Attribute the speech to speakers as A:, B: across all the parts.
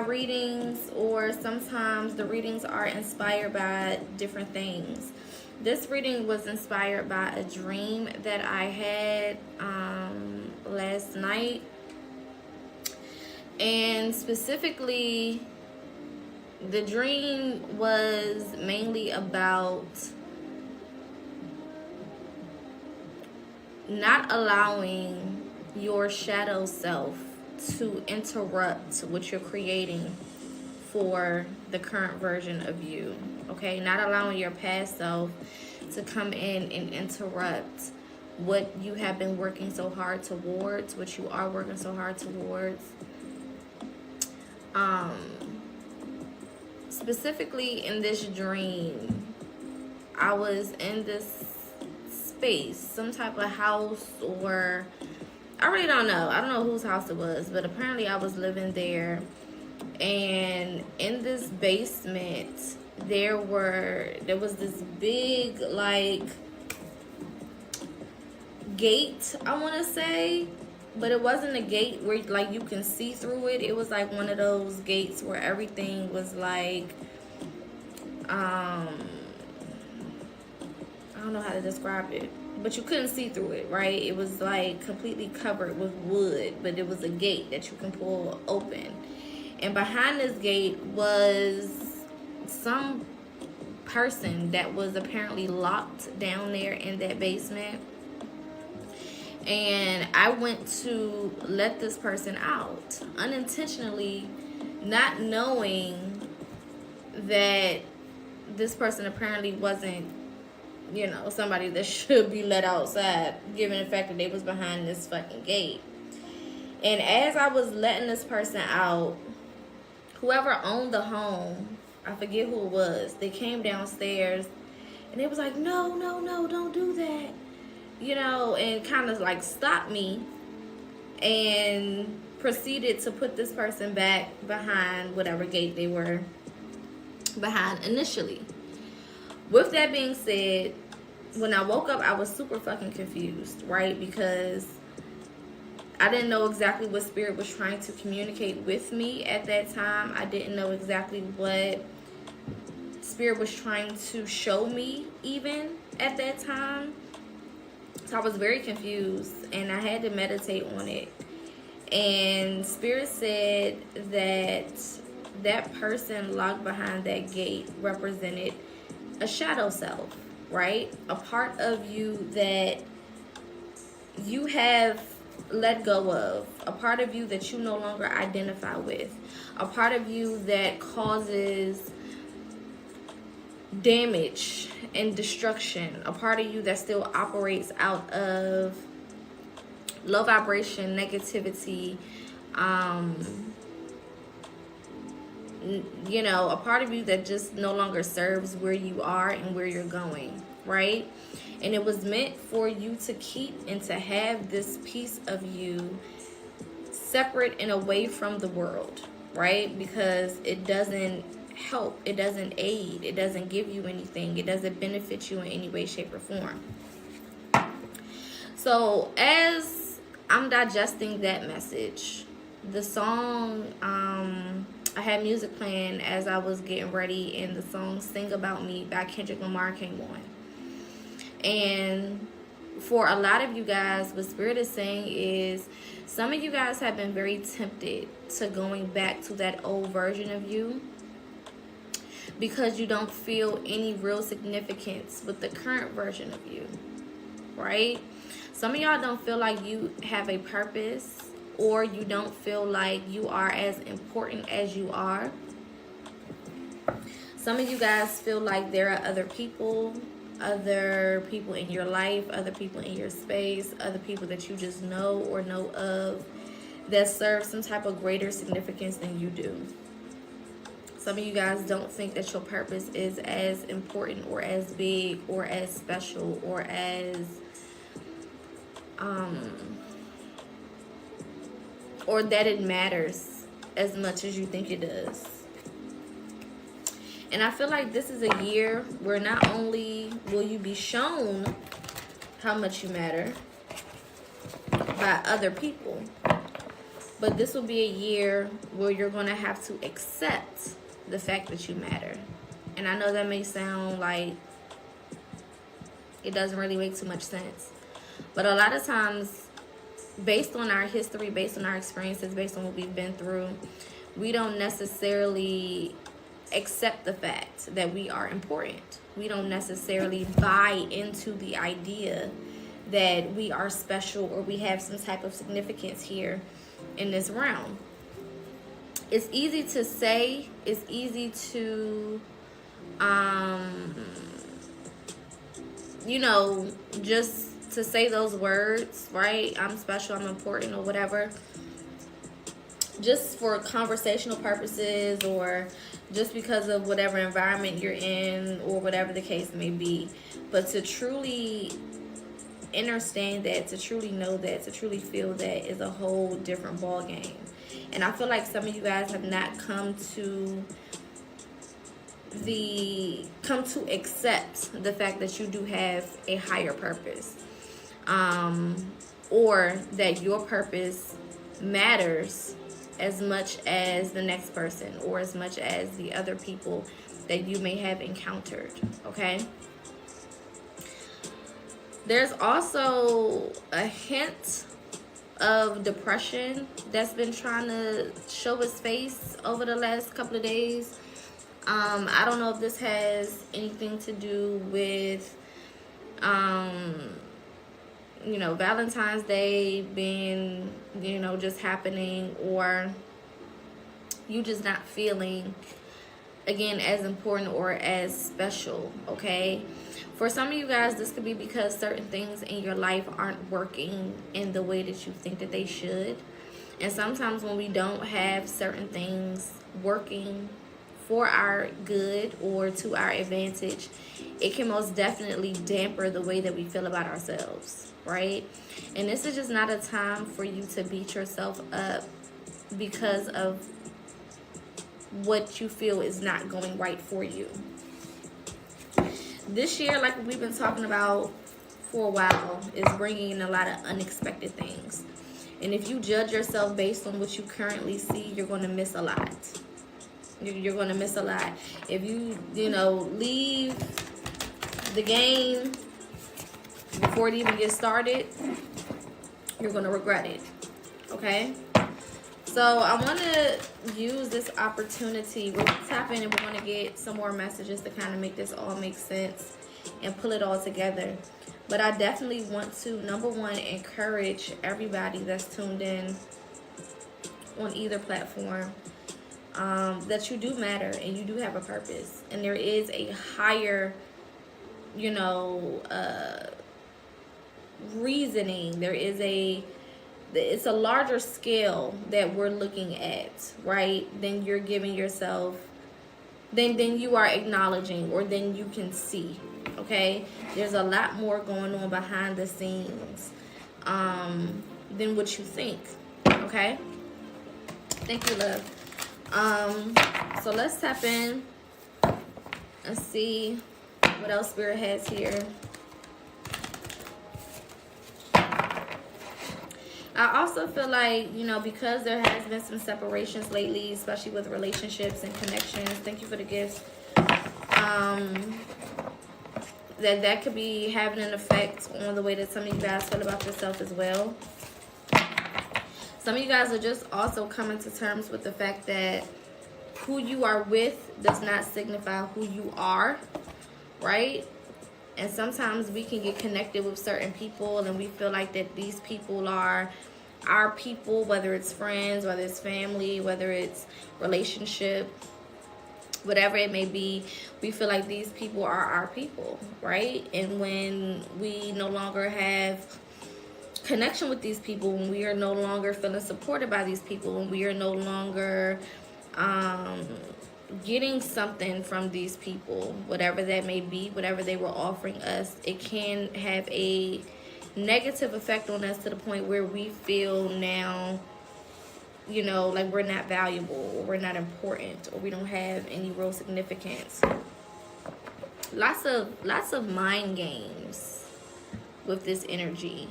A: my readings, or sometimes the readings are inspired by different things. This reading was inspired by a dream that I had last night. And specifically, the dream was mainly about not allowing your shadow self to interrupt what you're creating for the current version of you. Okay, not allowing your past self to come in and interrupt what you have been working so hard towards, what you are working so hard towards. Specifically in this dream, I was in this space, some type of house, or I really don't know. I don't know whose house it was, but apparently I was living there. And in this basement, there was this big, like, gate, I want to say, but it wasn't a gate where like you can see through it. It was like one of those gates where everything was like I don't know how to describe it, but you couldn't see through it, right? It was like completely covered with wood, but it was a gate that you can pull open. And behind this gate was some person that was apparently locked down there in that basement. And I went to let this person out unintentionally, not knowing that this person apparently wasn't, you know, somebody that should be let outside, given the fact that they was behind this fucking gate. And as I was letting this person out, whoever owned the home, I forget who it was, they came downstairs and they was like, no, don't do that. You know, and kind of like stopped me and proceeded to put this person back behind whatever gate they were behind initially. With that being said, when I woke up, I was super fucking confused, right? Because I didn't know exactly what spirit was trying to communicate with me at that time. I didn't know exactly what spirit was trying to show me even at that time. So I was very confused, and I had to meditate on it. And Spirit said that that person locked behind that gate represented a shadow self, right? A part of you that you have let go of, a part of you that you no longer identify with, a part of you that causes damage and destruction, a part of you that still operates out of low vibration, negativity, you know, a part of you that just no longer serves where you are and where you're going, right? And it was meant for you to keep and to have this piece of you separate and away from the world, right? Because it doesn't help, it doesn't aid, it doesn't give you anything, it doesn't benefit you in any way, shape, or form. So as I'm digesting that message, the song, I had music playing as I was getting ready, and the song Sing About Me by Kendrick Lamar came on. And for a lot of you guys, what Spirit is saying is some of you guys have been very tempted to going back to that old version of you because you don't feel any real significance with the current version of you, right? Some of y'all don't feel like you have a purpose, or you don't feel like you are as important as you are. Some of you guys feel like there are other people in your life, other people in your space, other people that you just know or know of that serve some type of greater significance than you do. Some of you guys don't think that your purpose is as important or as big or as special or as or that it matters as much as you think it does. And I feel like this is a year where not only will you be shown how much you matter by other people, But this will be a year where you're going to have to accept the fact that you matter. And I know that may sound like it doesn't really make too much sense. But a lot of times, based on our history, based on our experiences, based on what we've been through, we don't necessarily accept the fact that we are important. We don't necessarily buy into the idea that we are special or we have some type of significance here in this realm. It's easy to say, it's easy to just to say those words, right? I'm special, I'm important, or whatever, just for conversational purposes, or just because of whatever environment you're in, or whatever the case may be. But to truly understand that, to truly know that, to truly feel that is a whole different ball game. And I feel like some of you guys have not come to accept the fact that you do have a higher purpose, or that your purpose matters as much as the next person, or as much as the other people that you may have encountered. Okay, there's also a hint of depression that's been trying to show its face over the last couple of days. I don't know if this has anything to do with Valentine's Day being, just happening, or you just not feeling, again, as important or as special. Okay, for some of you guys, this could be because certain things in your life aren't working in the way that you think that they should. And sometimes when we don't have certain things working for our good or to our advantage, it can most definitely damper the way that we feel about ourselves, right? And this is just not a time for you to beat yourself up because of what you feel is not going right for you. This year, like we've been talking about for a while, is bringing in a lot of unexpected things. And if you judge yourself based on what you currently see, you're going to miss a lot. You're going to miss a lot. If you, leave the game before it even gets started, you're going to regret it. Okay? So I want to use this opportunity. We're tapping and we're going to get some more messages to kind of make this all make sense and pull it all together. But I definitely want to, number one, encourage everybody that's tuned in on either platform, that you do matter and you do have a purpose. And there is a higher, reasoning. It's a larger scale that we're looking at, right? Then you're giving yourself, then you are acknowledging, or then you can see. Okay, there's a lot more going on behind the scenes than what you think. Okay, thank you, love. So let's tap in and see what else Spirit has here. I also feel like, because there has been some separations lately, especially with relationships and connections. Thank you for the gifts. That could be having an effect on the way that some of you guys feel about yourself as well. Some of you guys are just also coming to terms with the fact that who you are with does not signify who you are, right? And sometimes we can get connected with certain people and we feel like that these people are our people, whether it's friends, whether it's family, whether it's relationship, whatever it may be. We feel like these people are our people, right? And when we no longer have connection with these people, when we are no longer feeling supported by these people, when we are no longer getting something from these people, whatever that may be, whatever they were offering us, it can have a negative effect on us to the point where we feel now, like we're not valuable, or we're not important, or we don't have any real significance. Lots of mind games with this energy.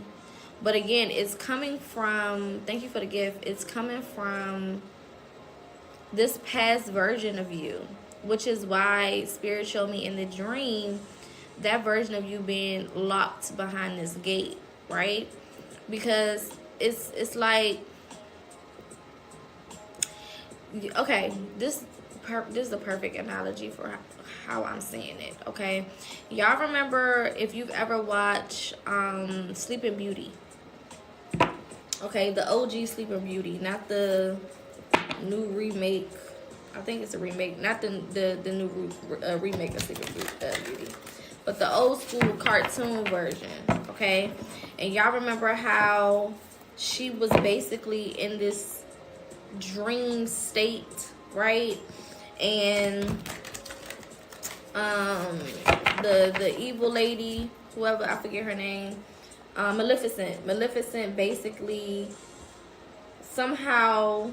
A: But again, it's coming from, thank you for the gift, it's coming from this past version of you, which is why Spirit showed me in the dream that version of you being locked behind this gate, right? Because it's like, okay, this is the perfect analogy for how I'm saying it, okay? Y'all remember, if you've ever watched Sleeping Beauty, okay, the OG Sleeping Beauty, not the new remake. I think it's a remake, not the new remake of Sleeping Beauty, but the old school cartoon version, okay? And y'all remember how she was basically in this dream state, right? And the evil lady, whoever, I forget her name, Maleficent basically somehow,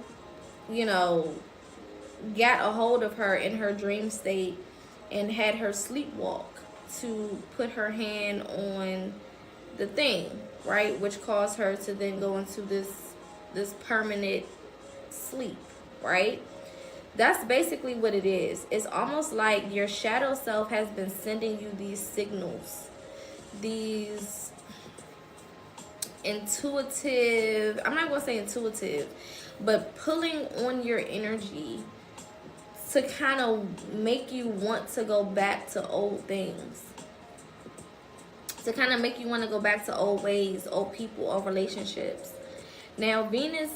A: got a hold of her in her dream state and had her sleepwalk to put her hand on the thing, right? Which caused her to then go into this permanent sleep, right? That's basically what it is. It's almost like your shadow self has been sending you these signals, these intuitive, I'm not going to say intuitive, but pulling on your energy to kind of make you want to go back to old things, to kind of make you want to go back to old ways, old people, old relationships. Now, Venus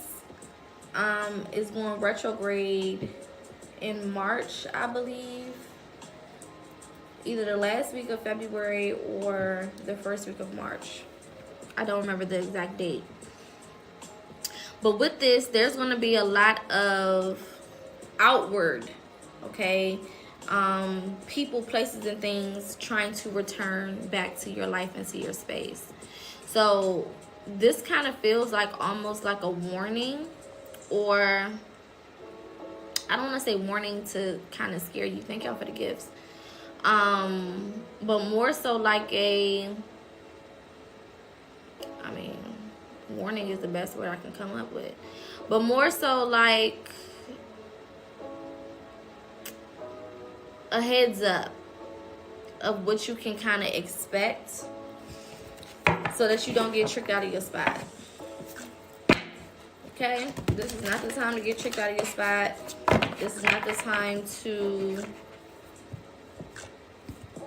A: is going retrograde in March, I believe. Either the last week of February or the first week of March. I don't remember the exact date. But with this, there's going to be a lot of outward, okay, people, places, and things trying to return back to your life and to your space. So this kind of feels like almost like a warning, or I don't want to say warning to kind of scare you. Thank y'all for the gifts. But more so like warning is the best word I can come up with. But more so like a heads up of what you can kind of expect, so that you don't get tricked out of your spot. Okay? This is not the time to get tricked out of your spot. This is not the time to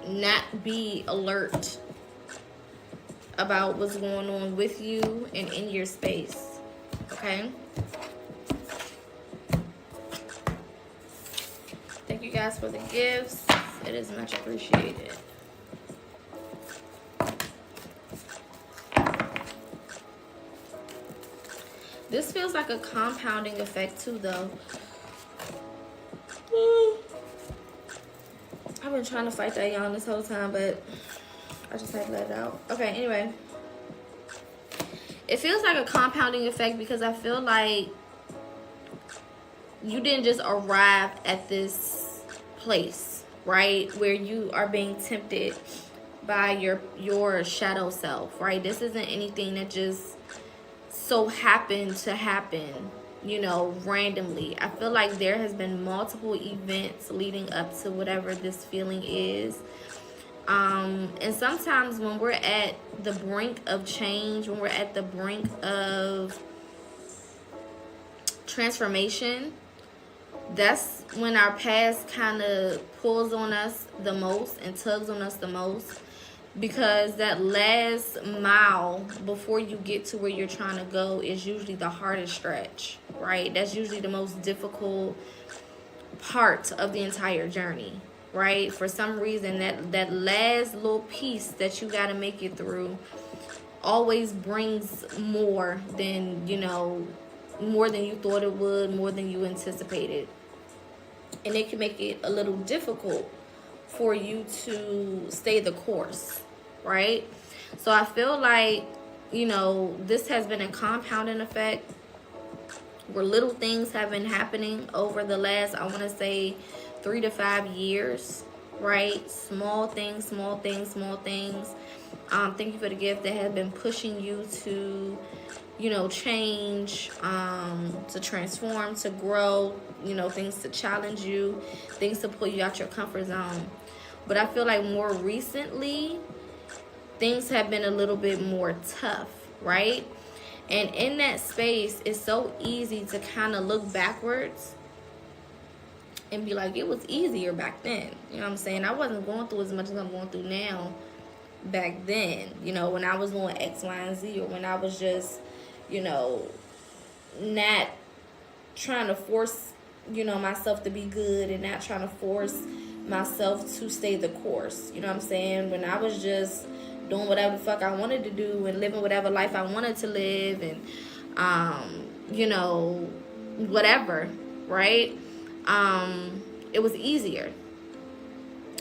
A: not be alert about what's going on with you and in your space. Okay? Thank you guys for the gifts. It is much appreciated. This feels like a compounding effect too, though. I've been trying to fight that yawn this whole time, but I just had to let it out. Okay, anyway. It feels like a compounding effect because I feel like you didn't just arrive at this place, right? Where you are being tempted by your shadow self, right? This isn't anything that just so happened to happen, randomly. I feel like there has been multiple events leading up to whatever this feeling is. And sometimes when we're at the brink of change, when we're at the brink of transformation, that's when our past kind of pulls on us the most and tugs on us the most, because that last mile before you get to where you're trying to go is usually the hardest stretch, right? That's usually the most difficult part of the entire journey, right? For some reason, that last little piece that you got to make it through always brings more than, more than you thought it would, more than you anticipated. And it can make it a little difficult for you to stay the course, right? So I feel like, this has been a compounding effect where little things have been happening over the last, I want to say, 3 to 5 years, right? Small things, small things, small things. Thank you for the gift that has been pushing you to, you know, change, to transform, to grow, you know, things to challenge you, things to pull you out your comfort zone. But I feel like more recently, things have been a little bit more tough, right? And in that space, it's so easy to kind of look backwards and be like, it was easier back then. You know what I'm saying? I wasn't going through as much as I'm going through now back then. You know, when I was doing X, Y, and Z, or when I was just, you know, not trying to force, you know, myself to be good and not trying to force myself to stay the course. You know what I'm saying? When I was just doing whatever the fuck I wanted to do and living whatever life I wanted to live and, you know, whatever, right? It was easier.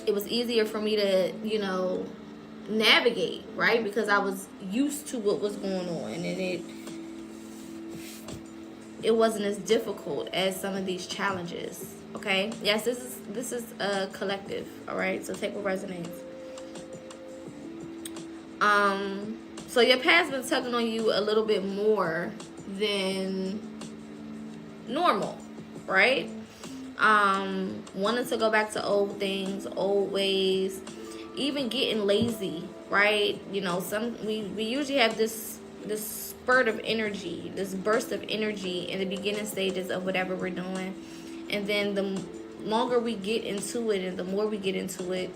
A: It was easier for me to, you know, navigate, right? Because I was used to what was going on, and it wasn't as difficult as some of these challenges. Okay, yes, this is a collective. All right, so take what resonates. So your past been tugging on you a little bit more than normal, right? Wanting to go back to old things, old ways, even getting lazy, right? You know, we usually have this spurt of energy, this burst of energy in the beginning stages of whatever we're doing, and then the longer we get into it and the more we get into it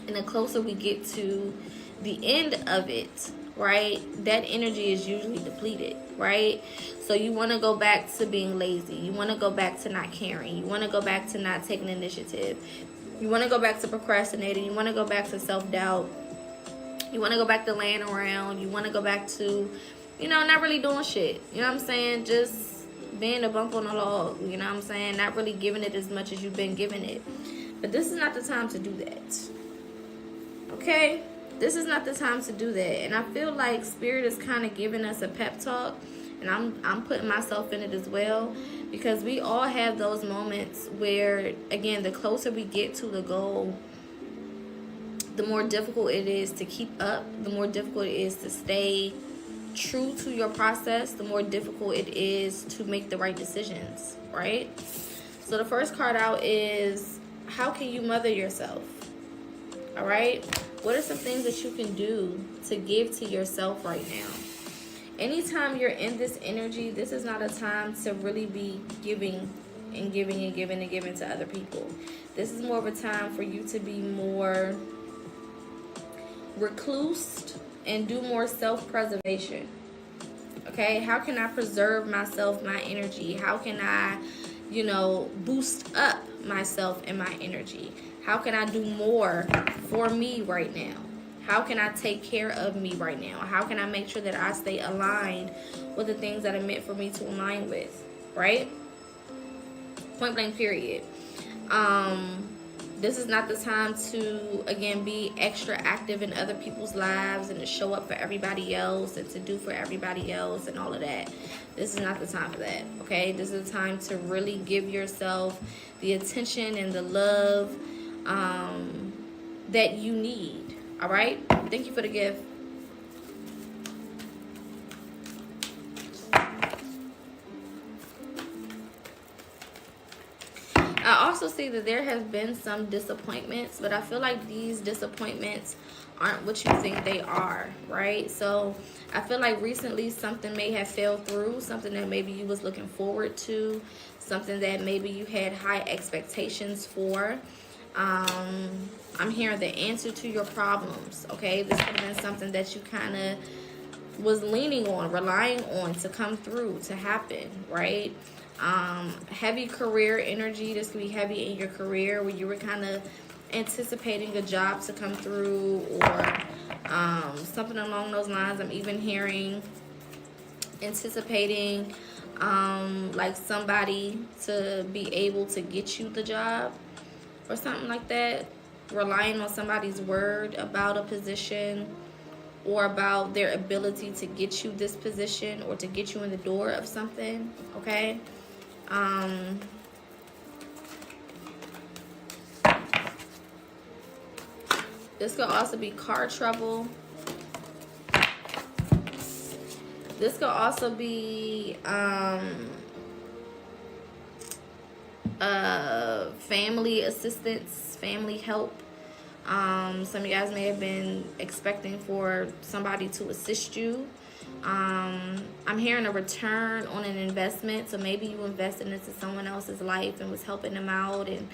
A: and the closer we get to the end of it, right, that energy is usually depleted, right? So you want to go back to being lazy, you want to go back to not caring, you want to go back to not taking initiative, you want to go back to procrastinating, you want to go back to self-doubt, you want to go back to laying around, you want to go back to, you know, not really doing shit, you know what I'm saying, just being a bump on the log, you know what I'm saying, not really giving it as much as you've been giving it. But this is not the time to do that, okay? This is not the time to do that. And I feel like Spirit is kind of giving us a pep talk, and I'm putting myself in it as well, because we all have those moments where, again, the closer we get to the goal, the more difficult it is to keep up, the more difficult it is to stay true to your process, the more difficult it is to make the right decisions, right? So the first card out is, how can you mother yourself? All right? What are some things that you can do to give to yourself right now? Anytime you're in this energy, this is not a time to really be giving and giving and giving and giving to other people. This is more of a time for you to be more reclused and do more self-preservation. Okay? How can I preserve myself, my energy? How can I, you know, boost up myself and my energy? How can I do more for me right now? How can I take care of me right now? How can I make sure that I stay aligned with the things that are meant for me to align with, right? Point blank, period. This is not the time to, again, be extra active in other people's lives and to show up for everybody else and to do for everybody else and all of that. This is not the time for that, okay? This is the time to really give yourself the attention and the love that you need, all right? Thank you for the gift. I also see that there has been some disappointments, but I feel like these disappointments aren't what you think they are, right? So I feel like recently something may have fell through, something that maybe you was looking forward to, something that maybe you had high expectations for. I'm hearing the answer to your problems, okay? This could have been something that you kind of was leaning on, relying on to come through, to happen, right? Heavy career energy. This could be heavy in your career where you were kind of anticipating a job to come through, or something along those lines. I'm even hearing anticipating like somebody to be able to get you the job or something like that, relying on somebody's word about a position or about their ability to get you this position or to get you in the door of something, okay? This could also be car trouble. This could also be family assistance, family help. Some of you guys may have been expecting for somebody to assist you. I'm hearing a return on an investment. So maybe you invested into someone else's life and was helping them out and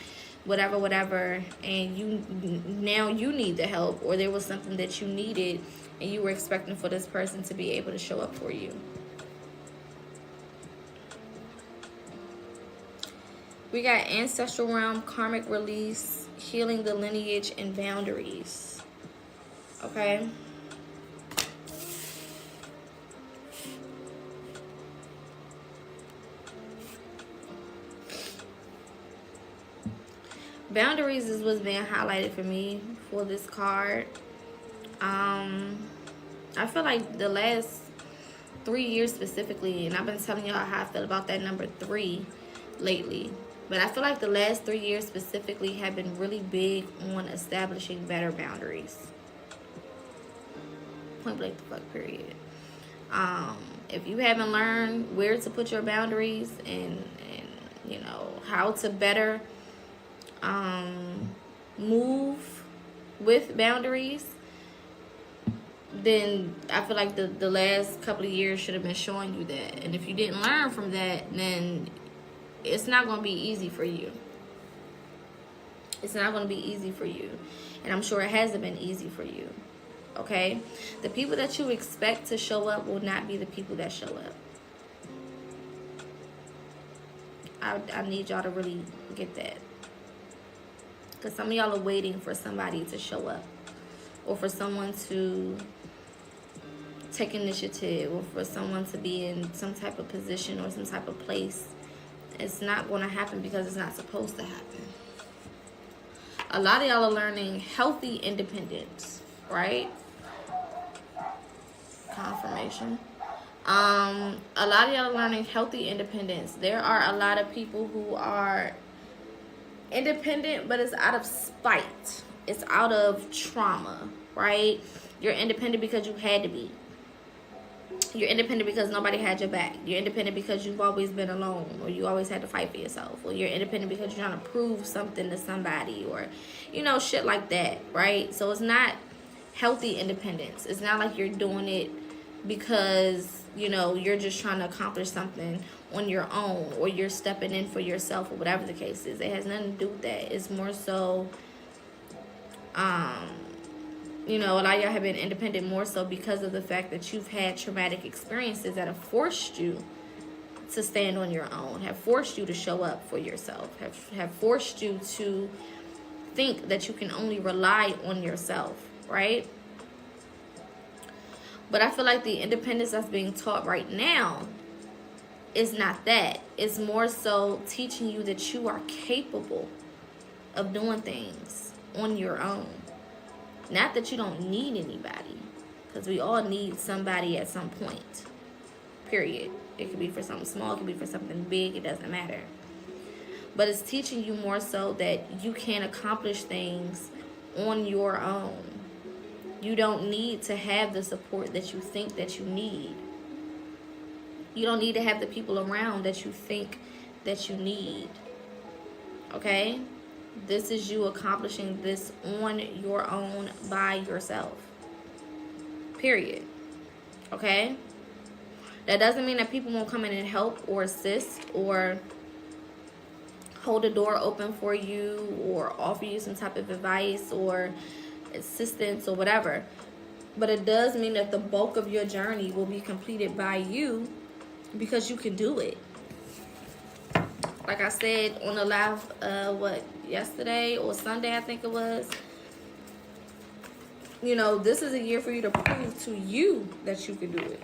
A: whatever, and now you need the help, or there was something that you needed and you were expecting for this person to be able to show up for you. We got ancestral realm, karmic release, healing the lineage, and boundaries. Okay. Boundaries is what's being highlighted for me for this card. I feel like the last 3 years specifically, and I've been telling y'all how I feel about that number 3 lately, but I feel like the last 3 years specifically have been really big on establishing better boundaries. Point blank the fuck, period. If you haven't learned where to put your boundaries and you know how to better move with boundaries, then I feel like the last couple of years should have been showing you that. And if you didn't learn from that, then it's not going to be easy for you. It's not going to be easy for you. And I'm sure it hasn't been easy for you. Okay? The people that you expect to show up will not be the people that show up. I need y'all to really get that. Because some of y'all are waiting for somebody to show up. Or for someone to take initiative. Or for someone to be in some type of position or some type of place. It's not going to happen because it's not supposed to happen. A lot of y'all are learning healthy independence. Right? Confirmation. A lot of y'all are learning healthy independence. There are a lot of people who are independent, but it's out of spite. It's out of trauma, right? You're independent because you had to be. You're independent because nobody had your back. You're independent because you've always been alone, or you always had to fight for yourself. Or you're independent because you're trying to prove something to somebody, or, you know, shit like that, right? So it's not healthy independence. It's not like you're doing it because, you know, you're just trying to accomplish something on your own, or you're stepping in for yourself, or whatever the case is. It has nothing to do with that. It's more so, you know, a lot of y'all have been independent more so because of the fact that you've had traumatic experiences that have forced you to stand on your own, have forced you to show up for yourself, have forced you to think that you can only rely on yourself, right? But I feel like the independence that's being taught right now is not that. It's more so teaching you that you are capable of doing things on your own. Not that you don't need anybody, because we all need somebody at some point, period. It could be for something small, it could be for something big, it doesn't matter. But it's teaching you more so that you can accomplish things on your own. You don't need to have the support that you think that you need. You don't need to have the people around that you think that you need. Okay? This is you accomplishing this on your own by yourself. Period. Okay? That doesn't mean that people won't come in and help or assist or hold a door open for you or offer you some type of advice or assistance or whatever. But it does mean that the bulk of your journey will be completed by you because you can do it. Like I said on the live, yesterday or Sunday, I think it was. You know, this is a year for you to prove to you that you can do it.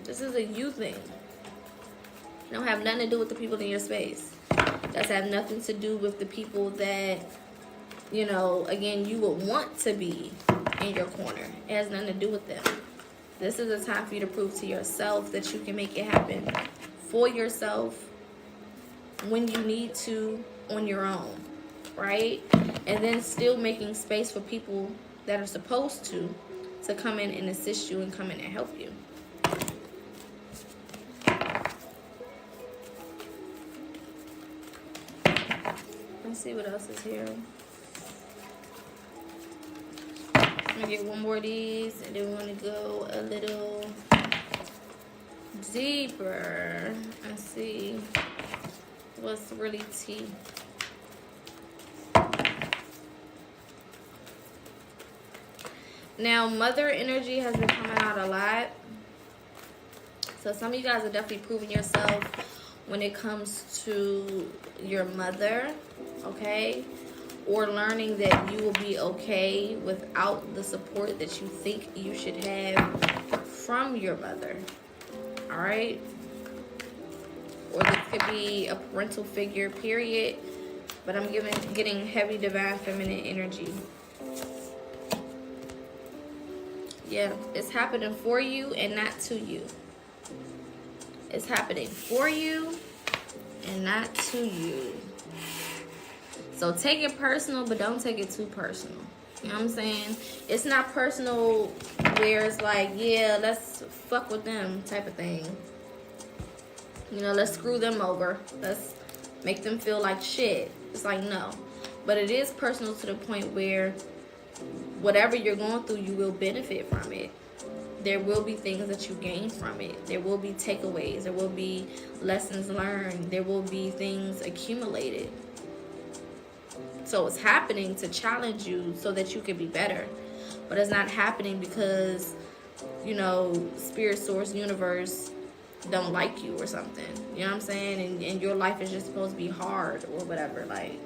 A: This is a you thing. It don't have nothing to do with the people in your space. That's have nothing to do with the people that, you know, again, you would want to be in your corner. It has nothing to do with them. This is a time for you to prove to yourself that you can make it happen for yourself when you need to on your own, right? And then still making space for people that are supposed to come in and assist you and come in and help you. Let's see what else is here. I'm gonna get one more of these, and then we want to go a little deeper and see what's really tea. Now, mother energy has been coming out a lot. So some of you guys are definitely proving yourself when it comes to your mother, okay? Or learning that you will be okay without the support that you think you should have from your mother, all right? Or this could be a parental figure, period. But I'm getting heavy divine feminine energy. Yeah, it's happening for you and not to you. It's happening for you and not to you. So take it personal, but don't take it too personal. You know what I'm saying? It's not personal where it's like, yeah, let's fuck with them type of thing. You know, let's screw them over. Let's make them feel like shit. It's like, no. But it is personal to the point where whatever you're going through, you will benefit from it. There will be things that you gain from it. There will be takeaways. There will be lessons learned. There will be things accumulated. So it's happening to challenge you so that you can be better. But it's not happening because, you know, spirit, source, universe don't like you or something. You know what I'm saying? And your life is just supposed to be hard or whatever. Like,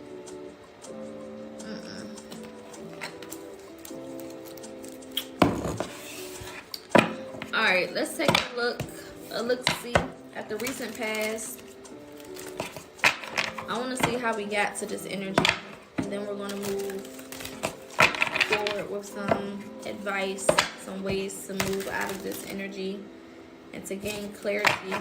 A: Alright, let's take a look-see at the recent past. I want to see how we got to this energy. And then we're going to move forward with some advice, some ways to move out of this energy and to gain clarity.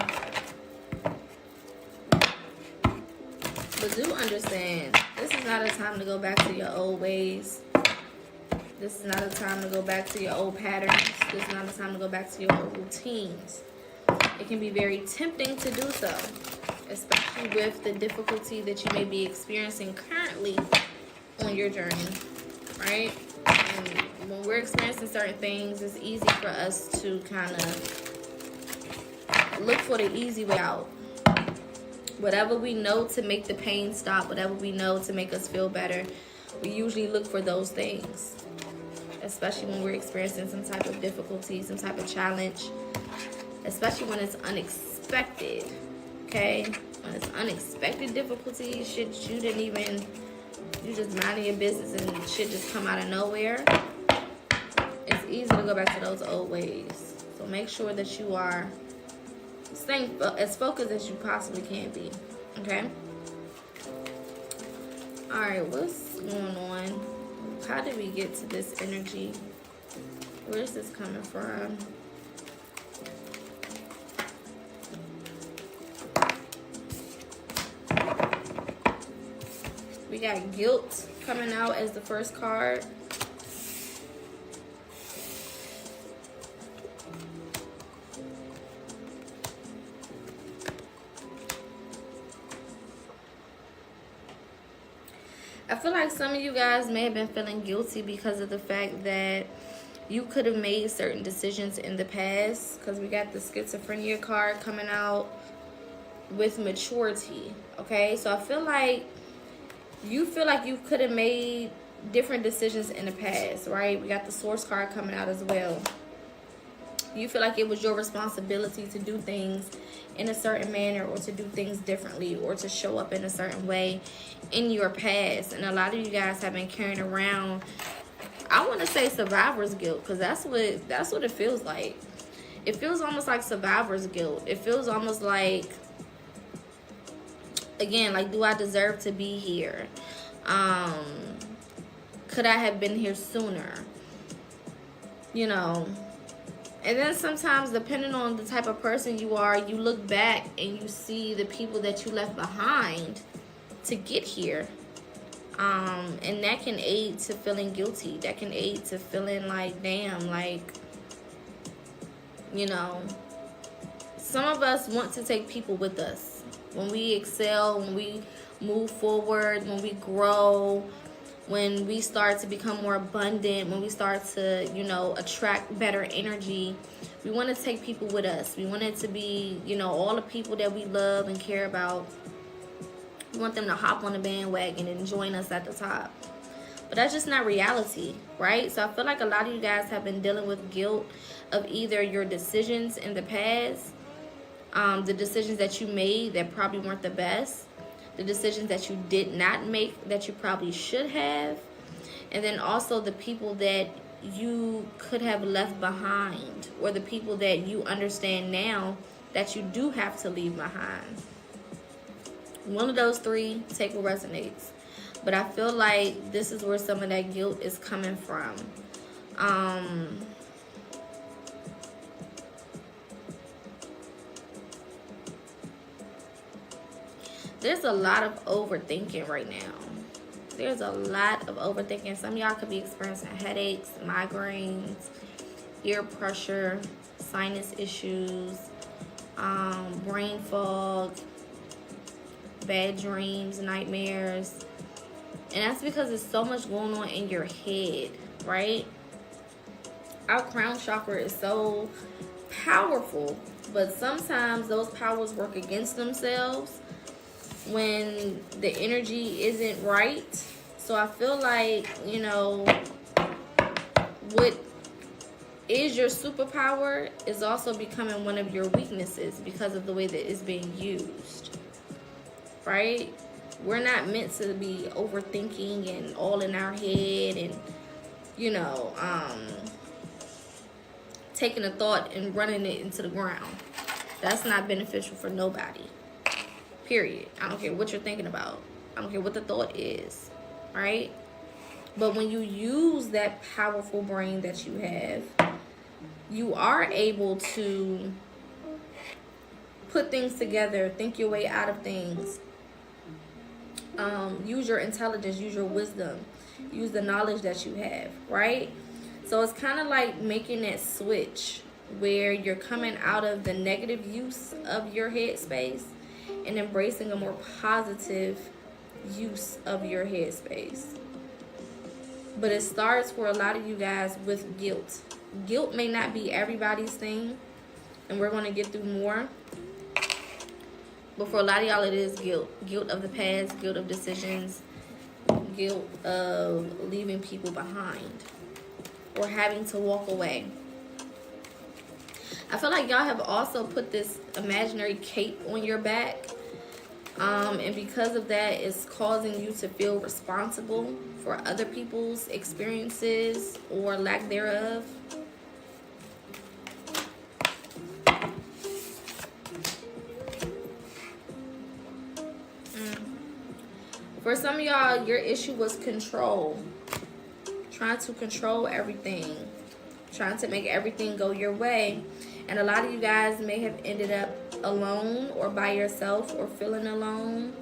A: But do understand, this is not a time to go back to your old ways. This is not a time to go back to your old patterns. This is not a time to go back to your old routines. It can be very tempting to do so, especially with the difficulty that you may be experiencing currently on your journey, right? And when we're experiencing certain things, it's easy for us to kind of look for the easy way out. Whatever we know to make the pain stop, whatever we know to make us feel better, we usually look for those things. Especially when we're experiencing some type of difficulty, some type of challenge. Especially when it's unexpected, okay? When it's unexpected difficulty, shit you didn't even, you just minding your business and shit just come out of nowhere. It's easy to go back to those old ways. So make sure that you are staying as focused as you possibly can be, okay? Alright, what's going on? How did we get to this energy? Where's this coming from? We got guilt coming out as the first card. I feel like some of you guys may have been feeling guilty because of the fact that you could have made certain decisions in the past, because we got the schizophrenia card coming out with maturity, okay? So I feel like you could have made different decisions in the past, right? We got the source card coming out as well. You feel like it was your responsibility to do things in a certain manner, or to do things differently, or to show up in a certain way in your past. And a lot of you guys have been carrying around, I want to say, survivor's guilt, because that's what it feels like. It feels almost like survivor's guilt. It feels almost like, again, like, do I deserve to be here? Could I have been here sooner? You know. And then sometimes, depending on the type of person you are, you look back and you see the people that you left behind to get here. And that can aid to feeling guilty. That can aid to feeling like, damn, like, you know, some of us want to take people with us. When we excel, when we move forward, when we grow, when we start to become more abundant, when we start to, you know, attract better energy, we want to take people with us. We want it to be, you know, all the people that we love and care about. We want them to hop on the bandwagon and join us at the top. But that's just not reality, right? So I feel like a lot of you guys have been dealing with guilt of either your decisions in the past, the decisions that you made that probably weren't the best, the decisions that you did not make that you probably should have, and then also the people that you could have left behind, or the people that you understand now that you do have to leave behind. One of those three, take what resonates. But I feel like this is where some of that guilt is coming from. There's a lot of overthinking right now. There's a lot of overthinking. Some of y'all could be experiencing headaches, migraines, ear pressure, sinus issues, brain fog, bad dreams, nightmares. And that's because there's so much going on in your head, right? Our crown chakra is so powerful, but sometimes those powers work against themselves when the energy isn't right. So I feel like, you know, what is your superpower is also becoming one of your weaknesses because of the way that it's being used, right? We're not meant to be overthinking and all in our head and, you know, taking a thought and running it into the ground. That's not beneficial for nobody. Period. I don't care what you're thinking about. I don't care what the thought is, right? But when you use that powerful brain that you have, you are able to put things together, think your way out of things. Use your intelligence, use your wisdom, use the knowledge that you have, right? So it's kind of like making that switch where you're coming out of the negative use of your headspace and embracing a more positive use of your headspace. But it starts for a lot of you guys with guilt. Guilt may not be everybody's thing, and we're going to get through more. But for a lot of y'all, it is guilt. Guilt of the past, guilt of decisions, guilt of leaving people behind or having to walk away. I feel like y'all have also put this imaginary cape on your back. And because of that, it's causing you to feel responsible for other people's experiences or lack thereof. For some of y'all, your issue was control. Trying to control everything. Trying to make everything go your way. And a lot of you guys may have ended up alone or by yourself or feeling alone.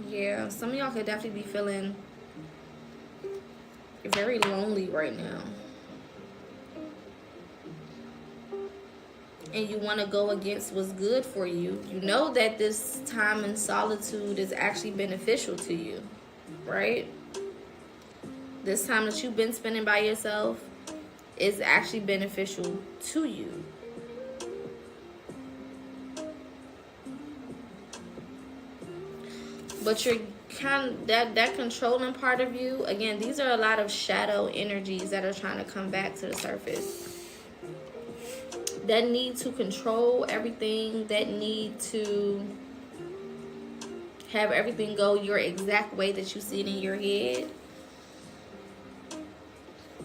A: Yeah, some of y'all could definitely be feeling very lonely right now. And you want to go against what's good for you. You know that this time in solitude is actually beneficial to you, right? This time that you've been spending by yourself is actually beneficial to you. But you're kind of that controlling part of you. Again, these are a lot of shadow energies that are trying to come back to the surface. That need to control everything, that need to have everything go your exact way that you see it in your head,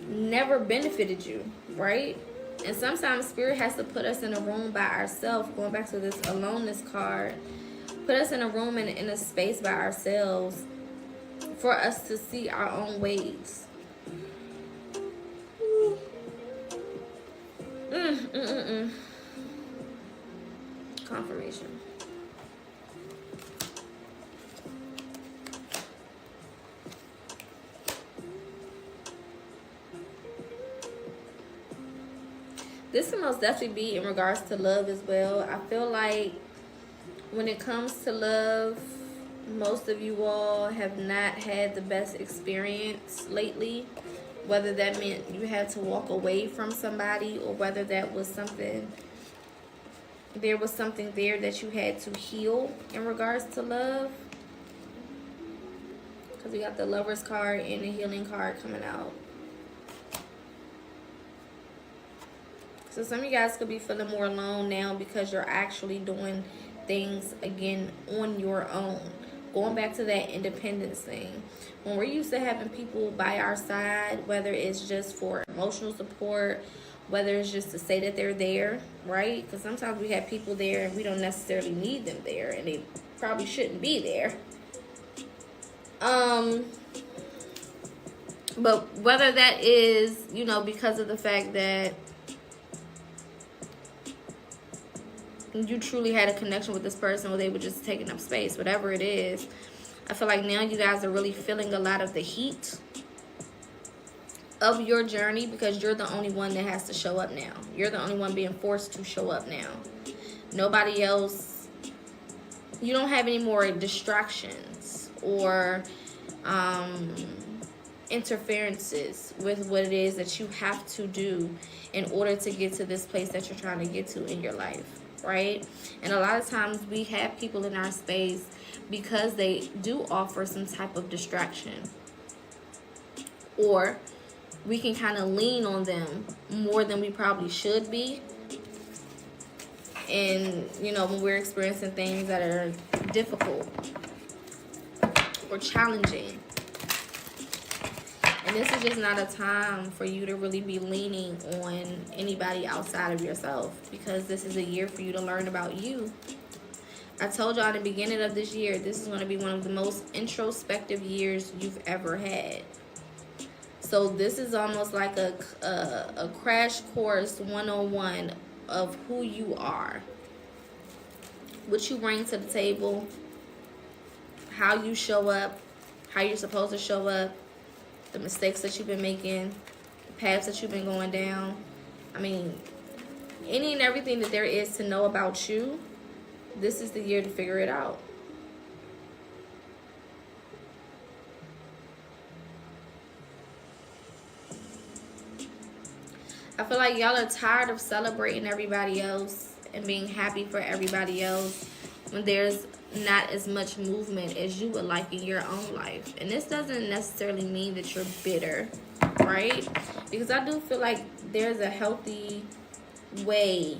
A: never benefited you, right? And sometimes spirit has to put us in a room by ourselves, going back to this aloneness card, put us in a room and in a space by ourselves for us to see our own ways. Confirmation. This will most definitely be in regards to love as well. I feel like when it comes to love, most of you all have not had the best experience lately. Whether that meant you had to walk away from somebody, or whether that was something, there was something there that you had to heal in regards to love. Because we got the Lover's card and the Healing card coming out. So some of you guys could be feeling more alone now because you're actually doing things again on your own. Going back to that independence thing. When we're used to having people by our side, whether it's just for emotional support, whether it's just to say that they're there, right? Because sometimes we have people there and we don't necessarily need them there, and they probably shouldn't be there. But whether that is, you know, because of the fact that you truly had a connection with this person, or they were just taking up space, whatever it is, I feel like now you guys are really feeling a lot of the heat of your journey, because you're the only one that has to show up now. You're the only one being forced to show up now. Nobody else. You don't have any more distractions or interferences with what it is that you have to do in order to get to this place that you're trying to get to in your life. Right? And a lot of times we have people in our space because they do offer some type of distraction, or we can kind of lean on them more than we probably should be. And you know, when we're experiencing things that are difficult or challenging, and this is just not a time for you to really be leaning on anybody outside of yourself, because this is a year for you to learn about you. I told y'all at the beginning of this year, this is going to be one of the most introspective years you've ever had. So this is almost like a crash course 101 of who you are, what you bring to the table, how you show up, how you're supposed to show up, the mistakes that you've been making, the paths that you've been going down. I mean, any and everything that there is to know about you, this is the year to figure it out. I feel like y'all are tired of celebrating everybody else and being happy for everybody else when there's not as much movement as you would like in your own life. And this doesn't necessarily mean that you're bitter, right? Because I do feel like there's a healthy way,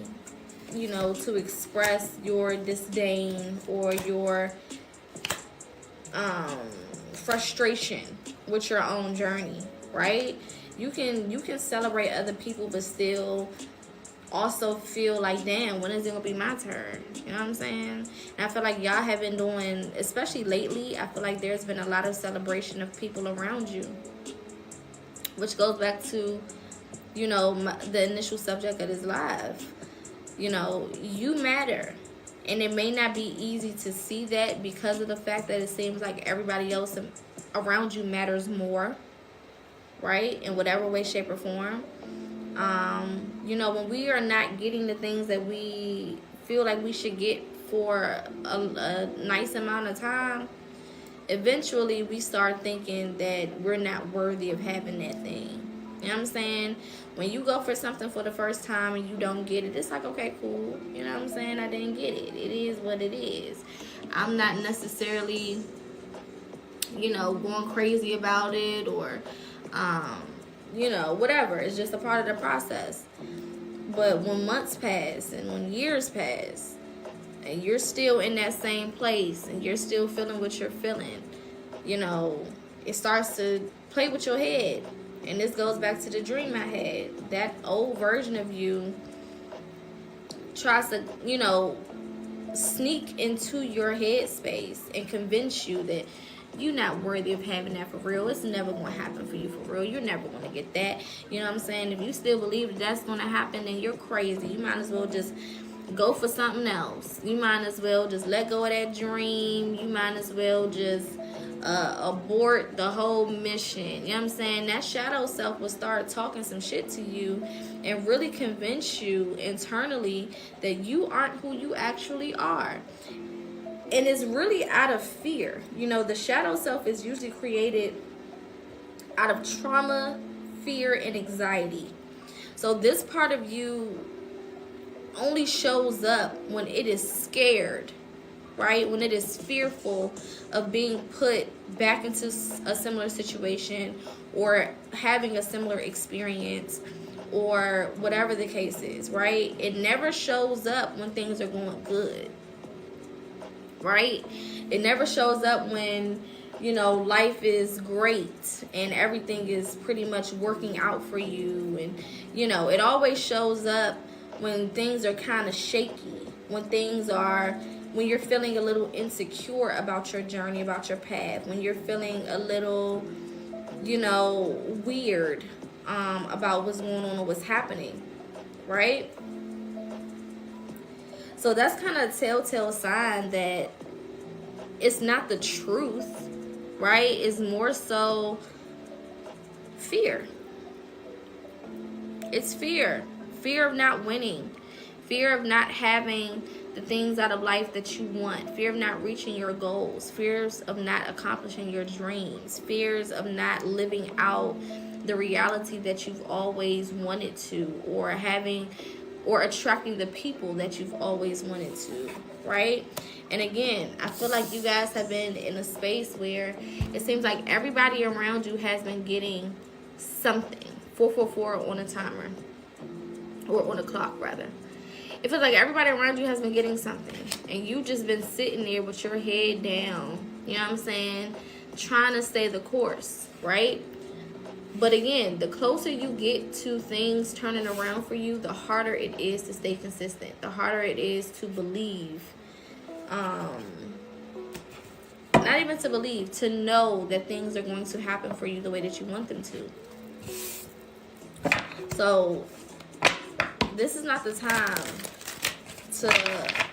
A: you know, to express your disdain or your frustration with your own journey, right? You can celebrate other people, but still also feel like, damn, when is it gonna be my turn? You know what I'm saying? And I feel like y'all have been doing, especially lately, I feel like there's been a lot of celebration of people around you, which goes back to, you know, the initial subject of this live. You know, you matter, and it may not be easy to see that because of the fact that it seems like everybody else around you matters more, right? In whatever way, shape, or form. You know, when we are not getting the things that we feel like we should get for a nice amount of time, eventually we start thinking that we're not worthy of having that thing. You know what I'm saying? When you go for something for the first time and you don't get it, it's like, okay, cool. You know what I'm saying? I didn't get it. It is what it is. I'm not necessarily, you know, going crazy about it or, you know, whatever. It's just a part of the process. But when months pass and when years pass and you're still in that same place and you're still feeling what you're feeling, you know, it starts to play with your head. And this goes back to the dream I had. That old version of you tries to, you know, sneak into your head space and convince you that you're not worthy of having that for real. It's never going to happen for you for real. You're never going to get that. You know what I'm saying? If you still believe that that's going to happen, then you're crazy. You might as well just go for something else. You might as well just let go of that dream. You might as well just abort the whole mission. You know what I'm saying? That shadow self will start talking some shit to you and really convince you internally that you aren't who you actually are. And it's really out of fear. You know, the shadow self is usually created out of trauma, fear, and anxiety. So this part of you only shows up when it is scared, right? When it is fearful of being put back into a similar situation or having a similar experience or whatever the case is, right? It never shows up when things are going good, right? It never shows up when, you know, life is great and everything is pretty much working out for you. And, you know, it always shows up when things are kind of shaky, when you're feeling a little insecure about your journey, about your path, when you're feeling a little, you know, weird about what's going on or what's happening, right? So that's kind of a telltale sign that it's not the truth, right? It's more so fear. It's fear. Fear of not winning. Fear of not having the things out of life that you want. Fear of not reaching your goals. Fears of not accomplishing your dreams. Fears of not living out the reality that you've always wanted to, or attracting the people that you've always wanted to, right? And again, I feel like you guys have been in a space where it seems like everybody around you has been getting something. 444 on a timer. Or on a clock, rather. It feels like everybody around you has been getting something. And you just been sitting there with your head down. You know what I'm saying? Trying to stay the course, right? But again, the closer you get to things turning around for you, the harder it is to stay consistent. The harder it is to believe. Not even to believe, to know that things are going to happen for you the way that you want them to. So this is not the time to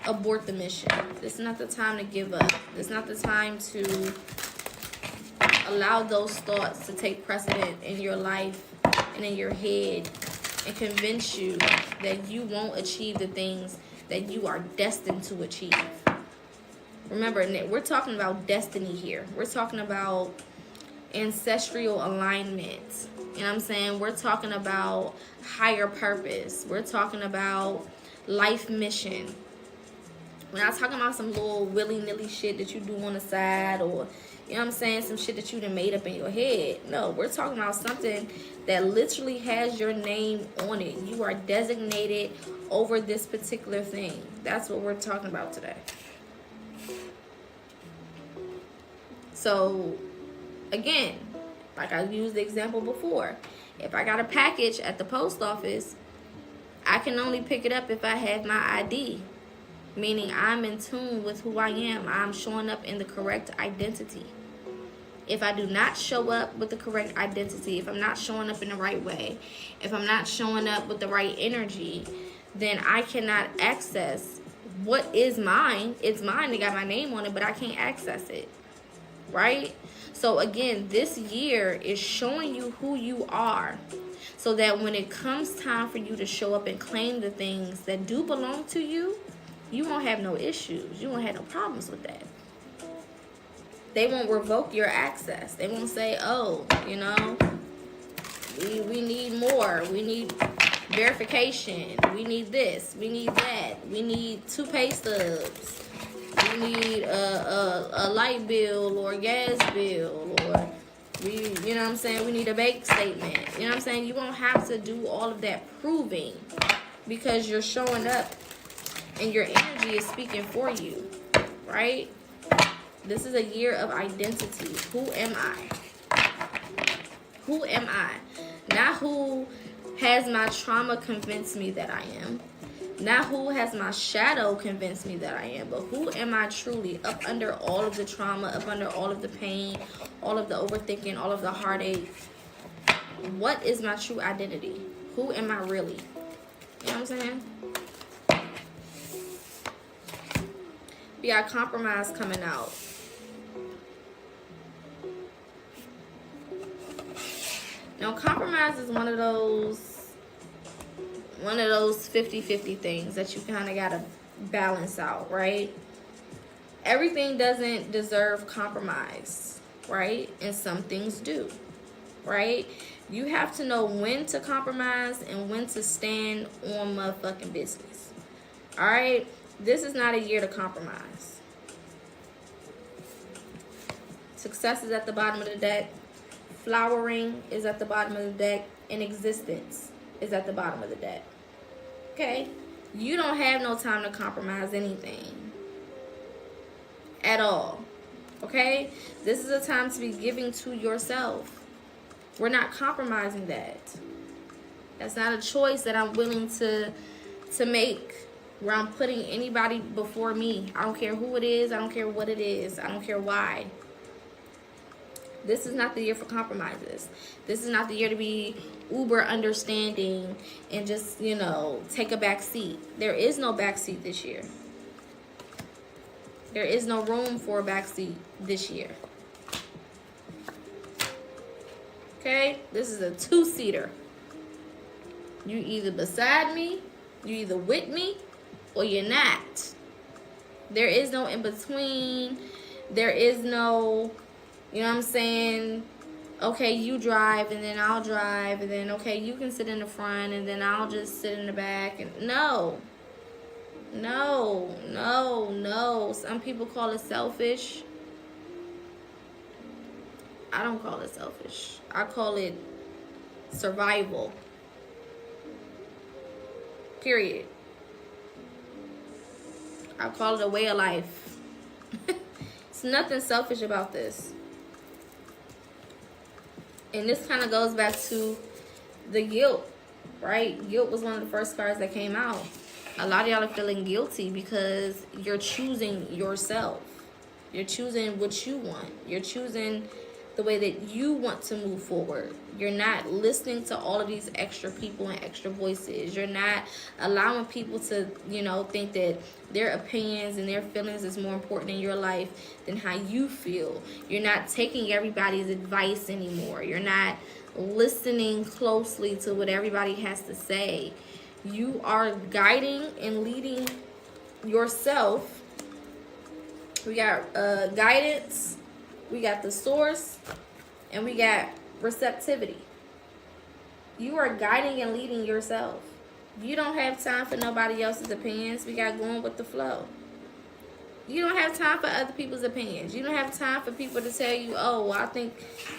A: abort the mission. This is not the time to give up. This is not the time to allow those thoughts to take precedent in your life and in your head and convince you that you won't achieve the things that you are destined to achieve. Remember, we're talking about destiny here. We're talking about ancestral alignment. You know what I'm saying? We're talking about higher purpose. We're talking about life mission. We're not talking about some little willy-nilly shit that you do on the side, or, you know what I'm saying, some shit that you done made up in your head. No, we're talking about something that literally has your name on it. You are designated over this particular thing. That's what we're talking about today. So, again, like I used the example before, if I got a package at the post office, I can only pick it up if I have my ID. Meaning I'm in tune with who I am. I'm showing up in the correct identity. If I do not show up with the correct identity, if I'm not showing up in the right way, if I'm not showing up with the right energy, then I cannot access what is mine. It's mine, it got my name on it, but I can't access it. Right? So again, this year is showing you who you are, so that when it comes time for you to show up and claim the things that do belong to you, you won't have no issues. You won't have no problems with that. They won't revoke your access. They won't say, oh, you know, we need more. We need verification. We need this. We need that. We need 2 pay stubs. We need a light bill or a gas bill, or you know what I'm saying? We need a bank statement. You know what I'm saying? You won't have to do all of that proving, because you're showing up and your energy is speaking for you, right? This is a year of identity. Who am I? Who am I? Not who has my trauma convinced me that I am. Not who has my shadow convinced me that I am, but who am I truly, up under all of the trauma, up under all of the pain, all of the overthinking, all of the heartache. What is my true identity? Who am I really? You know what I'm saying? We got compromise coming out. Now, compromise is one of those 50-50 things that you kind of got to balance out, right? Everything doesn't deserve compromise, right? And some things do, right? You have to know when to compromise and when to stand on motherfucking business. All right? This is not a year to compromise. Success is at the bottom of the deck. Flowering is at the bottom of the deck. And existence is at the bottom of the deck. Okay? You don't have no time to compromise anything. At all. Okay? This is a time to be giving to yourself. We're not compromising that. That's not a choice that I'm willing to make, where I'm putting anybody before me. I don't care who it is. I don't care what it is. I don't care why. This is not the year for compromises. This is not the year to be uber understanding and just, you know, take a back seat. There is no back seat this year. There is no room for a back seat this year. Okay? This is a two-seater. You either beside me, you either with me, or you're not. There is no in between. There is no, you know what I'm saying? Okay, you drive and then I'll drive, and then okay, you can sit in the front and then I'll just sit in the back. And no. No, no, no. Some people call it selfish. I don't call it selfish. I call it survival. Period. I call it a way of life. It's nothing selfish about this. And this kind of goes back to the guilt, right? Guilt was one of the first cards that came out. A lot of y'all are feeling guilty because you're choosing yourself. You're choosing what you want. You're choosing the way that you want to move forward. You're not listening to all of these extra people and extra voices. You're not allowing people to, you know, think that their opinions and their feelings is more important in your life than how you feel. You're not taking everybody's advice anymore. You're not listening closely to what everybody has to say. You are guiding and leading yourself. We got guidance, we got the source, and we got receptivity. You are guiding and leading yourself. You don't have time for nobody else's opinions. We got going with the flow. You don't have time for other people's opinions. You don't have time for people to tell you, oh, well, I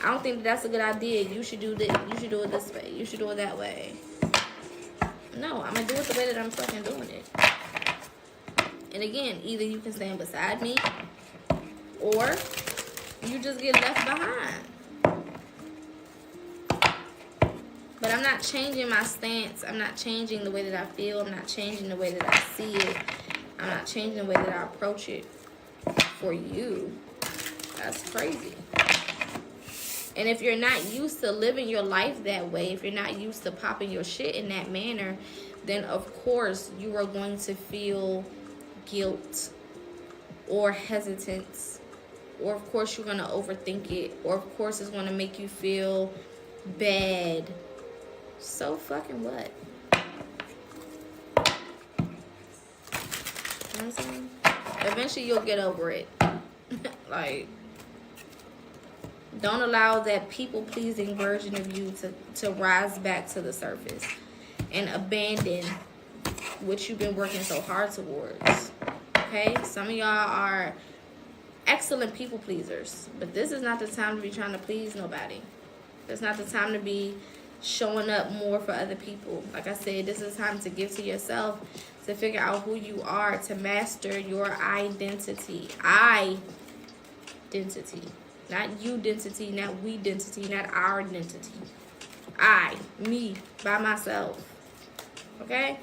A: don't think that's a good idea. You should do this. You should do it this way. You should do it that way. No, I'm going to do it the way that I'm fucking doing it. And again, either you can stand beside me or you just get left behind. But I'm not changing my stance. I'm not changing the way that I feel. I'm not changing the way that I see it. I'm not changing the way that I approach it for you. That's crazy. And if you're not used to living your life that way, if you're not used to popping your shit in that manner, then of course you are going to feel guilt or hesitance, or of course you're going to overthink it, or of course it's going to make you feel bad. So fucking what? You know what I'm saying? Eventually you'll get over it. Like, don't allow that people-pleasing version of you to rise back to the surface and abandon what you've been working so hard towards. Okay? Some of y'all are excellent people pleasers, but this is not the time to be trying to please nobody. It's not the time to be showing up more for other people. Like I said, this is time to give to yourself, to figure out who you are, to master your identity. Identity. Not you identity, not we identity, not our identity. Me, by myself. Okay?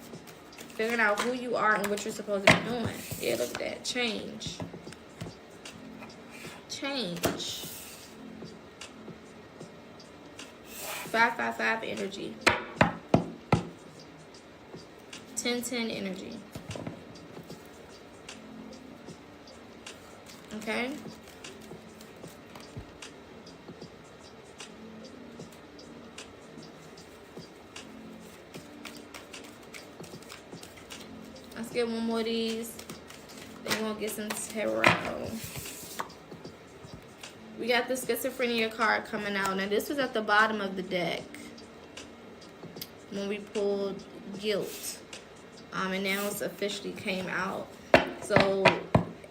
A: Figuring out who you are and what you're supposed to be doing. Yeah, look at that. Change. Change. 555 energy. 1010 energy. Okay? Let's get one more of these. Then we'll get some tarot. We got the schizophrenia card coming out. Now, this was at the bottom of the deck when we pulled guilt. And now it's officially came out. So,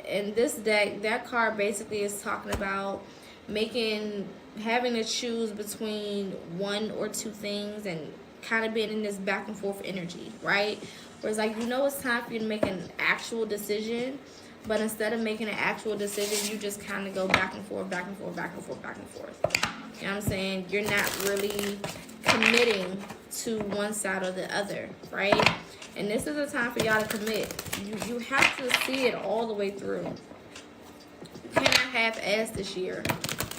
A: in this deck, that card basically is talking about having to choose between one or two things and kind of being in this back and forth energy, right? Where it's like, it's time for you to make an actual decision, but instead of making an actual decision, you just kind of go back and forth, back and forth, back and forth, back and forth. You know what I'm saying? You're not really committing to one side or the other, right? And this is a time for y'all to commit. You have to see it all the way through. You cannot half-ass this year.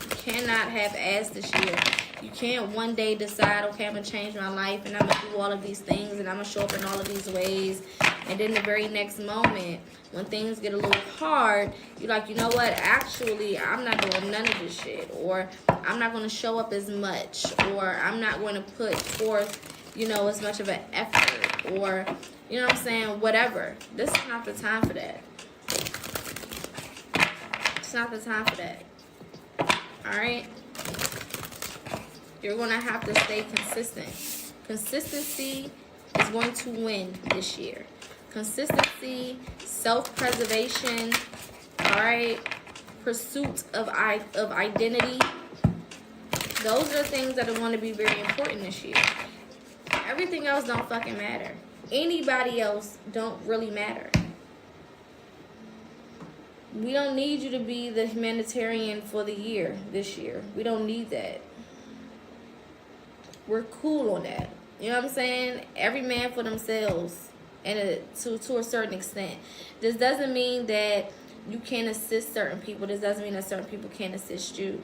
A: You cannot half-ass this year. You can't one day decide, okay, I'm going to change my life and I'm going to do all of these things and I'm going to show up in all of these ways. And then the very next moment, when things get a little hard, you're like, you know what? Actually, I'm not doing none of this shit. Or I'm not going to show up as much. Or I'm not going to put forth, as much of an effort. Or, you know what I'm saying? Whatever. This is not the time for that. It's not the time for that. Alright? You're going to have to stay consistent. Consistency is going to win this year. Consistency, self-preservation, all right, pursuit of identity. Those are things that are going to be very important this year. Everything else don't fucking matter. Anybody else don't really matter. We don't need you to be the humanitarian for the year this year. We don't need that. We're cool on that. You know what I'm saying? Every man for themselves, and to a certain extent. This doesn't mean that you can't assist certain people. This doesn't mean that certain people can't assist you.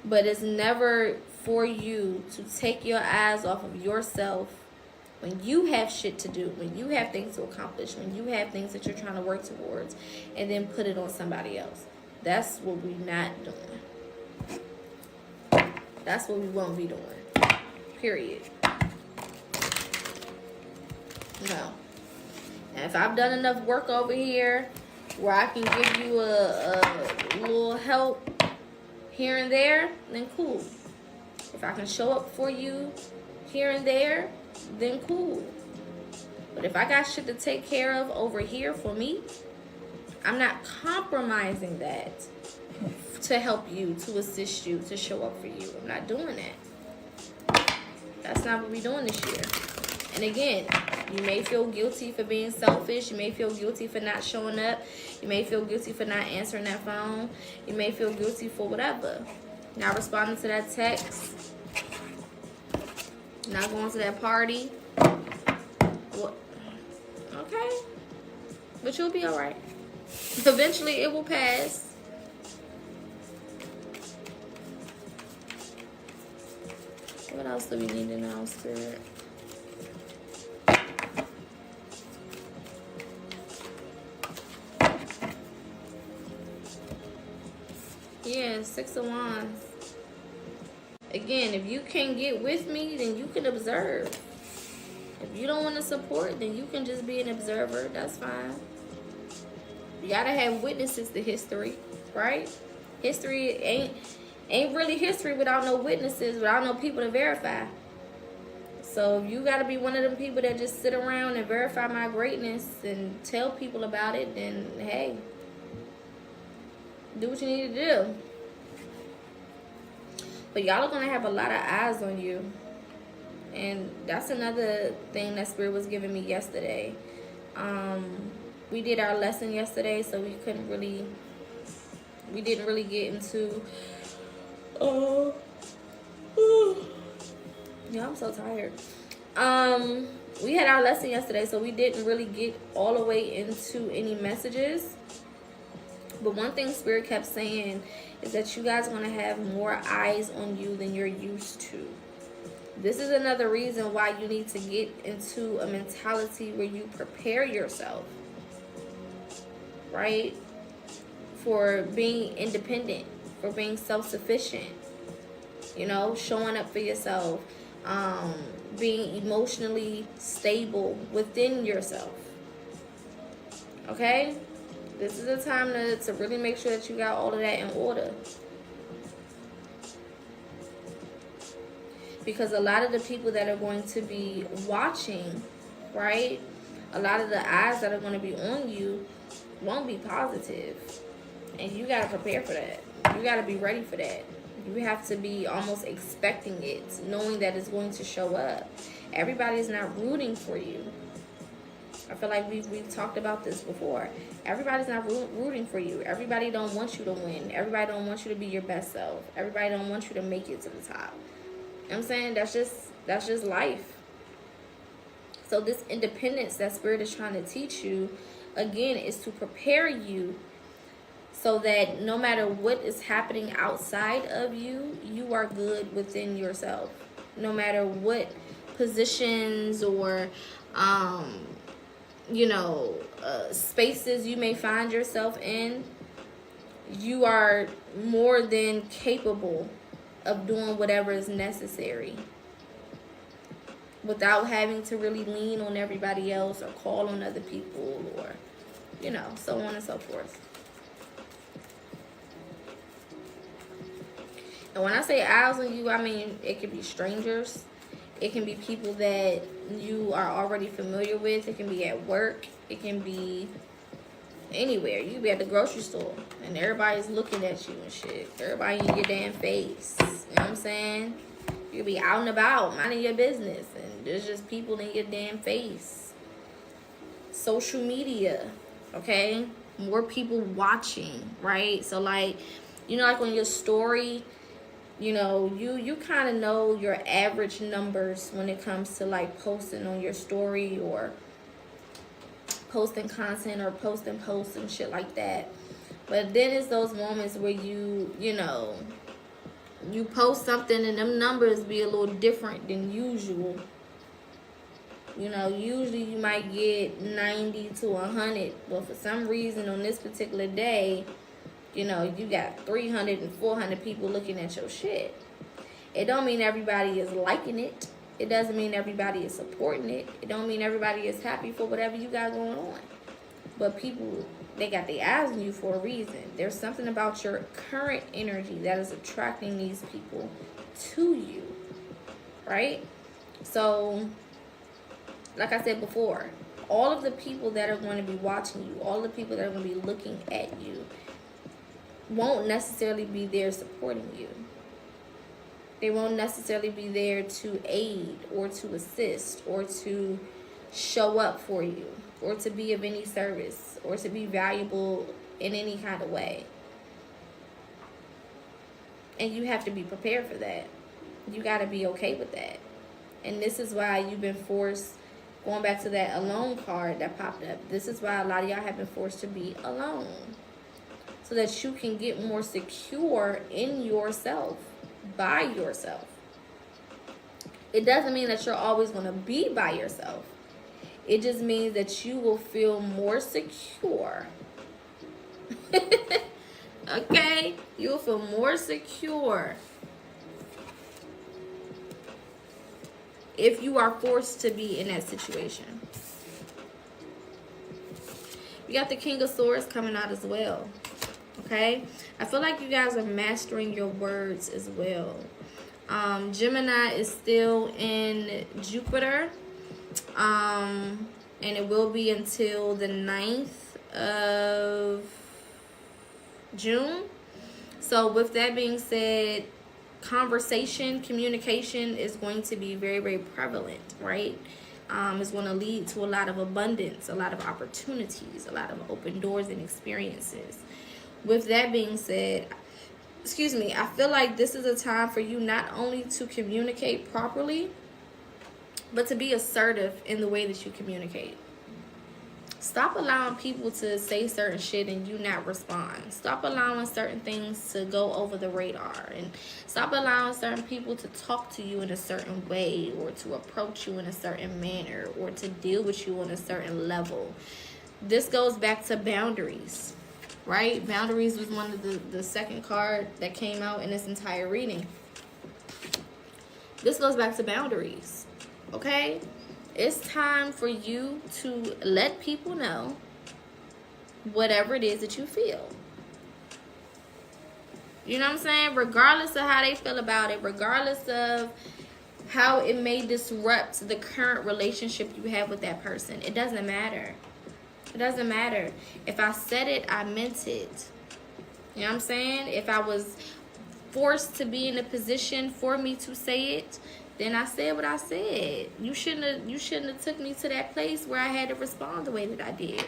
A: But it's never for you to take your eyes off of yourself when you have shit to do, when you have things to accomplish, when you have things that you're trying to work towards, and then put it on somebody else. That's what we're not doing. That's what we won't be doing. Period. No. And if I've done enough work over here where I can give you a little help here and there, then cool. If I can show up for you here and there, then cool. But if I got shit to take care of over here for me, I'm not compromising that to help you, to assist you, to show up for you. I'm not doing that. That's not what we're doing this year. And again, you may feel guilty for being selfish. You may feel guilty for not showing up. You may feel guilty for not answering that phone. You may feel guilty for whatever. Not responding to that text. Not going to that party. Well, okay. But you'll be alright. Eventually it will pass. What else do we need to know, Spirit? Yeah, 6 of Wands. Again, if you can't get with me, then you can observe. If you don't want to support, then you can just be an observer. That's fine. You gotta have witnesses to history, right? History ain't really history without no witnesses, without no people to verify. So if you gotta be one of them people that just sit around and verify my greatness and tell people about it, then hey, do what you need to do. But y'all are gonna have a lot of eyes on you. And that's another thing that Spirit was giving me yesterday. We did our lesson yesterday, so we didn't really get into yeah, I'm so tired. we had our lesson yesterday, so we didn't really get all the way into any messages. But one thing Spirit kept saying is that you guys are going to have more eyes on you than you're used to. This is another reason why you need to get into a mentality where you prepare yourself, right? For being independent, for being self-sufficient, you know, showing up for yourself, being emotionally stable within yourself. Okay? This is a time to really make sure that you got all of that in order. Because a lot of the people that are going to be watching, right? A lot of the eyes that are going to be on you won't be positive. And you got to prepare for that. You got to be ready for that. You have to be almost expecting it, knowing that it's going to show up. Everybody's not rooting for you. I feel like we've talked about this before. Everybody's not rooting for you. Everybody don't want you to win. Everybody don't want you to be your best self. Everybody don't want you to make it to the top. You know what I'm saying? That's just life. So this independence that Spirit is trying to teach you, again, is to prepare you so that no matter what is happening outside of you, you are good within yourself. No matter what positions or spaces you may find yourself in, you are more than capable of doing whatever is necessary without having to really lean on everybody else or call on other people or, so on and so forth. And when I say eyes on you, I mean it could be strangers. It can be people that you are already familiar with. It can be at work. It can be anywhere. You can be at the grocery store and everybody's looking at you and shit. Everybody in your damn face. You know what I'm saying? You can be out and about, minding your business, and there's just people in your damn face. Social media, okay? More people watching, right? So like on your story, you kind of know your average numbers when it comes to like posting on your story or posting content or posting posts and shit like that. But then it's those moments where you post something and them numbers be a little different than usual. Usually you might get 90 to 100, but for some reason on this particular day, you got 300 and 400 people looking at your shit. It don't mean everybody is liking it. It doesn't mean everybody is supporting it. It don't mean everybody is happy for whatever you got going on. But people, they got their eyes on you for a reason. There's something about your current energy that is attracting these people to you, right? So, like I said before, all of the people that are going to be watching you, all the people that are going to be looking at you, won't necessarily be there supporting you. They won't necessarily be there to aid or to assist or to show up for you or to be of any service or to be valuable in any kind of way. And you have to be prepared for that. You got to be okay with that. And this is why you've been forced, going back to that alone card that popped up, this is why a lot of y'all have been forced to be alone. So that you can get more secure in yourself, by yourself. It doesn't mean that you're always going to be by yourself. It just means that you will feel more secure. Okay? You will feel more secure if you are forced to be in that situation. You got the King of Swords coming out as well. Okay, I feel like you guys are mastering your words as well. Gemini is still in Jupiter, and it will be until the 9th of June. So with that being said, communication is going to be very, very prevalent, right? It's going to lead to a lot of abundance, a lot of opportunities, a lot of open doors and experiences. With that being said, I feel like this is a time for you not only to communicate properly, but to be assertive in the way that you communicate. Stop allowing people to say certain shit and you not respond. Stop allowing certain things to go over the radar. And stop allowing certain people to talk to you in a certain way, or to approach you in a certain manner, or to deal with you on a certain level. This goes back to boundaries, right? Boundaries was one of the second card that came out in this entire reading. This goes back to boundaries, okay? It's time for you to let people know whatever it is that you feel. You know what I'm saying? Regardless of how they feel about it, regardless of how it may disrupt the current relationship you have with that person, it doesn't matter. It doesn't matter. If I said it, I meant it. You know what I'm saying? If I was forced to be in a position for me to say it, then I said what I said. You shouldn't have took me to that place where I had to respond the way that I did.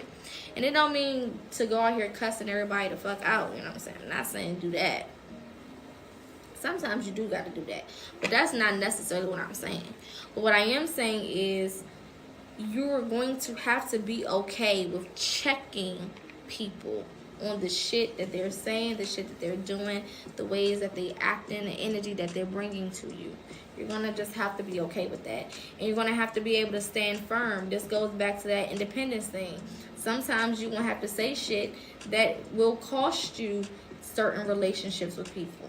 A: And it don't mean to go out here cussing everybody the fuck out, you know what I'm saying? I'm not saying do that. Sometimes you do got to do that. But that's not necessarily what I'm saying. But what I am saying is you're going to have to be okay with checking people on the shit that they're saying, the shit that they're doing, the ways that they act in, the energy that they're bringing to you. You're going to just have to be okay with that. And you're going to have to be able to stand firm. This goes back to that independence thing. Sometimes you're going to have to say shit that will cost you certain relationships with people.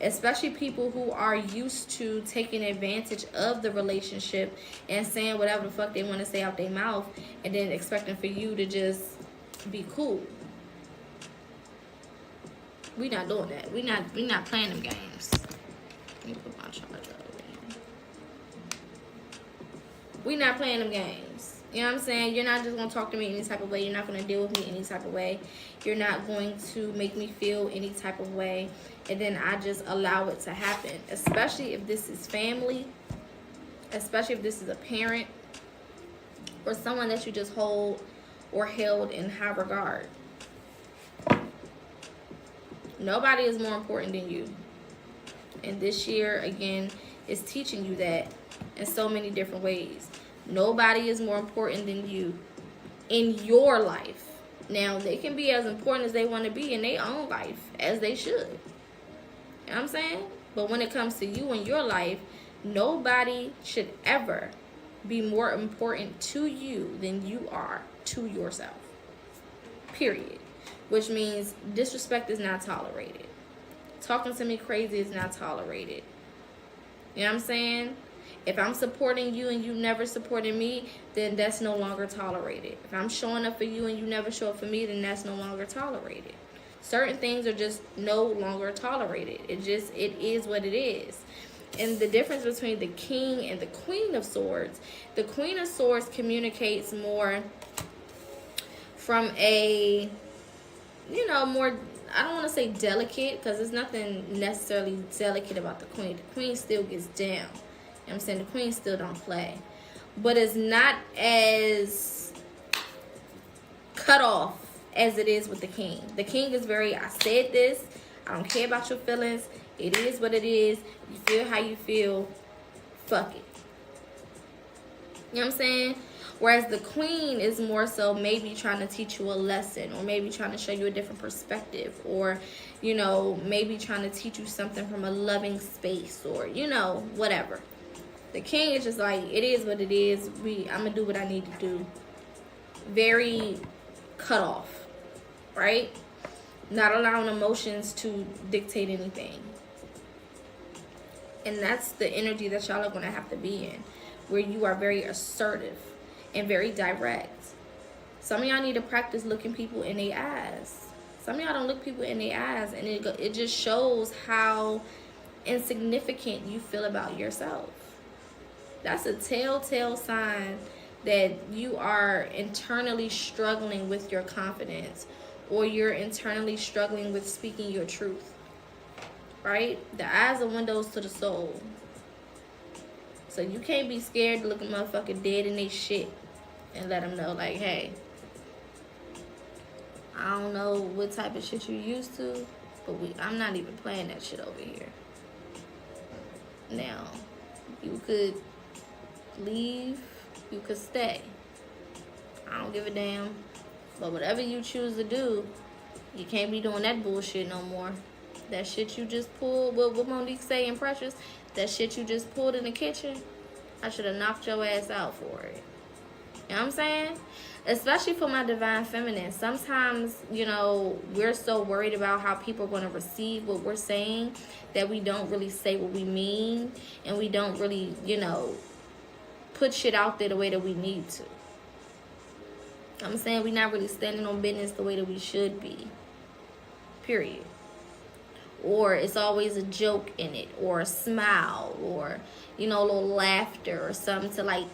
A: Especially people who are used to taking advantage of the relationship and saying whatever the fuck they want to say out their mouth, and then expecting for you to just be cool. We not doing that. We not playing them games. Let me put my charger over here. We not playing them games. You know what I'm saying? You're not just gonna talk to me any type of way. You're not gonna deal with me any type of way. You're not going to make me feel any type of way, and then I just allow it to happen. Especially if this is family. Especially if this is a parent or someone that you just hold or held in high regard. Nobody is more important than you. And this year, again, is teaching you that in so many different ways. Nobody is more important than you in your life. Now, they can be as important as they want to be in their own life, as they should. You know what I'm saying? But when it comes to you and your life, nobody should ever be more important to you than you are to yourself. Period. Which means disrespect is not tolerated. Talking to me crazy is not tolerated. You know what I'm saying? If I'm supporting you and you never supporting me, then that's no longer tolerated. If I'm showing up for you and you never show up for me, then that's no longer tolerated. Certain things are just no longer tolerated. It is what it is. And the difference between the King and the Queen of Swords, the Queen of Swords communicates more from a, more, I don't want to say delicate, because there's nothing necessarily delicate about the Queen. The Queen still gets down. You know what I'm saying? The Queen still don't play. But it's not as cut off as it is with the King. The King is very, I said this, I don't care about your feelings. It is what it is. You feel how you feel. Fuck it. You know what I'm saying? Whereas the Queen is more so maybe trying to teach you a lesson, or maybe trying to show you a different perspective, or, maybe trying to teach you something from a loving space, or, whatever. The King is just like, it is what it is. I'm going to do what I need to do. Very cut off, right? Not allowing emotions to dictate anything. And that's the energy that y'all are going to have to be in, where you are very assertive and very direct. Some of y'all need to practice looking people in their eyes. Some of y'all don't look people in their eyes, and it just shows how insignificant you feel about yourself. That's a telltale sign that you are internally struggling with your confidence, or you're internally struggling with speaking your truth. Right? The eyes are windows to the soul. So you can't be scared to look a motherfucker dead in their shit and let them know, like, hey, I don't know what type of shit you used to, but I'm not even playing that shit over here. Now, you could leave, you could stay. I don't give a damn. But whatever you choose to do, you can't be doing that bullshit no more. That shit you just pulled, what Monique say in Precious, that shit you just pulled in the kitchen, I should have knocked your ass out for it. You know what I'm saying? Especially for my divine feminine. Sometimes, you know, we're so worried about how people are going to receive what we're saying that we don't really say what we mean. And we don't really, you know, put shit out there the way that we need to. I'm saying we're not really standing on business the way that we should be. Period. Or it's always a joke in it, or a smile, or, you know, a little laughter or something to like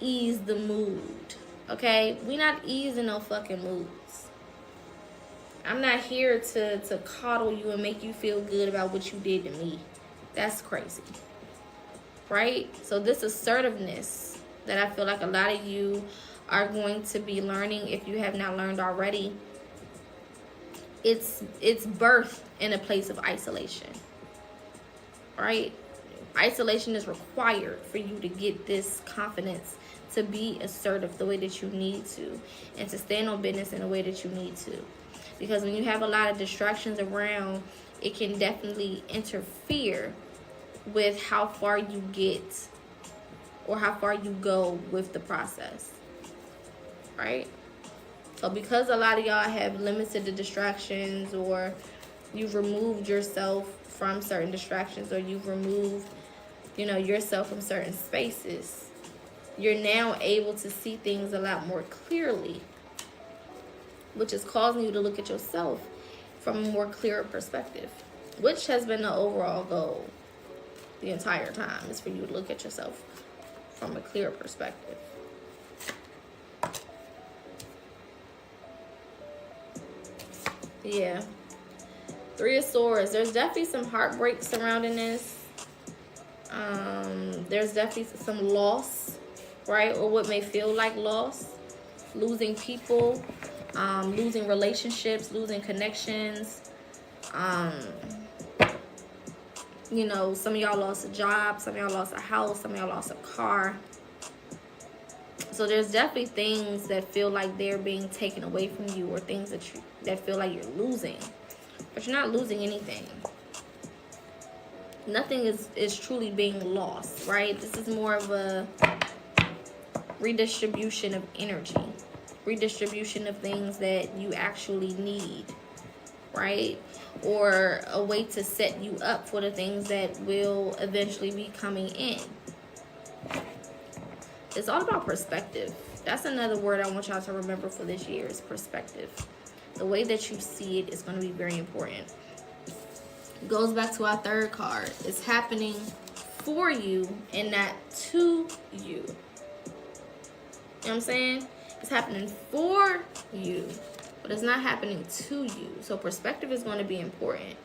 A: ease the mood. Okay? We not easing no fucking moods. I'm not here to coddle you and make you feel good about what you did to me. That's crazy. Right? So this assertiveness that I feel like a lot of you are going to be learning, if you have not learned already, it's birthed in a place of isolation. Right? Isolation is required for you to get this confidence to be assertive the way that you need to, and to stand on business in the way that you need to. Because when you have a lot of distractions around, it can definitely interfere with how far you get or how far you go with the process. Right? So because a lot of y'all have limited the distractions, or you've removed yourself from certain distractions, or you've removed, you know, yourself from certain spaces, you're now able to see things a lot more clearly, which is causing you to look at yourself from a more clearer perspective, which has been the overall goal the entire time, is for you to look at yourself from a clearer perspective. Yeah. 3 of Swords. There's definitely some heartbreak surrounding this. There's definitely some loss, right? Or what may feel like loss. Losing people. Losing relationships. Losing connections. You know, some of y'all lost a job. Some of y'all lost a house. Some of y'all lost a car. So there's definitely things that feel like they're being taken away from you, or things that feel like you're losing. But you're not losing anything. Nothing is truly being lost, right? This is more of a redistribution of energy. Redistribution of things that you actually need, right? Or a way to set you up for the things that will eventually be coming in. It's all about perspective. That's another word I want y'all to remember for this year, is perspective. The way that you see it is going to be very important. It goes back to our 3rd card. It's happening for you and not to you. You know what I'm saying? It's happening for you, but it's not happening to you. So perspective is going to be important.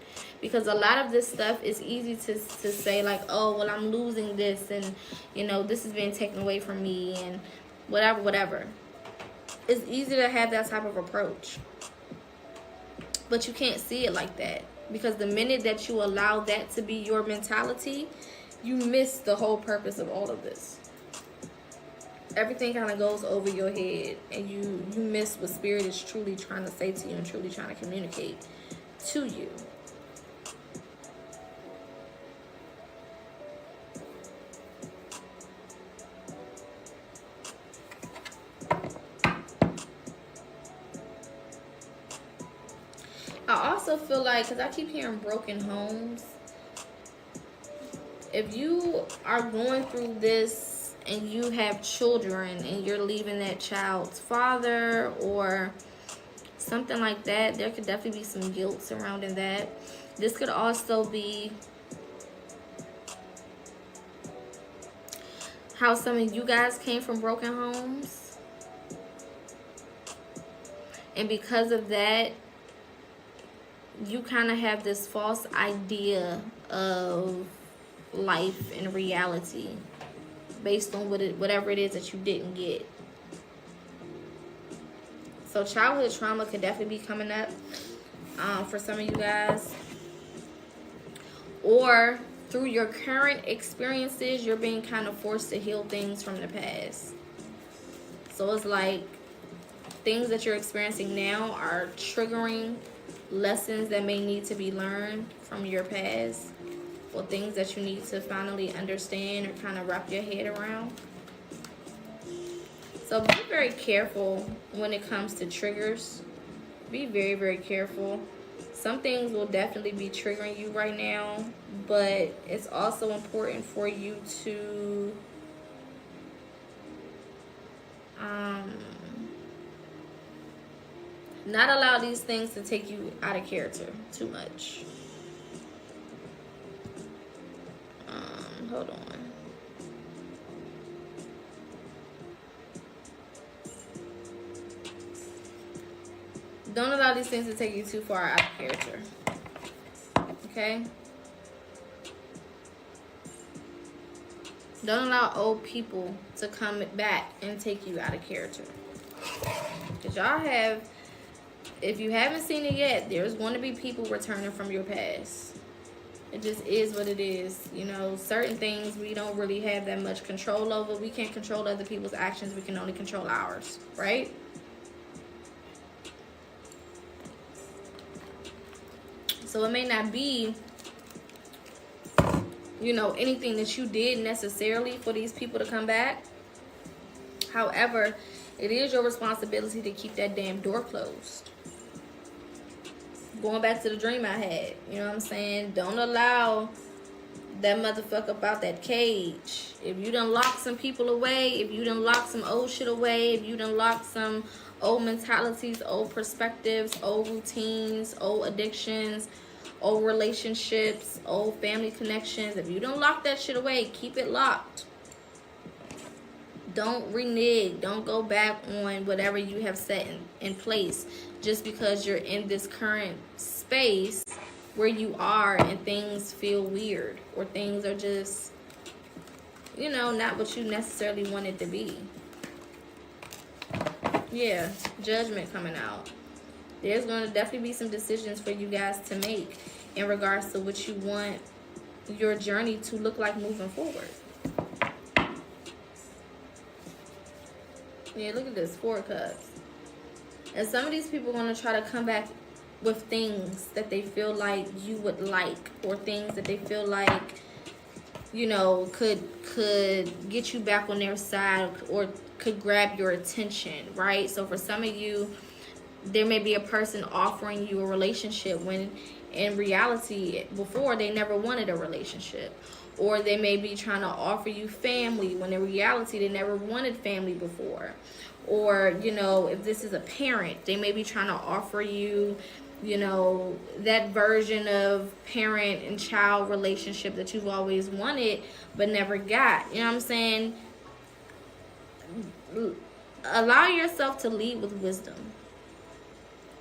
A: Because a lot of this stuff is easy to say, like, oh, well, I'm losing this, and, you know, this is being taken away from me, and whatever. It's easy to have that type of approach. But you can't see it like that. Because the minute that you allow that to be your mentality, you miss the whole purpose of all of this. Everything kind of goes over your head, and you miss what Spirit is truly trying to say to you and truly trying to communicate to you. I also feel like, because I keep hearing broken homes, if you are going through this and you have children and you're leaving that child's father or something like that, there could definitely be some guilt surrounding that. This could also be how some of you guys came from broken homes, and because of that, you kind of have this false idea of life and reality based on whatever it is that you didn't get. So childhood trauma could definitely be coming up for some of you guys. Or through your current experiences, you're being kind of forced to heal things from the past. So it's like things that you're experiencing now are triggering lessons that may need to be learned from your past, or things that you need to finally understand or kind of wrap your head around. So be very careful when it comes to triggers. Be very, very careful. Some things will definitely be triggering you right now, but it's also important for you to not allow these things to take you out of character too much. Hold on. Don't allow these things to take you too far out of character. Okay? Don't allow old people to come back and take you out of character. Because y'all have, if you haven't seen it yet, there's going to be people returning from your past. It just is what it is. You know, certain things we don't really have that much control over. We can't control other people's actions. We can only control ours, right? So it may not be, you know, anything that you did necessarily for these people to come back. However, it is your responsibility to keep that damn door closed. Going back to the dream I had, you know what I'm saying? Don't allow that motherfucker about that cage. If you done lock some people away, if you done lock some old shit away, if you done lock some old mentalities, old perspectives, old routines, old addictions, old relationships, old family connections, if you don't lock that shit away, keep it locked. Don't renege. Don't go back on whatever you have set in place just because you're in this current space where you are and things feel weird or things are just, you know, not what you necessarily want it to be. Yeah, judgment coming out. There's going to definitely be some decisions for you guys to make in regards to what you want your journey to look like moving forward. Yeah, look at this, 4 cups. And some of these people are going to try to come back with things that they feel like you would like, or things that they feel like, you know, could get you back on their side or could grab your attention, right? So for some of you, there may be a person offering you a relationship when in reality before they never wanted a relationship. Or they may be trying to offer you family when in reality they never wanted family before. Or, you know, if this is a parent, they may be trying to offer you, you know, that version of parent and child relationship that you've always wanted but never got. You know what I'm saying? Allow yourself to lead with wisdom.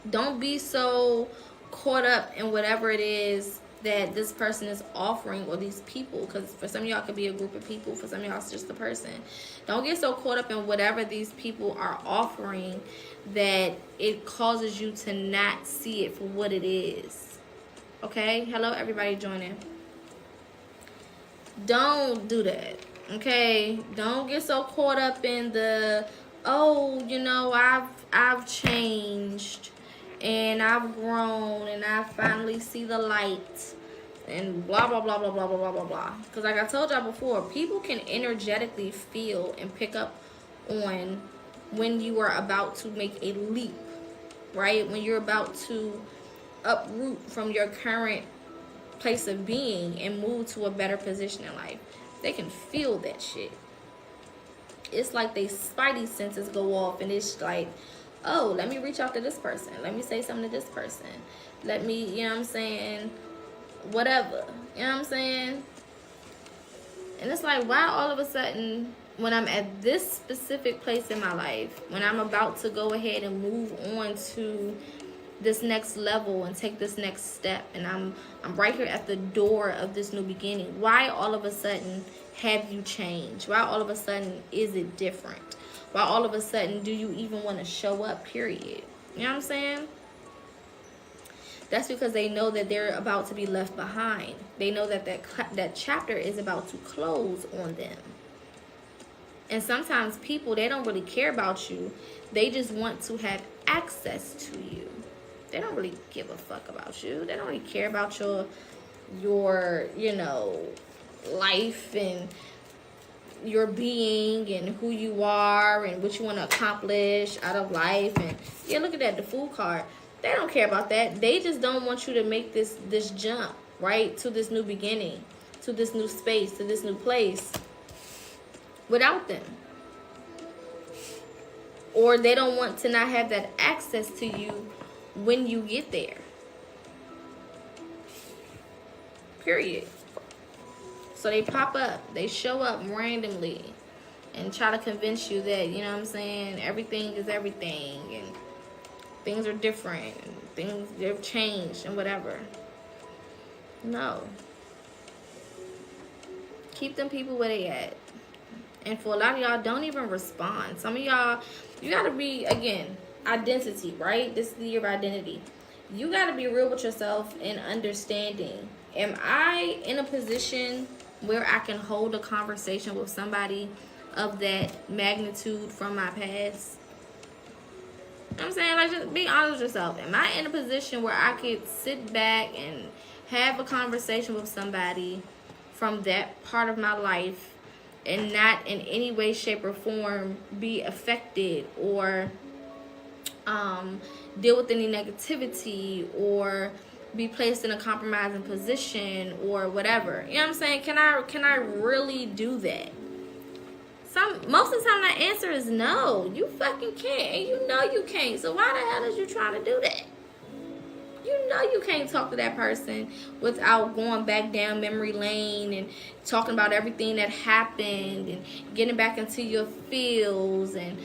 A: Don't be so caught up in whatever it is that this person is offering, or these people, because for some of y'all it could be a group of people, for some of y'all it's just a person. Don't get so caught up in whatever these people are offering that it causes you to not see it for what it is. Okay? Hello, everybody joining. Don't do that. Okay? Don't get so caught up in the, oh, you know, I've changed and I've grown and I finally see the light and blah blah blah blah blah blah blah blah blah. Because like I told y'all before, people can energetically feel and pick up on when you are about to make a leap, right? When you're about to uproot from your current place of being and move to a better position in life. They can feel that shit. It's like they spidey senses go off and it's like, oh, let me reach out to this person. Let me say something to this person. Let me, you know what I'm saying, whatever. You know what I'm saying? And it's like, why all of a sudden, when I'm at this specific place in my life, when I'm about to go ahead and move on to this next level and take this next step, and I'm right here at the door of this new beginning, why all of a sudden have you changed? Why all of a sudden is it different? Why all of a sudden do you even want to show up, period? You know what I'm saying? That's because they know that they're about to be left behind. They know that that chapter is about to close on them. And sometimes people, they don't really care about you. They just want to have access to you. They don't really give a fuck about you. They don't really care about your life and your being and who you are and what you want to accomplish out of life. And yeah, look at that, the Fool card. They don't care about that. They just don't want you to make this jump, right, to this new beginning, to this new space, to this new place without them. Or they don't want to not have that access to you when you get there. Period. So they pop up, they show up randomly and try to convince you that, you know what I'm saying, everything is everything and things are different and things have changed and whatever. No. Keep them people where they at. And for a lot of y'all, don't even respond. Some of y'all, you gotta be, again, identity, right? This is the year of identity. You gotta be real with yourself and understanding. Am I in a position where I can hold a conversation with somebody of that magnitude from my past? You know what I'm saying? Like, just be honest with yourself. Am I in a position where I could sit back and have a conversation with somebody from that part of my life and not in any way, shape, or form be affected or deal with any negativity or be placed in a compromising position or whatever? You know what I'm saying? Can I really do that? Most of the time that answer is no. You fucking can't, and you know you can't. So why the hell is you trying to do that? You know you can't talk to that person without going back down memory lane and talking about everything that happened and getting back into your feels and,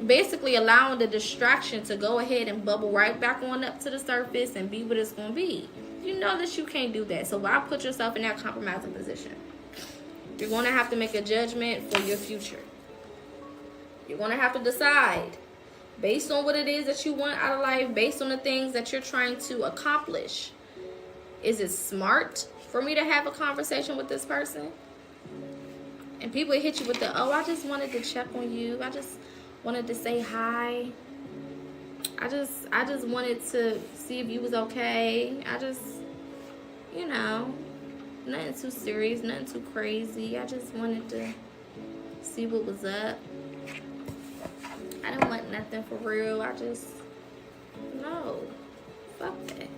A: basically allowing the distraction to go ahead and bubble right back on up to the surface and be what it's going to be. You know that you can't do that. So why put yourself in that compromising position? You're going to have to make a judgment for your future. You're going to have to decide based on what it is that you want out of life, based on the things that you're trying to accomplish. Is it smart for me to have a conversation with this person? And people hit you with I just wanted to check on you. I just wanted to say hi. I just wanted to see if you was okay. I just, nothing too serious, nothing too crazy. I just wanted to see what was up. I didn't want nothing for real. No. Fuck that.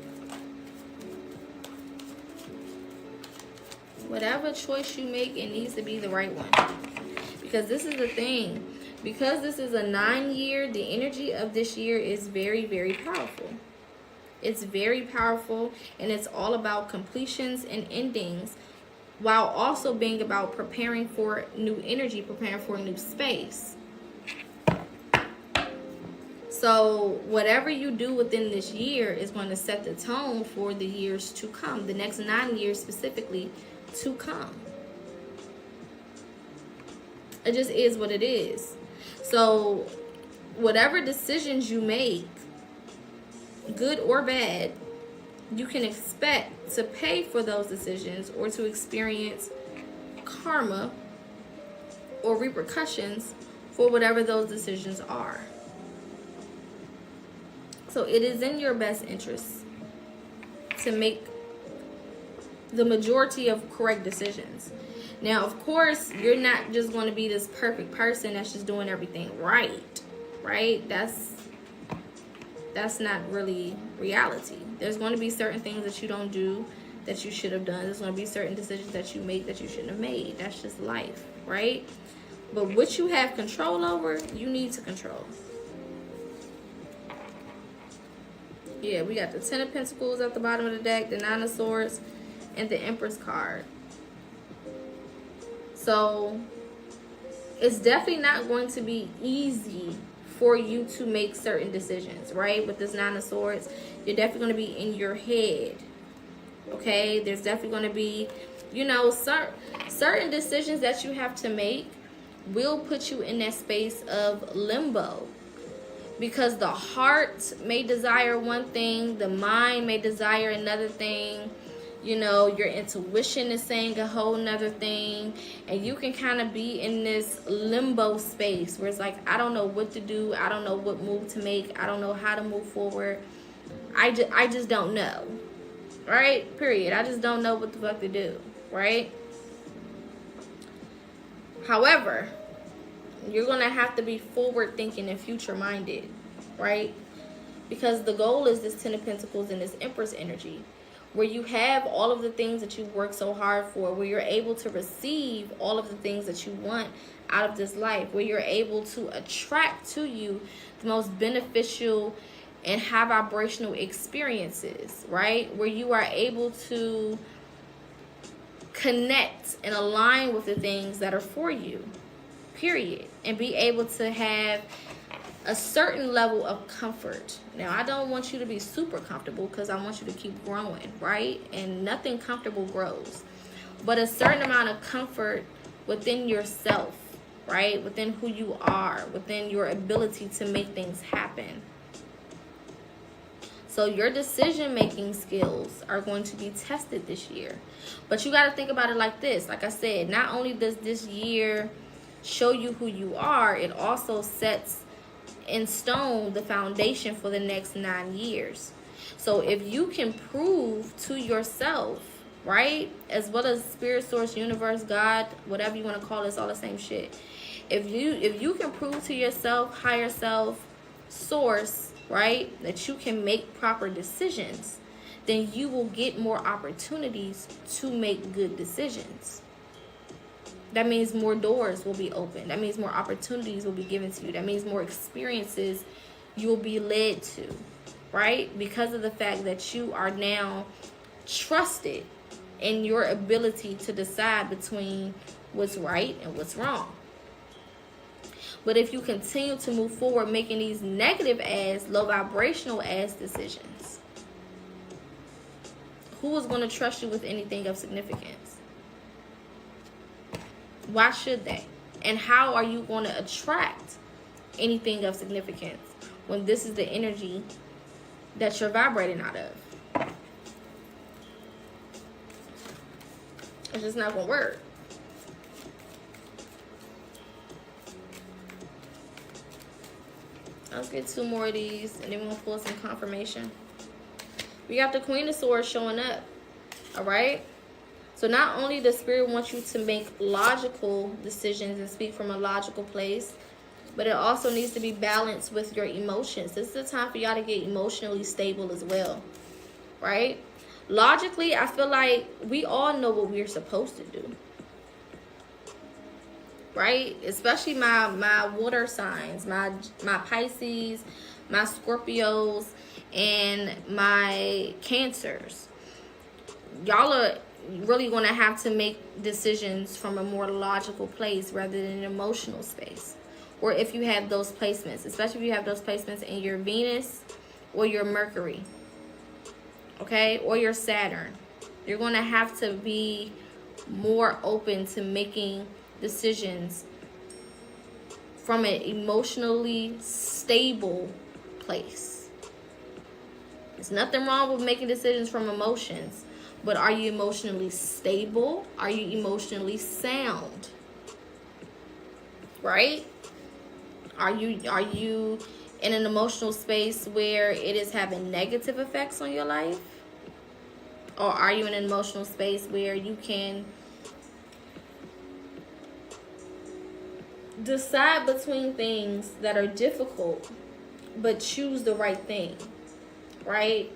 A: Whatever choice you make, it needs to be the right one. Because this is the thing. Because this is a 9-year, the energy of this year is very, very powerful. It's very powerful, and it's all about completions and endings, while also being about preparing for new energy, preparing for a new space. So whatever you do within this year is going to set the tone for the years to come, the next 9 years specifically to come. It just is what it is. So whatever decisions you make, good or bad, you can expect to pay for those decisions or to experience karma or repercussions for whatever those decisions are. So it is in your best interest to make the majority of correct decisions. Now, of course, you're not just going to be this perfect person that's just doing everything right? That's not really reality. There's going to be certain things that you don't do that you should have done. There's going to be certain decisions that you make that you shouldn't have made. That's just life, right? But what you have control over, you need to control. Yeah, we got the 10 of Pentacles at the bottom of the deck, the 9 of Swords, and the Empress card. So it's definitely not going to be easy for you to make certain decisions, right? With this 9 of Swords, you're definitely going to be in your head, okay? There's definitely going to be, certain decisions that you have to make will put you in that space of limbo. Because the heart may desire one thing, the mind may desire another thing, you know, your intuition is saying a whole nother thing, and you can kind of be in this limbo space where it's like, I don't know what to do, I don't know what move to make, I don't know how to move forward, I just don't know, right? Period. I just don't know what the fuck to do, right? However, you're going to have to be forward thinking and future minded, right? Because the goal is this 10 of Pentacles and this Empress energy, where you have all of the things that you work so hard for, where you're able to receive all of the things that you want out of this life, where you're able to attract to you the most beneficial and high vibrational experiences, right? Where you are able to connect and align with the things that are for you, period, and be able to have a certain level of comfort. Now, I don't want you to be super comfortable because I want you to keep growing, right? And nothing comfortable grows. But a certain amount of comfort within yourself, right? Within who you are, within your ability to make things happen. So your decision-making skills are going to be tested this year. But you got to think about it like this. Like I said, not only does this year show you who you are, it also sets in stone the foundation for the next 9 years. So if you can prove to yourself, right, as well as spirit, source, universe, God, whatever you want to call it, it's all the same shit. If you can prove to yourself, higher self, source, right, that you can make proper decisions, then you will get more opportunities to make good decisions. That means more doors will be open. That means more opportunities will be given to you. That means more experiences you will be led to, right? Because of the fact that you are now trusted in your ability to decide between what's right and what's wrong. But if you continue to move forward making these negative ass, low vibrational ass decisions, who is going to trust you with anything of significance? Why should they? And how are you going to attract anything of significance when this is the energy that you're vibrating out of? It's just not going to work. Let's get 2 more of these, and then we're going to pull some confirmation. We got the Queen of Swords showing up. All right? So not only does Spirit want you to make logical decisions and speak from a logical place, but it also needs to be balanced with your emotions. This is the time for y'all to get emotionally stable as well, right? Logically, I feel like we all know what we're supposed to do, right? Especially my water signs, my Pisces, my Scorpios, and my Cancers. Y'all are really going to have to make decisions from a more logical place rather than an emotional space. Or if you have those placements, especially if you have those placements in your Venus or your Mercury, okay, or your Saturn, you're going to have to be more open to making decisions from an emotionally stable place. There's nothing wrong with making decisions from emotions. But are you emotionally stable? Are you emotionally sound? Right? Are you in an emotional space where it is having negative effects on your life? Or are you in an emotional space where you can decide between things that are difficult but choose the right thing? Right?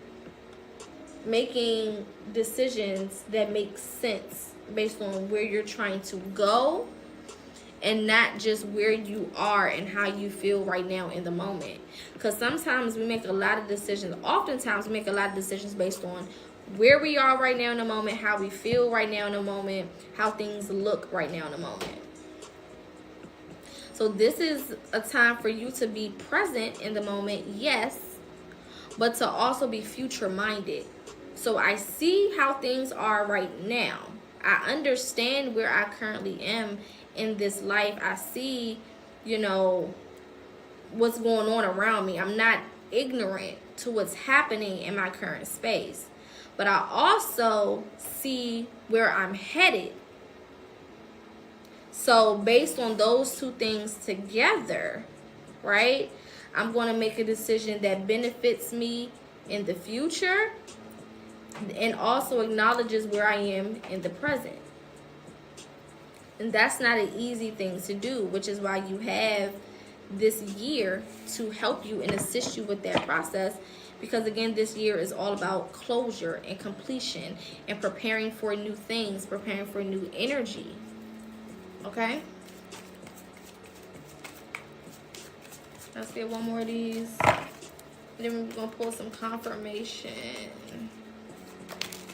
A: Making decisions that make sense based on where you're trying to go and not just where you are and how you feel right now in the moment. Because sometimes we make a lot of decisions, oftentimes we make a lot of decisions based on where we are right now in the moment, how we feel right now in the moment, how things look right now in the moment. So this is a time for you to be present in the moment, yes, but to also be future minded. So I see how things are right now. I understand where I currently am in this life. I see, you know, what's going on around me. I'm not ignorant to what's happening in my current space. But I also see where I'm headed. So based on those two things together, right, I'm going to make a decision that benefits me in the future and also acknowledges where I am in the present. And that's not an easy thing to do, which is why you have this year to help you and assist you with that process. Because again, this year is all about closure and completion and preparing for new things, preparing for new energy. Okay? Let's get one more of these. And then we're going to pull some confirmation.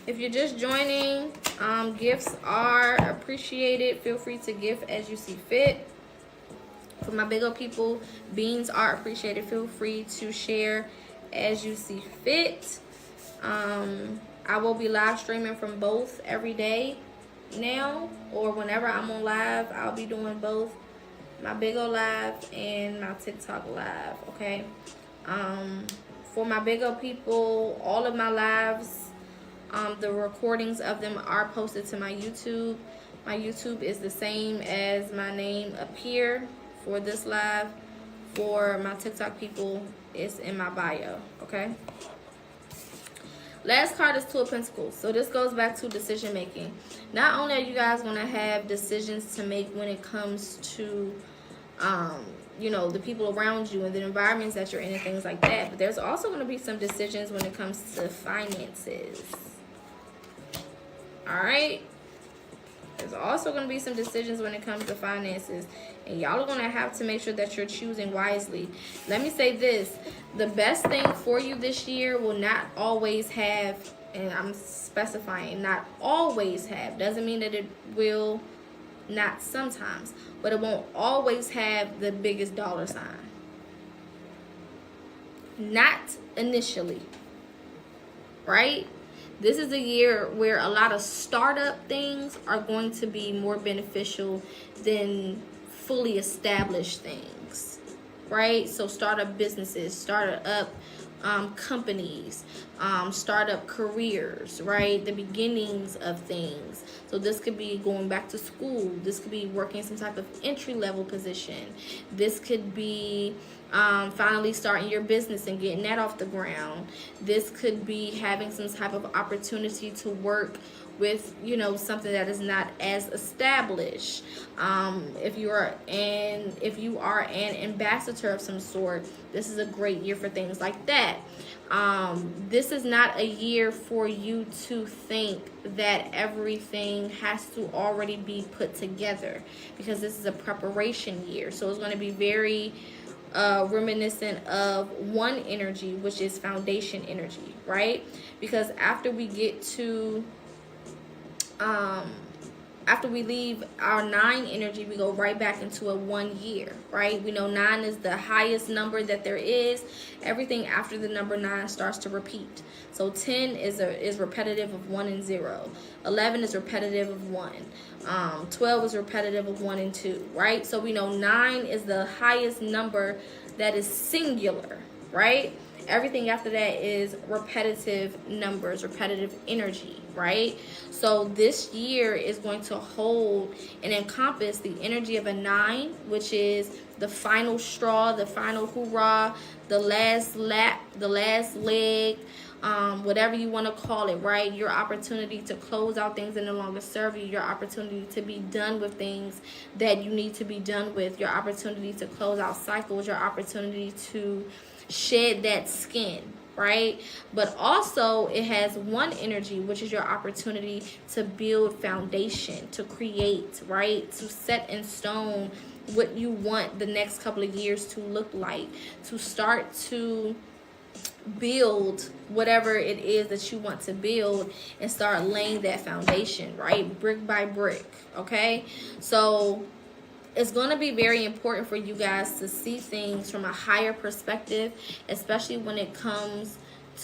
A: If you're just joining, gifts are appreciated. Feel free to gift as you see fit. For my big old people, beans are appreciated. Feel free to share as you see fit. I will be live streaming from both every day now, or whenever I'm on live. I'll be doing both my big old live and my TikTok live. Okay. For my big old people, all of my lives, the recordings of them are posted to my YouTube. My YouTube is the same as my name up here for this live. For my TikTok people, it's in my bio. Okay. Last card is Two of Pentacles. So this goes back to decision making. Not only are you guys going to have decisions to make when it comes to you know, the people around you and the environments that you're in and things like that, but there's also going to be some decisions when it comes to finances. All right. There's also going to be some decisions when it comes to finances. And y'all are going to have to make sure that you're choosing wisely. Let me say this. The best thing for you this year will not always have, and I'm specifying, not always have. Doesn't mean that it will not sometimes. But it won't always have the biggest dollar sign. Not initially. Right? This is a year where a lot of startup things are going to be more beneficial than fully established things, right? So startup businesses, startup companies, startup careers, right? The beginnings of things. So this could be going back to school. This could be working some type of entry-level position. This could be finally starting your business and getting that off the ground. This could be having some type of opportunity to work with, you know, something that is not as established. If you are an ambassador of some sort, this is a great year for things like that. This is not a year for you to think that everything has to already be put together, because this is a preparation year. So it's going to be very reminiscent of one energy, which is foundation energy, right? Because after we get to after we leave our 9 energy, we go right back into a 1 year, right? We know 9 is the highest number that there is. Everything after the number 9 starts to repeat. So 10 is repetitive of 1 and 0. 11 is repetitive of 1. 12 is repetitive of 1 and 2, right? So we know 9 is the highest number that is singular, right? Everything after that is repetitive numbers, repetitive energy, right? So this year is going to hold and encompass the energy of a 9, which is the final straw, the final hoorah, the last lap, the last leg, whatever you want to call it, right? Your opportunity to close out things that no longer serve you, your opportunity to be done with things that you need to be done with, your opportunity to close out cycles, your opportunity to shed that skin, right? But also it has 1 energy, which is your opportunity to build foundation, to create, right? To set in stone what you want the next couple of years to look like, to start to build whatever it is that you want to build and start laying that foundation, right? Brick by brick, okay? So it's going to be very important for you guys to see things from a higher perspective, especially when it comes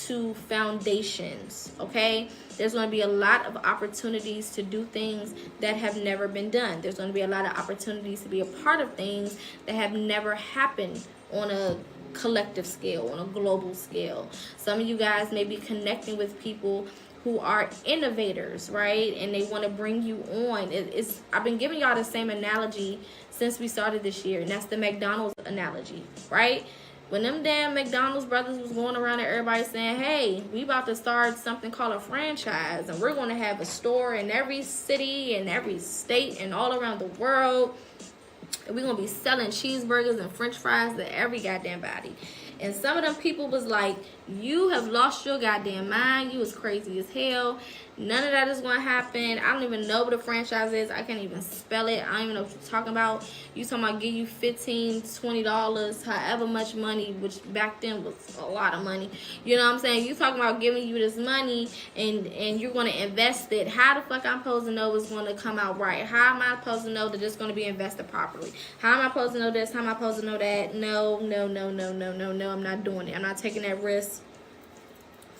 A: to foundations, okay? There's going to be a lot of opportunities to do things that have never been done. There's going to be a lot of opportunities to be a part of things that have never happened on a collective scale, on a global scale. Some of you guys may be connecting with people who are innovators, right? And they want to bring you on. I've been giving y'all the same analogy since we started this year, and that's the McDonald's analogy, right? When them damn McDonald's brothers was going around and everybody saying, hey, we about to start something called a franchise, and we're going to have a store in every city and every state and all around the world, and we're going to be selling cheeseburgers and french fries to every goddamn body. And some of them people was like, you have lost your goddamn mind. You was crazy as hell. None of that is going to happen. I don't even know what a franchise is. I can't even spell it. I don't even know what you're talking about. You talking about give you $15, $20, however much money, which back then was a lot of money. You know what I'm saying? You talking about giving you this money and you're going to invest it. How the fuck I'm supposed to know it's going to come out right? How am I supposed to know that it's going to be invested properly? How am I supposed to know this? How am I supposed to know that? No, I'm not doing it. I'm not taking that risk.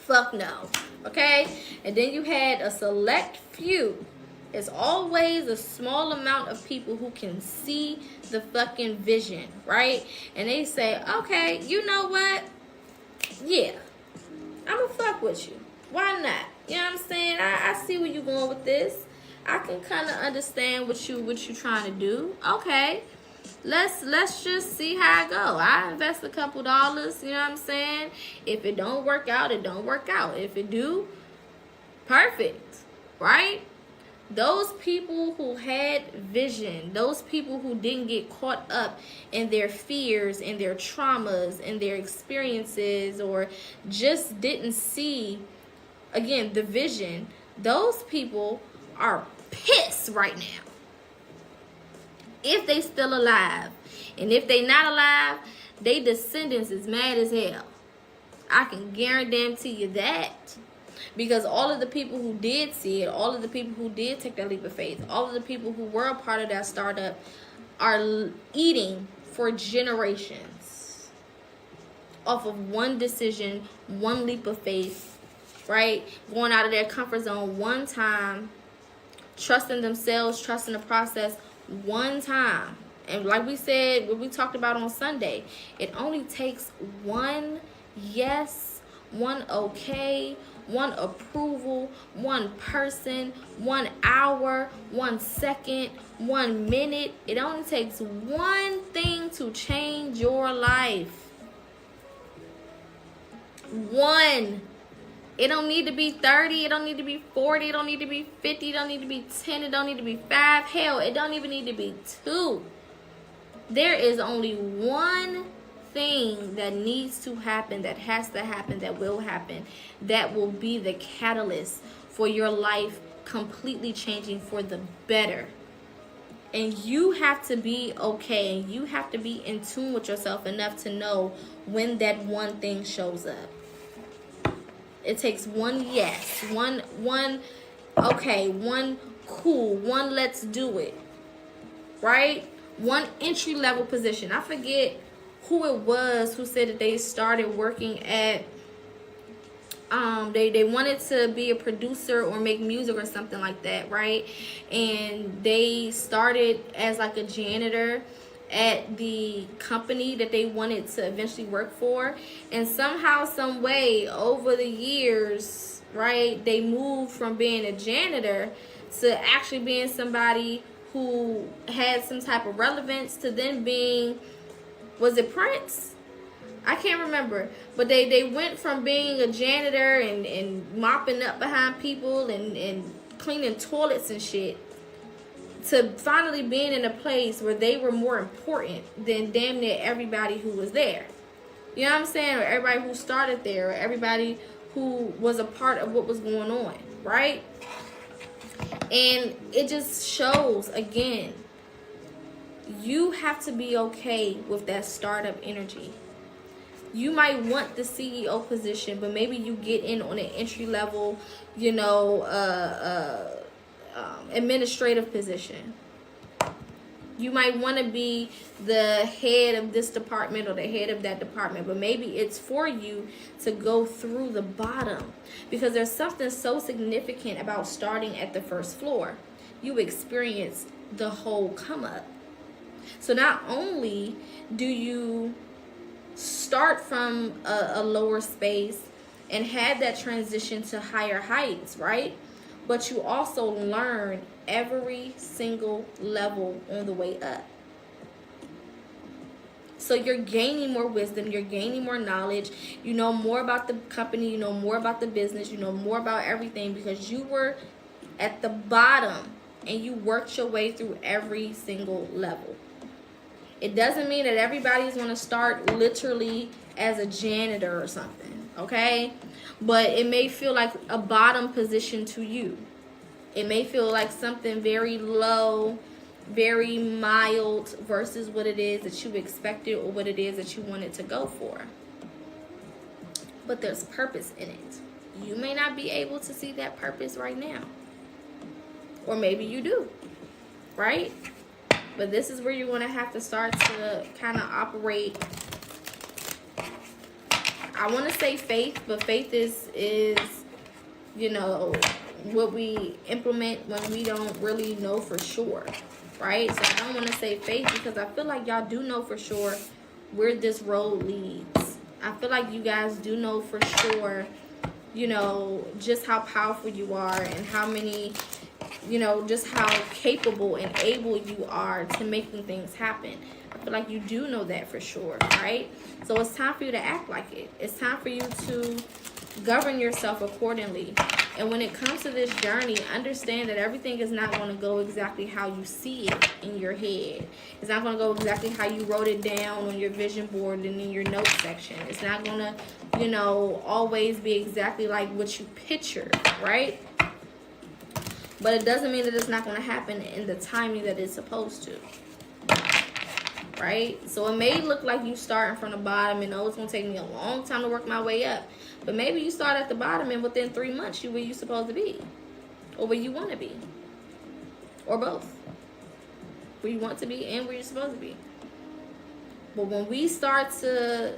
A: Fuck no. Okay? And then you had a select few. It's always a small amount of people who can see the fucking vision, right? And they say, okay, you know what? Yeah, I'm gonna fuck with you. Why not? You know what I'm saying? I see where you're going with this. I can kind of understand what you trying to do. Okay. Let's just see how it go. I invest a couple dollars, you know what I'm saying? If it don't work out, it don't work out. If it do, perfect, right? Those people who had vision, those people who didn't get caught up in their fears and their traumas and their experiences, or just didn't see, again, the vision, those people are pissed right now. If they still alive. And if they not alive, they descendants is mad as hell. I can guarantee you that. Because all of the people who did see it, all of the people who did take that leap of faith, all of the people who were a part of that startup are eating for generations off of one decision, one leap of faith, right? Going out of their comfort zone one time, trusting themselves, trusting the process one time. And like we said, what we talked about on Sunday, it only takes one yes, one okay, one approval, one person, 1 hour, 1 second, 1 minute. It only takes one thing to change your life. One. It don't need to be 30. It don't need to be 40. It don't need to be 50. It don't need to be 10. It don't need to be 5. Hell, it don't even need to be 2. There is only one thing that needs to happen, that has to happen, that will happen, that will be the catalyst for your life completely changing for the better. And you have to be okay, and you have to be in tune with yourself enough to know when that one thing shows up. It takes one yes, one okay, one cool, one let's do it, right? One entry level position. I forget who it was who said that they started working at, they wanted to be a producer or make music or something like that, right? And they started as like a janitor at the company that they wanted to eventually work for, and somehow, some way, over the years, right, they moved from being a janitor to actually being somebody who had some type of relevance, to then being, was it Prince? I can't remember, but they went from being a janitor and mopping up behind people and cleaning toilets and shit, to finally being in a place where they were more important than damn near everybody who was there. You know what I'm saying? Or everybody who started there, or everybody who was a part of what was going on, right? And it just shows, again, you have to be okay with that startup energy. You might want the CEO position, but maybe you get in on an entry level, you know, administrative position. You might want to be the head of this department or the head of that department, but maybe it's for you to go through the bottom, because there's something so significant about starting at the first floor. You experience the whole come up. So not only do you start from a lower space and have that transition to higher heights, right? But you also learn every single level on the way up. So you're gaining more wisdom, you're gaining more knowledge, you know more about the company, you know more about the business, you know more about everything, because you were at the bottom and you worked your way through every single level. It doesn't mean that everybody's going to start literally as a janitor or something, okay? But it may feel like a bottom position to you. It may feel like something very low, very mild versus what it is that you expected or what it is that you wanted to go for. But there's purpose in it. You may not be able to see that purpose right now. Or maybe you do, right? But this is where you're going to have to start to kind of operate. I want to say faith, but faith is you know, what we implement when we don't really know for sure, right? So I don't want to say faith because I feel like y'all do know for sure where this road leads. I feel like you guys do know for sure, you know, just how powerful you are and how many, you know, just how capable and able you are to making things happen. I feel like you do know that for sure, right? So it's time for you to act like it. It's time for you to govern yourself accordingly. And when it comes to this journey, understand that everything is not going to go exactly how you see it in your head. It's not going to go exactly how you wrote it down on your vision board and in your notes section. It's not going to, you know, always be exactly like what you pictured, right? But it doesn't mean that it's not going to happen in the timing that it's supposed to. Right? So it may look like you starting from the bottom and oh, it's going to take me a long time to work my way up. But maybe you start at the bottom and within 3 months you're where you're supposed to be. Or where you want to be. Or both. Where you want to be and where you're supposed to be. But when we start to,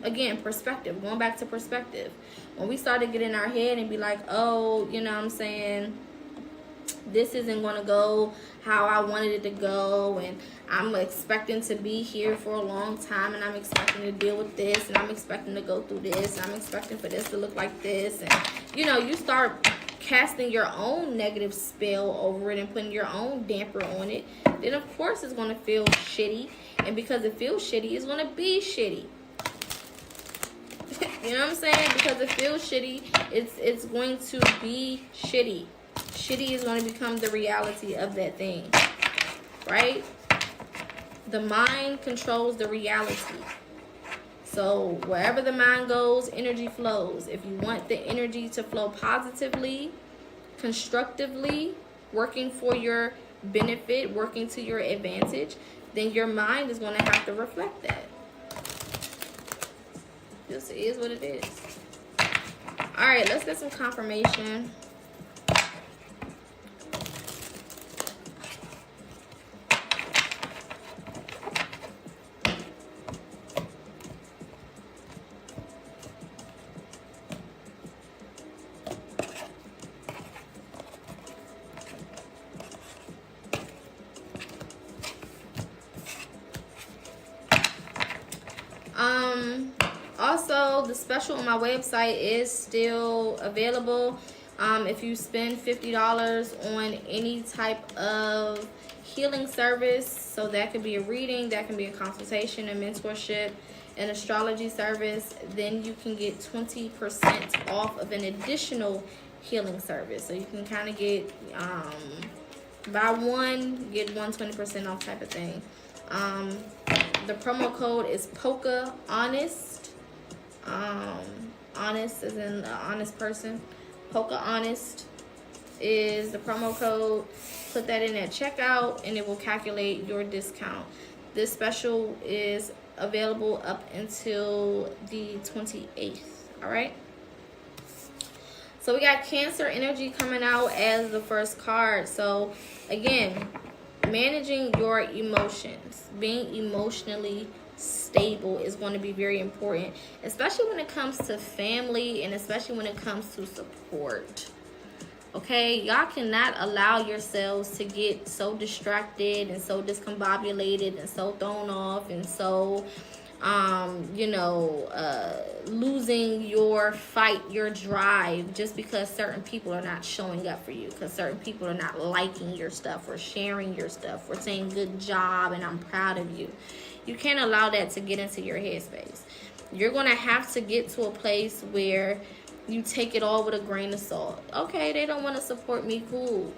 A: again, perspective, going back to perspective. When we start to get in our head and be like, oh, you know what I'm saying, this isn't going to go how I wanted it to go, and I'm expecting to be here for a long time, and I'm expecting to deal with this, and I'm expecting to go through this, and I'm expecting for this to look like this, and you know, you start casting your own negative spell over it and putting your own damper on it, then of course it's going to feel shitty, and because it feels shitty, it's going to be shitty. You know what I'm saying? Because it feels shitty, it's going to be shitty. Shitty is going to become the reality of that thing, right? The mind controls the reality. So wherever the mind goes, energy flows. If you want the energy to flow positively, constructively, working for your benefit, working to your advantage, then your mind is going to have to reflect that. This is what it is. All right, let's get some confirmation. Also, the special on my website is still available. If you spend $50 on any type of healing service, so that could be a reading, that can be a consultation, a mentorship, an astrology service, then you can get 20% off of an additional healing service. So you can kind of get buy one, get 20% off type of thing. The promo code is PocaHonest. Honest as in honest person. PocaHonest is the promo code. Put that in at checkout and it will calculate your discount. This special is available up until the 28th. All right. So we got Cancer energy coming out as the first card. So again, managing your emotions, being emotionally stable is going to be very important, especially when it comes to family and especially when it comes to support. Okay, y'all cannot allow yourselves to get so distracted and so discombobulated and so thrown off and so losing your fight, your drive, just because certain people are not showing up for you, because certain people are not liking your stuff or sharing your stuff or saying good job and I'm proud of you. You can't allow that to get into your headspace. You're going to have to get to a place where you take it all with a grain of salt. Okay, they don't want to support me, cool.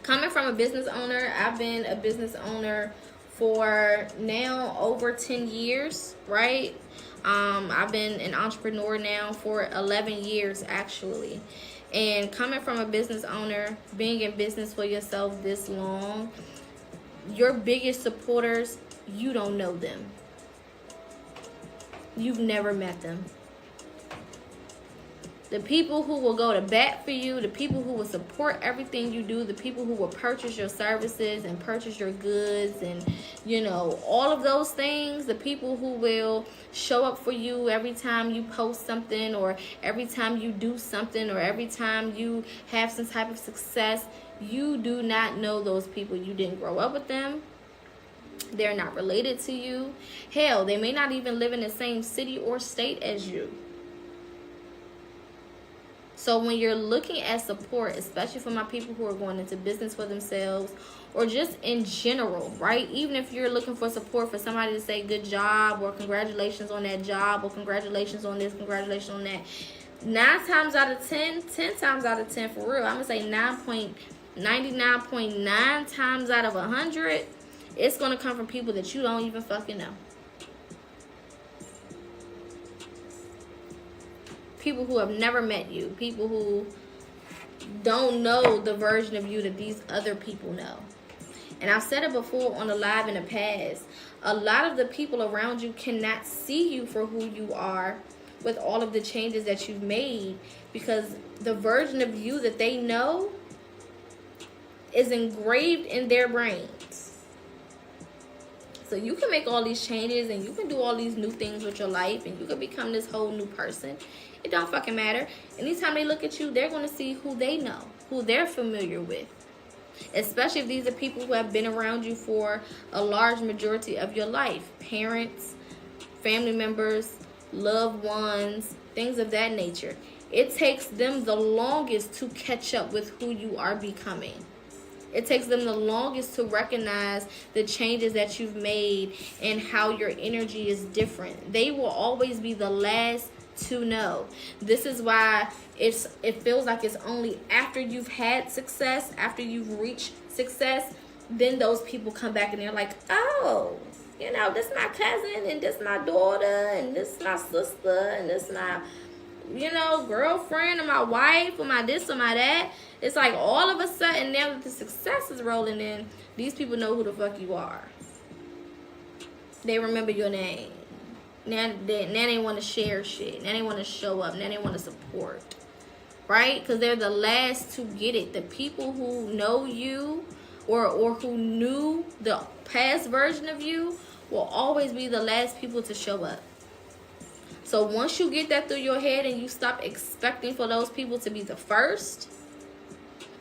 A: Coming from a business owner, I've been a business owner for now over 10 years, right? I've been an entrepreneur now for 11 years, actually. And coming from a business owner, being in business for yourself this long, your biggest supporters, you don't know them. You've never met them. The people who will go to bat for you, the people who will support everything you do, the people who will purchase your services and purchase your goods and, all of those things, the people who will show up for you every time you post something or every time you do something or every time you have some type of success, you do not know those people. You didn't grow up with them. They're not related to you. Hell, they may not even live in the same city or state as you. So when you're looking at support, especially for my people who are going into business for themselves or just in general, right? Even if you're looking for support for somebody to say good job or congratulations on that job or congratulations on this, congratulations on that. 9 times out of 10, 10 times out of 10 for real, I'm going to say 99.9 times out of 100, it's going to come from people that you don't even fucking know. People who have never met you. People who don't know the version of you that these other people know. And I've said it before on the live in the past. A lot of the people around you cannot see you for who you are with all of the changes that you've made, because the version of you that they know is engraved in their brains. So you can make all these changes and you can do all these new things with your life and you can become this whole new person. It don't fucking matter. Anytime they look at you, they're going to see who they know, who they're familiar with. Especially if these are people who have been around you for a large majority of your life. Parents, family members, loved ones, things of that nature. It takes them the longest to catch up with who you are becoming. It takes them the longest to recognize the changes that you've made and how your energy is different. They will always be the last to know. This is why it feels like it's only after you've had success, after you've reached success, then those people come back and they're like, oh, this my cousin and this my daughter and this my sister and this my girlfriend or my wife or my this or my that. It's like all of a sudden, now that the success is rolling in, these people know who the fuck you are. They remember your name. Now they want to share shit. Now they want to show up. Now they want to support. Right? Because they're the last to get it. The people who know you or who knew the past version of you will always be the last people to show up. So once you get that through your head and you stop expecting for those people to be the first,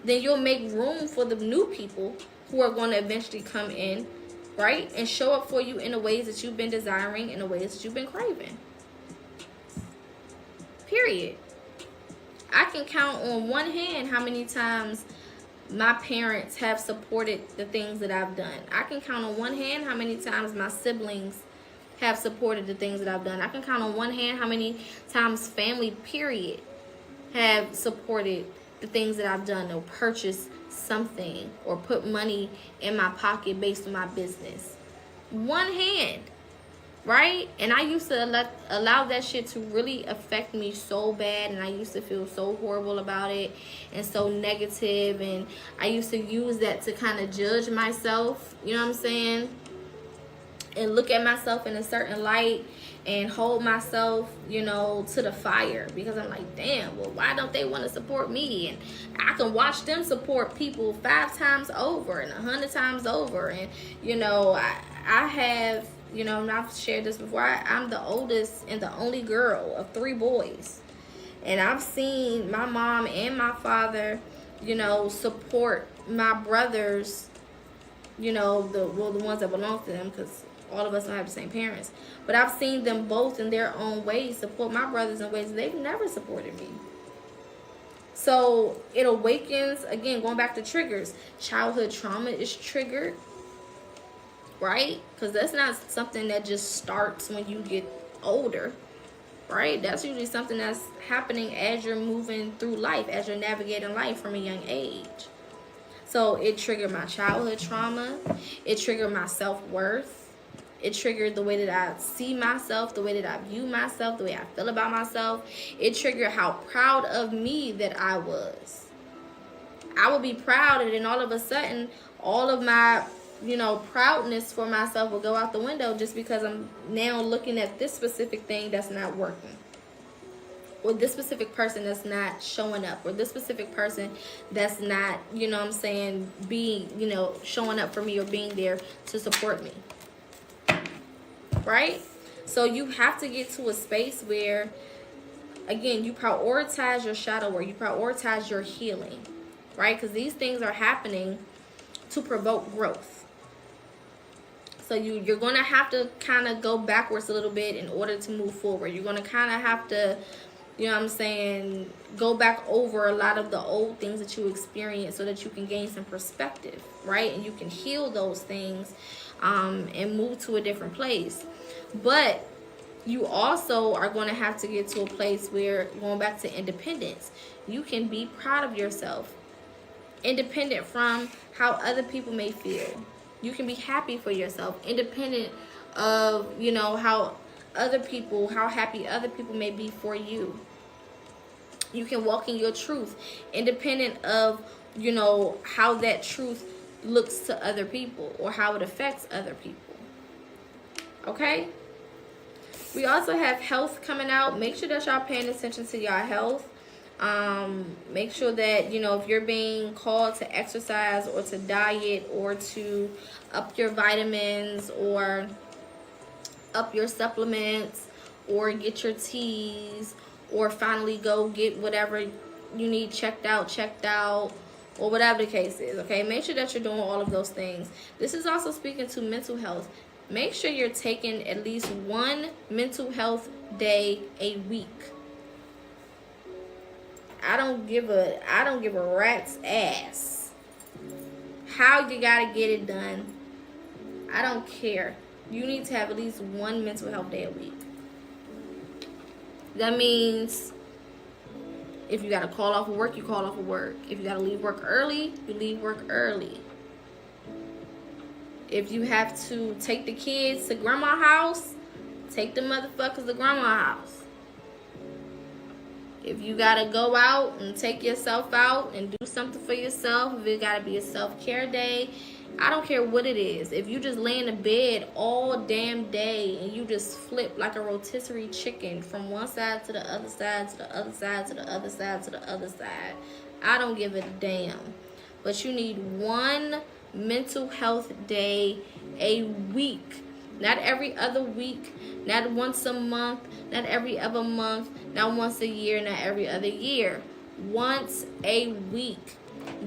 A: then you'll make room for the new people who are going to eventually come in, right? And show up for you in the ways that you've been desiring, in the ways that you've been craving. Period. I can count on one hand how many times my parents have supported the things that I've done. I can count on one hand how many times my siblings have supported the things that I've done. I can count on one hand how many times family, period, have supported the things that I've done, or purchased something or put money in my pocket based on my business. One hand, right? And I used to allow that shit to really affect me so bad, and I used to feel so horrible about it and so negative, and I used to use that to kind of judge myself, you know what I'm saying? And look at myself in a certain light and hold myself, to the fire, because I'm like, damn, well, why don't they want to support me? And I can watch them support people 5 times over and 100 times over. And, I have, and I've shared this before, I'm the oldest and the only girl of 3 boys. And I've seen my mom and my father, support my brothers, the ones that belong to them, because All of us don't have the same parents. But I've seen them both in their own ways support my brothers in ways they've never supported me. So it awakens, again, going back to triggers. Childhood trauma is triggered, right? Because that's not something that just starts when you get older, right? That's usually something that's happening as you're moving through life, as you're navigating life from a young age. So it triggered my childhood trauma. It triggered my self-worth. It triggered the way that I see myself, the way that I view myself, the way I feel about myself. It triggered how proud of me that I was. I would be proud, and then all of a sudden, all of my, proudness for myself will go out the window just because I'm now looking at this specific thing that's not working. Or this specific person that's not showing up. Or this specific person that's not, being, showing up for me or being there to support me. Right? So you have to get to a space where, again, you prioritize your shadow work. You prioritize your healing. Right? Because these things are happening to provoke growth. So you're going to have to kind of go backwards a little bit in order to move forward. You're going to kind of have to, go back over a lot of the old things that you experienced so that you can gain some perspective, right? And you can heal those things and move to a different place. But you also are going to have to get to a place where, going back to independence, you can be proud of yourself, independent from how other people may feel. You can be happy for yourself, independent of, how happy other people may be for you. You can walk in your truth, independent of, how that truth looks to other people or how it affects other people. Okay? We also have health coming out. Make sure that y'all paying attention to y'all health. Make sure that, if you're being called to exercise or to diet or to up your vitamins or up your supplements or get your teas or finally go get whatever you need checked out, or whatever the case is, okay? Make sure that you're doing all of those things. This is also speaking to mental health. Make sure you're taking at least one mental health day a week. I don't give a rat's ass how you gotta get it done. I don't care. You need to have at least one mental health day a week. That means if you gotta call off of work, you call off of work. If you gotta leave work early, you leave work early. If you have to take the kids to grandma's house, take the motherfuckers to grandma's house. If you gotta go out and take yourself out and do something for yourself, if it gotta be a self-care day, I don't care what it is. If you just lay in the bed all damn day and you just flip like a rotisserie chicken from one side to the other side, to the other side, to the other side, to the other side, I don't give a damn. But you need one mental health day a week. Not every other week, not once a month, not every other month, not once a year, not every other year. Once a week.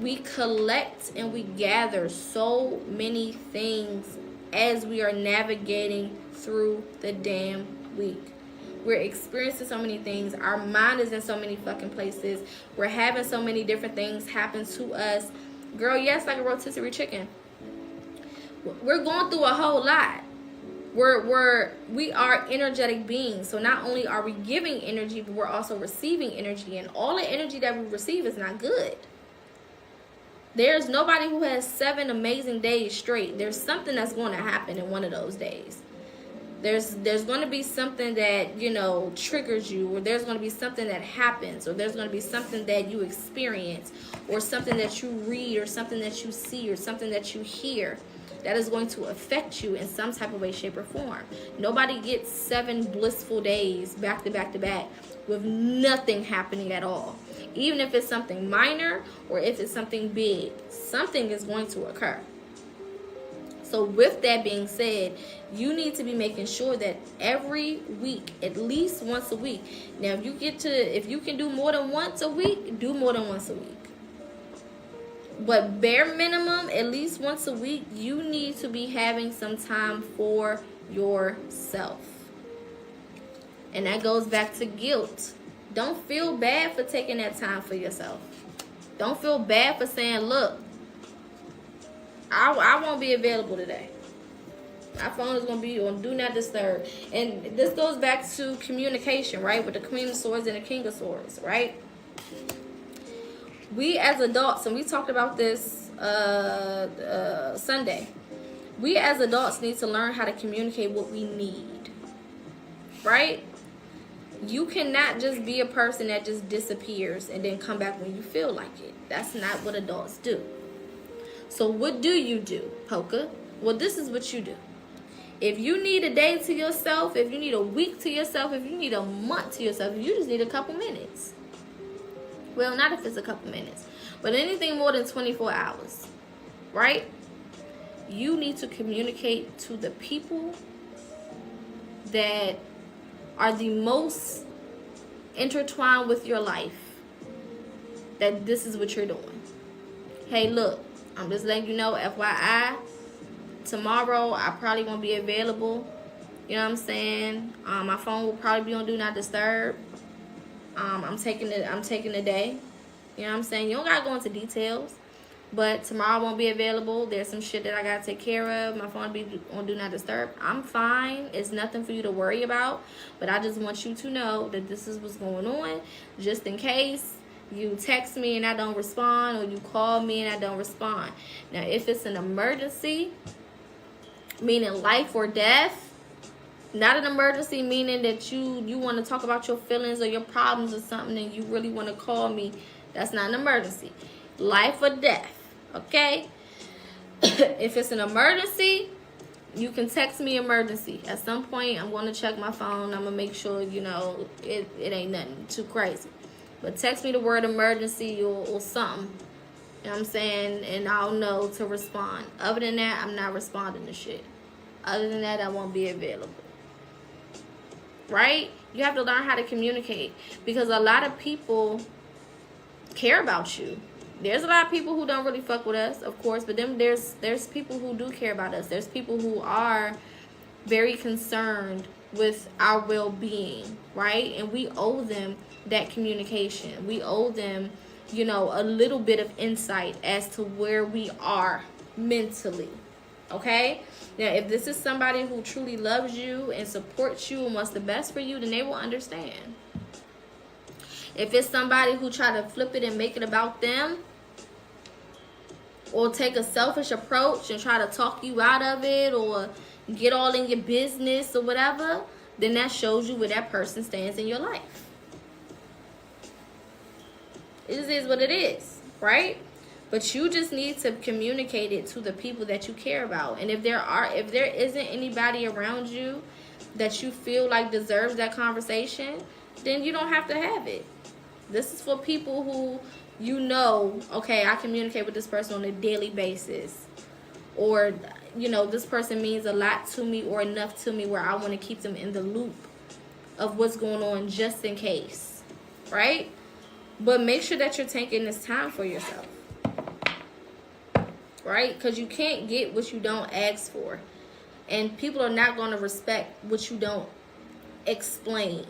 A: We collect and we gather so many things as we are navigating through the damn week. We're experiencing so many things. Our mind is in so many fucking places. We're having so many different things happen to us. Girl, yes, like a rotisserie chicken. We're going through a whole lot. We are energetic beings. So not only are we giving energy, but we're also receiving energy. And all the energy that we receive is not good. There's nobody who has 7 amazing days straight. There's something that's going to happen in one of those days. There's going to be something that, triggers you, or there's going to be something that happens, or there's going to be something that you experience, or something that you read, or something that you see, or something that you hear that is going to affect you in some type of way, shape, or form. Nobody gets 7 blissful days back to back to back with nothing happening at all. Even if it's something minor or if it's something big, something is going to occur. So with that being said, you need to be making sure that every week, at least once a week. Now, if you can do more than once a week, do more than once a week. But bare minimum, at least once a week, you need to be having some time for yourself. And that goes back to guilt. Don't feel bad for taking that time for yourself. Don't feel bad for saying, look, I won't be available today. My phone is going to be on Do Not Disturb. And this goes back to communication, right? With the Queen of Swords and the King of Swords, right? We as adults, and we talked about this Sunday, we as adults need to learn how to communicate what we need, right? You cannot just be a person that just disappears and then come back when you feel like it. That's not what adults do. So what do, Poca? Well, this is what you do. If you need a day to yourself, if you need a week to yourself, if you need a month to yourself, you just need a couple minutes. Well, not if it's a couple minutes, but anything more than 24 hours, right? You need to communicate to the people that are the most intertwined with your life that this is what you're doing. Hey, look, I'm just letting you know, FYI, tomorrow I probably won't be available. You know what I'm saying? My phone will probably be on Do Not Disturb. I'm taking the day. You know what I'm saying? You don't gotta go into details. But tomorrow I won't be available. There's some shit that I gotta take care of. My phone will be on Do Not Disturb. I'm fine. It's nothing for you to worry about. But I just want you to know that this is what's going on. Just in case you text me and I don't respond, or you call me and I don't respond. Now, if it's an emergency, meaning life or death, not an emergency meaning that you want to talk about your feelings or your problems or something and you really want to call me, that's not an emergency. Life or death, okay? If it's an emergency, you can text me emergency. At some point, I'm going to check my phone. I'm going to make sure, you know, it ain't nothing too crazy. But text me the word emergency or something. You know what I'm saying? And I'll know to respond. Other than that, I'm not responding to shit. Other than that, I won't be available. Right? You have to learn how to communicate. Because a lot of people care about you. There's a lot of people who don't really fuck with us, of course. But then there's people who do care about us. There's people who are very concerned with our well-being. Right? And we owe them that communication. We owe them, you know, a little bit of insight as to where we are mentally. Okay? Now, if this is somebody who truly loves you and supports you and wants the best for you, then they will understand. If it's somebody who try to flip it and make it about them, or take a selfish approach and try to talk you out of it, or get all in your business or whatever, then that shows you where that person stands in your life. It just is what it is, right? But you just need to communicate it to the people that you care about. And if there isn't anybody around you that you feel like deserves that conversation, then you don't have to have it. This is for people who you know, okay, I communicate with this person on a daily basis. Or, you know, this person means a lot to me or enough to me where I want to keep them in the loop of what's going on just in case, right? But make sure that you're taking this time for yourself, right? Because you can't get what you don't ask for. And people are not going to respect what you don't explain.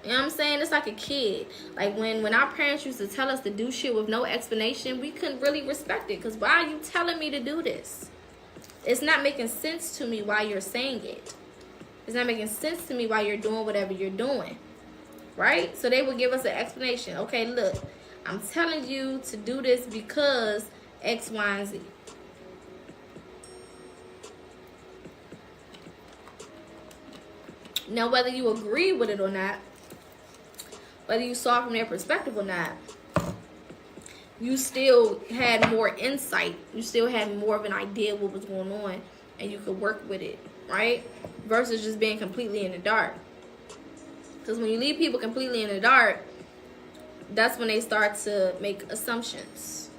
A: You know what I'm saying? It's like a kid. Like when our parents used to tell us to do shit with no explanation, we couldn't really respect it. Because why are you telling me to do this? It's not making sense to me why you're saying it. It's not making sense to me why you're doing whatever you're doing. Right? So they would give us an explanation. Okay, look, I'm telling you to do this because X, Y, and Z. Now, whether you agree with it or not, whether you saw it from their perspective or not, you still had more insight. You still had more of an idea of what was going on, and you could work with it, right? Versus just being completely in the dark. Because when you leave people completely in the dark, that's when they start to make assumptions.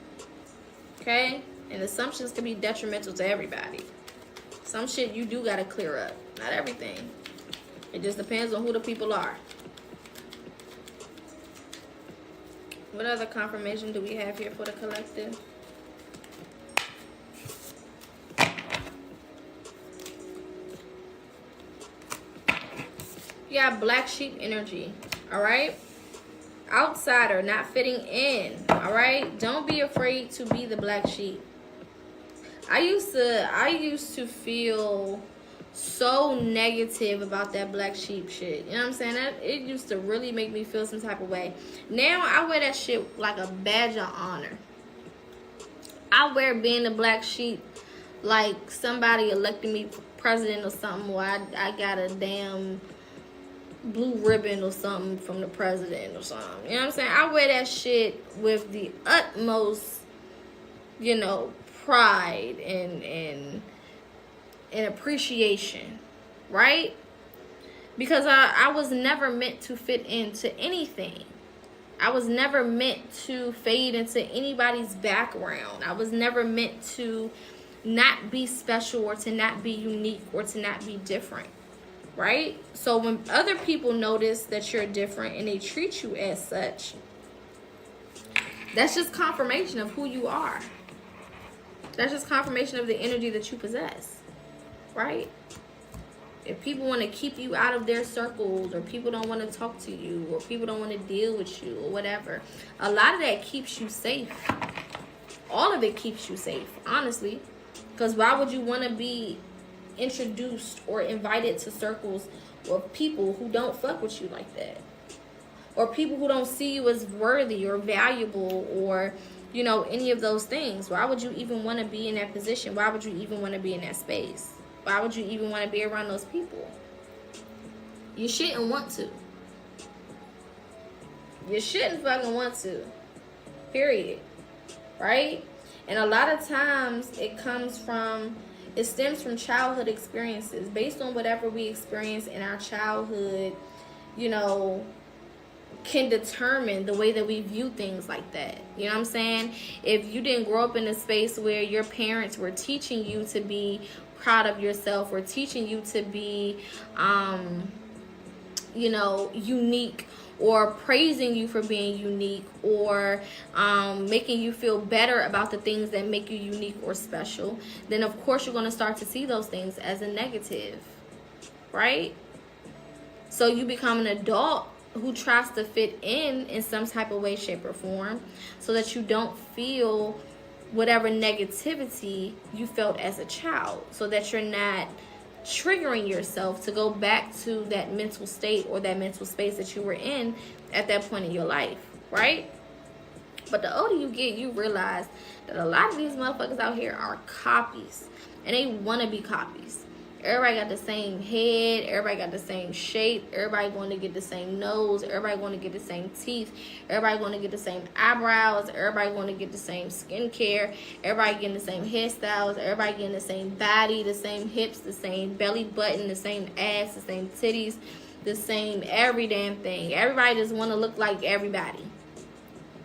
A: Okay? And assumptions can be detrimental to everybody. Some shit you do got to clear up. Not everything. It just depends on who the people are. What other confirmation do we have here for the collective? You got black sheep energy. All right. Outsider, not fitting in. All right. Don't be afraid to be the black sheep. I used to feel so negative about that black sheep shit. You know what I'm saying? It used to really make me feel some type of way. Now I wear that shit like a badge of honor. I wear being the black sheep like somebody elected me president or something, or I got a damn blue ribbon or something from the president or something. You know what I'm saying? I wear that shit with the utmost, you know, pride and appreciation, right? Because I was never meant to fit into anything. I was never meant to fade into anybody's background. I was never meant to not be special or to not be unique or to not be different, right? So when other people notice that you're different and they treat you as such, that's just confirmation of who you are. That's just confirmation of the energy that you possess, right? If people want to keep you out of their circles, or people don't want to talk to you, or people don't want to deal with you, or whatever, a lot of that keeps you safe. All of it keeps you safe, honestly. Because why would you want to be introduced or invited to circles of people who don't fuck with you like that? Or people who don't see you as worthy or valuable, or, you know, any of those things? Why would you even want to be in that position? Why would you even want to be in that space? Why would you even want to be around those people? You shouldn't want to. You shouldn't fucking want to. Period. Right? And a lot of times it stems from childhood experiences. Based on whatever we experience in our childhood, you know, can determine the way that we view things like that. You know what I'm saying? If you didn't grow up in a space where your parents were teaching you to be proud of yourself, or teaching you to be you know, unique, or praising you for being unique, or making you feel better about the things that make you unique or special, then of course you're going to start to see those things as a negative, right? So you become an adult who tries to fit in some type of way, shape, or form, so that you don't feel whatever negativity you felt as a child, so that you're not triggering yourself to go back to that mental state or that mental space that you were in at that point in your life, right? But the older you get, you realize that a lot of these motherfuckers out here are copies, and they want to be copies. Everybody got the same head. Everybody got the same shape. Everybody going to get the same nose. Everybody going to get the same teeth. Everybody going to get the same eyebrows. Everybody going to get the same skincare. Everybody getting the same hairstyles. Everybody getting the same body, the same hips, the same belly button, the same ass, the same titties, the same every damn thing. Everybody just want to look like everybody,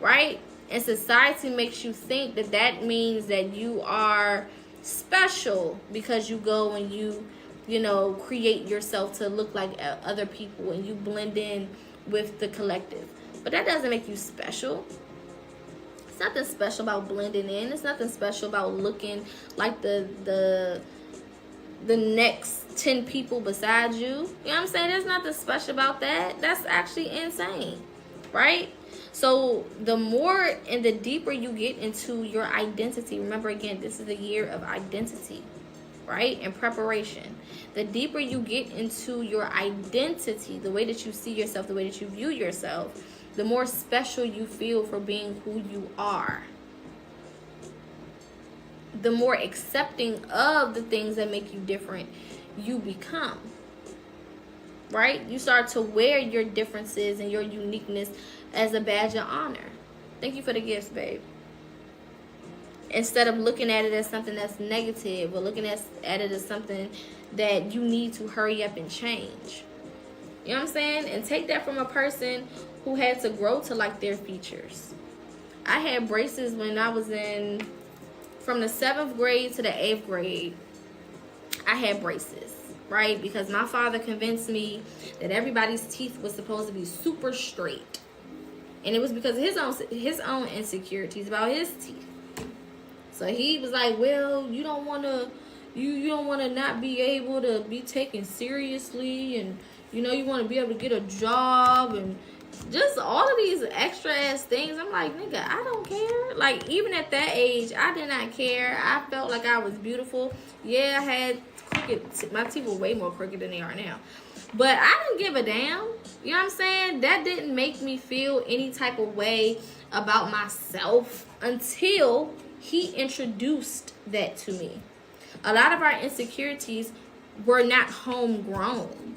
A: right? And society makes you think that that means that you are special because you go and you know, create yourself to look like other people, and you blend in with the collective. But that doesn't make you special. It's nothing special about blending in. It's nothing special about looking like the next 10 people besides you. You know what I'm saying? There's nothing special about that. That's actually insane, right? So the more and the deeper you get into your identity, remember again, this is the year of identity, right? And preparation. The deeper you get into your identity, the way that you see yourself, the way that you view yourself, the more special you feel for being who you are. The more accepting of the things that make you different you become, right? You start to wear your differences and your uniqueness as a badge of honor. Thank you for the gifts, babe. Instead of looking at it as something that's negative, or looking at it as something that you need to hurry up and change. You know what I'm saying? And take that from a person who had to grow to like their features. I had braces when I was from the 7th grade to the 8th grade. I had braces, right? Because my father convinced me that everybody's teeth was supposed to be super straight. And it was because of his own insecurities about his teeth. So he was like, well, you don't want to not be able to be taken seriously, and You know, you want to be able to get a job and just all of these extra ass things. I'm like, nigga, I don't care. Like, even at that age, I did not care. I felt like I was beautiful. Yeah, I had crooked, my teeth were way more crooked than they are now. But I didn't give a damn. You know what I'm saying? That didn't make me feel any type of way about myself until he introduced that to me. A lot of our insecurities were not homegrown.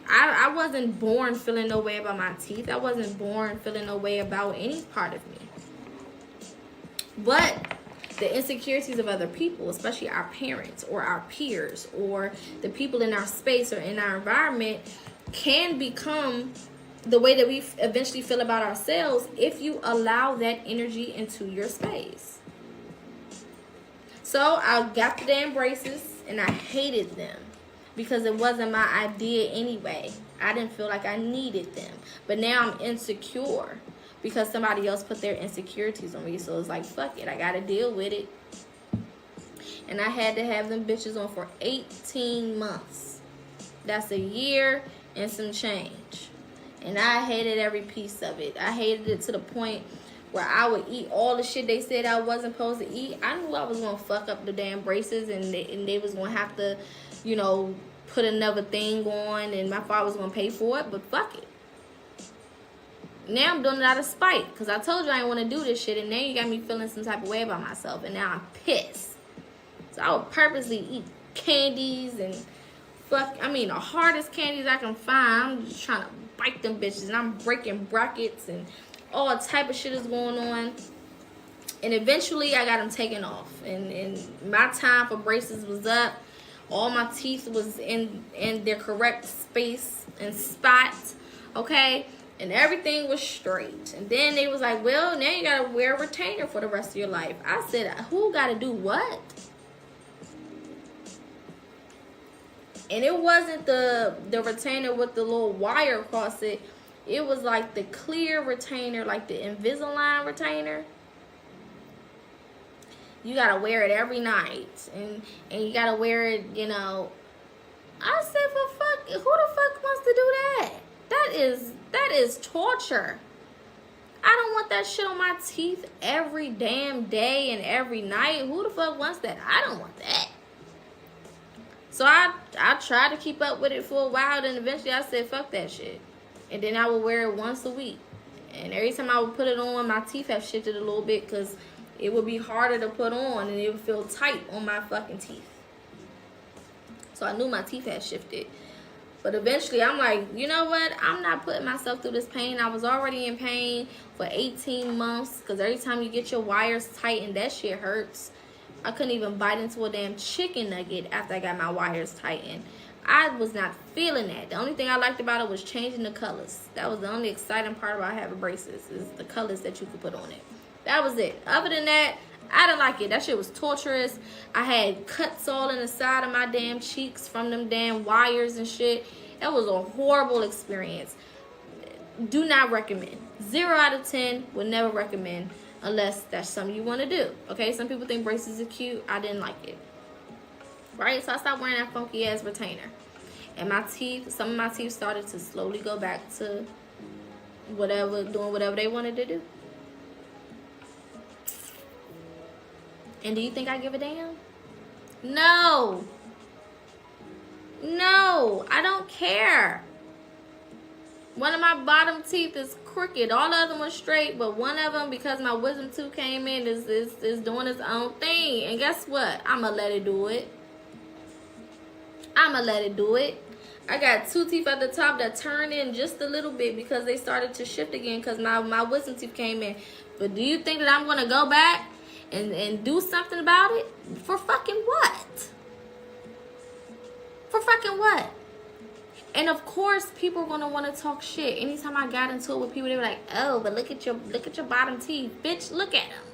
A: I wasn't born feeling no way about my teeth. I wasn't born feeling no way about any part of me. But the insecurities of other people, especially our parents or our peers or the people in our space or in our environment, can become the way that we eventually feel about ourselves if you allow that energy into your space. So I got the damn braces and I hated them because it wasn't my idea anyway. I didn't feel like I needed them. But now I'm insecure because somebody else put their insecurities on me. So it's like, fuck it, I gotta deal with it. And I had to have them bitches on for 18 months. That's a year and some change. And I hated every piece of it. I hated it to the point where I would eat all the shit they said I wasn't supposed to eat. I knew I was gonna fuck up the damn braces and they was gonna have to, you know, put another thing on and my father was gonna pay for it, but fuck it. Now I'm doing it out of spite because I told you I didn't want to do this shit, and now you got me feeling some type of way about myself, and now I'm pissed. So I would purposely eat candies and the hardest candies I can find. I'm just trying to bite them bitches, and I'm breaking brackets and all type of shit is going on. And eventually I got them taken off, and my time for braces was up. All my teeth was in their correct space and spots, okay? And everything was straight. And then they was like, well, now you gotta wear a retainer for the rest of your life. I said, who gotta do what? And it wasn't the retainer with the little wire across it. It was like the clear retainer, like the Invisalign retainer. You gotta wear it every night. And you gotta wear it, you know. I said, who the fuck wants to do that? That is torture. I don't want that shit on my teeth every damn day and every night. Who the fuck wants that? I don't want that. So I tried to keep up with it for a while, then eventually I said, fuck that shit. And then I would wear it once a week. And every time I would put it on, my teeth have shifted a little bit because it would be harder to put on and it would feel tight on my fucking teeth. So I knew my teeth had shifted. But eventually I'm like, you know what? I'm not putting myself through this pain. I was already in pain for 18 months because every time you get your wires tightened, that shit hurts. I couldn't even bite into a damn chicken nugget after I got my wires tightened. I was not feeling that. The only thing I liked about it was changing the colors. That was the only exciting part about having braces, is the colors that you could put on it. That was it. Other than that, I didn't like it. That shit was torturous. I had cuts all in the side of my damn cheeks from them damn wires and shit. That was a horrible experience. Do not recommend. 0 out of 10 would never recommend unless that's something you want to do. Okay, some people think braces are cute. I didn't like it. Right? So I stopped wearing that funky ass retainer. And my teeth, some of my teeth started to slowly go back to doing whatever they wanted to do. And do you think I give a damn? No. No, I don't care. One of my bottom teeth is crooked. All the other ones straight, but one of them, because my wisdom tooth came in, is doing its own thing. And guess what? I'ma let it do it. I'ma let it do it. I got 2 teeth at the top that turned in just a little bit because they started to shift again because my wisdom teeth came in. But do you think that I'm gonna go back and do something about it? For fucking what? For fucking what? And of course, people are gonna want to talk shit. Anytime I got into it with people, they were like, "Oh, but look at your bottom teeth, bitch. Look at them."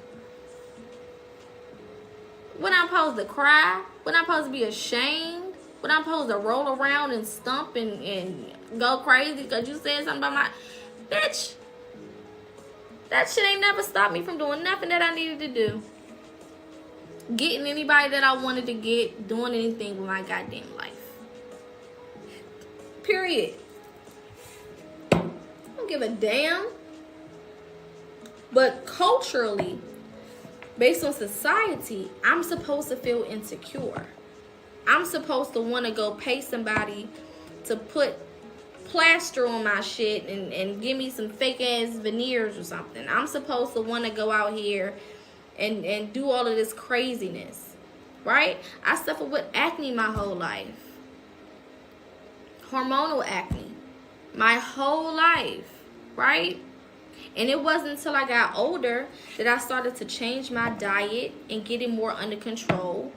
A: When I'm supposed to cry? When I'm supposed to be ashamed? When I'm supposed to roll around and stump and go crazy because you said something about my bitch? That shit ain't never stopped me from doing nothing that I needed to do. Getting anybody that I wanted to get, doing anything with my goddamn life. Period. I don't give a damn. But culturally, based on society, I'm supposed to feel insecure. I'm supposed to want to go pay somebody to put plaster on my shit and give me some fake ass veneers or something. I'm supposed to want to go out here and do all of this craziness, right? I suffered with acne my whole life. Hormonal acne. My whole life, right? And it wasn't until I got older that I started to change my diet and get it more under control,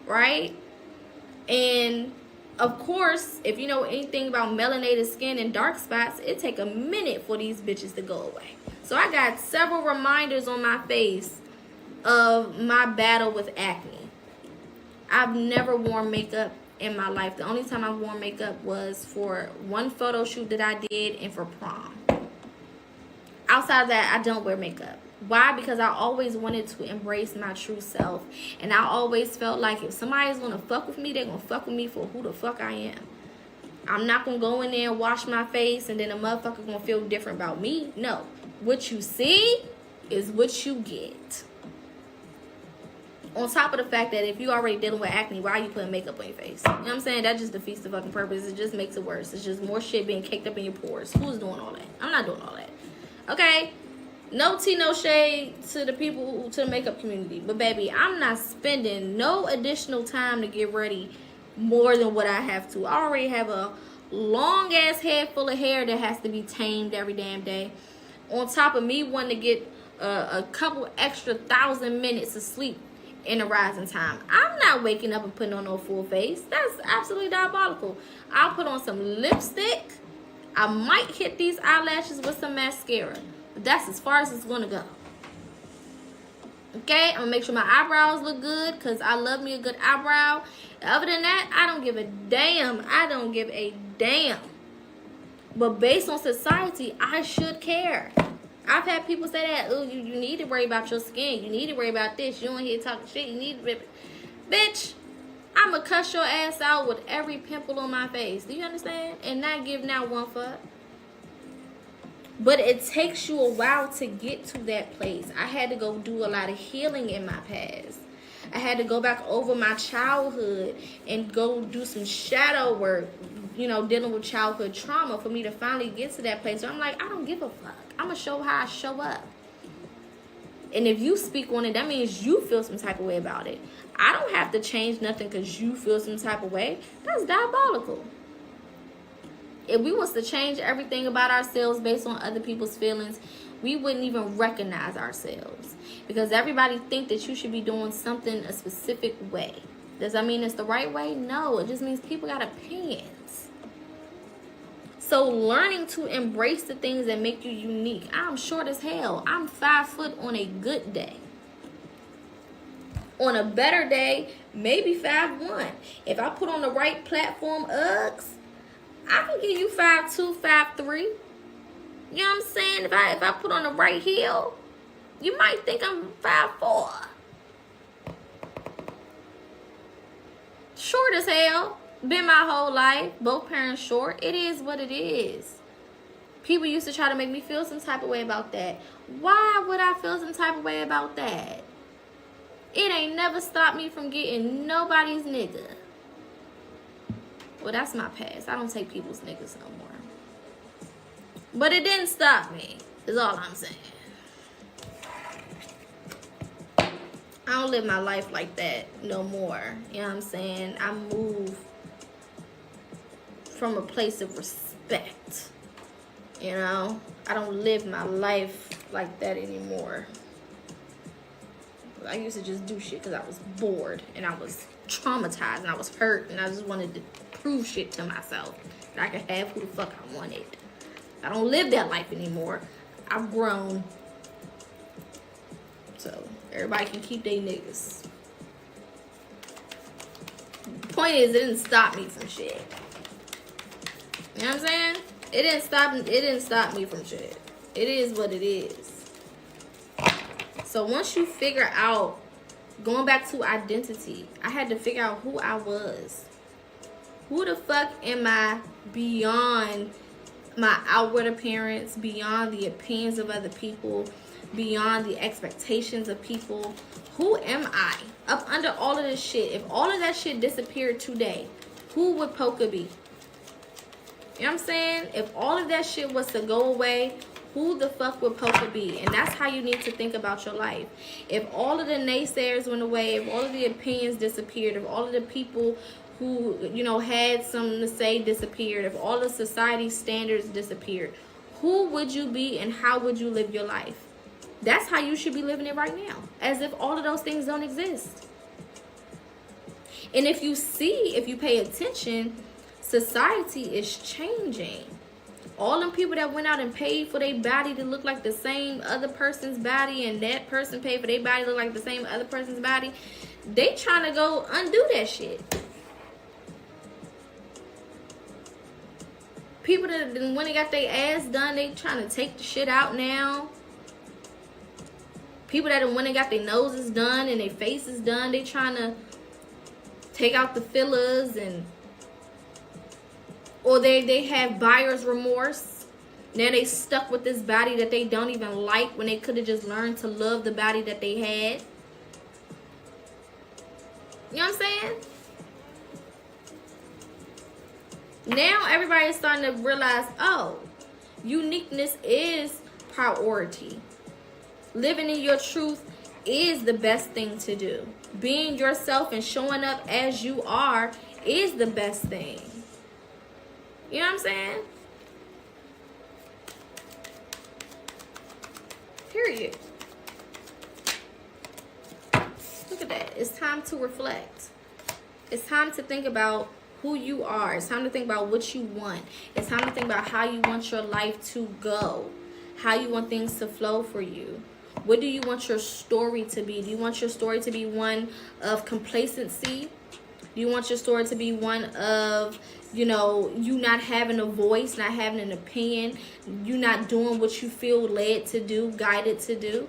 A: right? And of course, if you know anything about melanated skin and dark spots, it take a minute for these bitches to go away. So I got several reminders on my face of my battle with acne. I've never worn makeup in my life. The only time I've worn makeup was for one photo shoot that I did and for prom. Outside of that, I don't wear makeup. Why? Because I always wanted to embrace my true self. And I always felt like if somebody's going to fuck with me, they're going to fuck with me for who the fuck I am. I'm not going to go in there and wash my face and then a motherfucker going to feel different about me. No. What you see is what you get. On top of the fact that if you already dealing with acne, why are you putting makeup on your face? You know what I'm saying? That just defeats the fucking purpose. It just makes it worse. It's just more shit being caked up in your pores. Who's doing all that? I'm not doing all that. Okay? No tea, no shade to the people, to the makeup community. But baby, I'm not spending no additional time to get ready more than what I have to. I already have a long ass head full of hair that has to be tamed every damn day. On top of me wanting to get a couple extra 1,000 minutes of sleep in the rising time. I'm not waking up and putting on no full face. That's absolutely diabolical. I'll put on some lipstick. I might hit these eyelashes with some mascara. But that's as far as it's going to go. Okay? I'm going to make sure my eyebrows look good because I love me a good eyebrow. Other than that, I don't give a damn. I don't give a damn. But based on society, I should care. I've had people say that, oh, you need to worry about your skin. You need to worry about this. You don't hear talking shit. You need to... Bitch, I'm going to cuss your ass out with every pimple on my face. Do you understand? And not give now one fuck. But it takes you a while to get to that place. I had to go do a lot of healing in my past. I had to go back over my childhood and go do some shadow work, you know, dealing with childhood trauma for me to finally get to that place where I'm like, I don't give a fuck. I'm going to show how I show up. And if you speak on it, that means you feel some type of way about it. I don't have to change nothing because you feel some type of way. That's diabolical. If we was to change everything about ourselves based on other people's feelings, we wouldn't even recognize ourselves. Because everybody think that you should be doing something a specific way. Does that mean it's the right way? No, it just means people got opinions. So learning to embrace the things that make you unique. I'm short as hell. I'm 5 foot on a good day. On a better day, maybe 5'1". If I put on the right platform Uggs, I can give you 5'2", 5'3". You know what I'm saying? If I put on the right heel, you might think I'm 5'4". Short as hell. Been my whole life. Both parents short. It is what it is. People used to try to make me feel some type of way about that. Why would I feel some type of way about that? It ain't never stopped me from getting nobody's nigga. Well, that's my past. I don't take people's niggas no more. But it didn't stop me, is all I'm saying. I don't live my life like that no more. You know what I'm saying? I move from a place of respect. You know? I don't live my life like that anymore. I used to just do shit because I was bored and I was traumatized and I was hurt and I just wanted to prove shit to myself that I could have who the fuck I wanted. I don't live that life anymore. I've grown. So everybody can keep their niggas. The point is, it didn't stop me from shit. You know what I'm saying? It didn't stop me from shit. It is what it is. So once you figure out, going back to identity, I had to figure out who I was. Who the fuck am I beyond my outward appearance, beyond the opinions of other people, beyond the expectations of people? Who am I? Up under all of this shit, if all of that shit disappeared today, who would Poca be? You know what I'm saying? If all of that shit was to go away, who the fuck would Poca be? And that's how you need to think about your life. If all of the naysayers went away, if all of the opinions disappeared, if all of the people who, you know, had something to say disappeared, if all of society's standards disappeared, who would you be and how would you live your life? That's how you should be living it right now, as if all of those things don't exist. And if you pay attention, society is changing. All them people that went out and paid for their body to look like the same other person's body, and that person paid for their body to look like the same other person's body, they trying to go undo that shit. People that when they got their ass done, they trying to take the shit out now. People that when they got their noses done and their faces done, they trying to take out the fillers, and or they have buyer's remorse. Now they stuck with this body that they don't even like when they could have just learned to love the body that they had. You know what I'm saying? Now everybody is starting to realize, oh, uniqueness is priority. Living in your truth is the best thing to do. Being yourself and showing up as you are is the best thing. You know what I'm saying? Period. Look at that. It's time to reflect. It's time to think about who you are. It's time to think about what you want. It's time to think about how you want your life to go. How you want things to flow for you. What do you want your story to be? Do you want your story to be one of complacency? Do you want your story to be one of, you know, you not having a voice, not having an opinion, you not doing what you feel led to do, guided to do?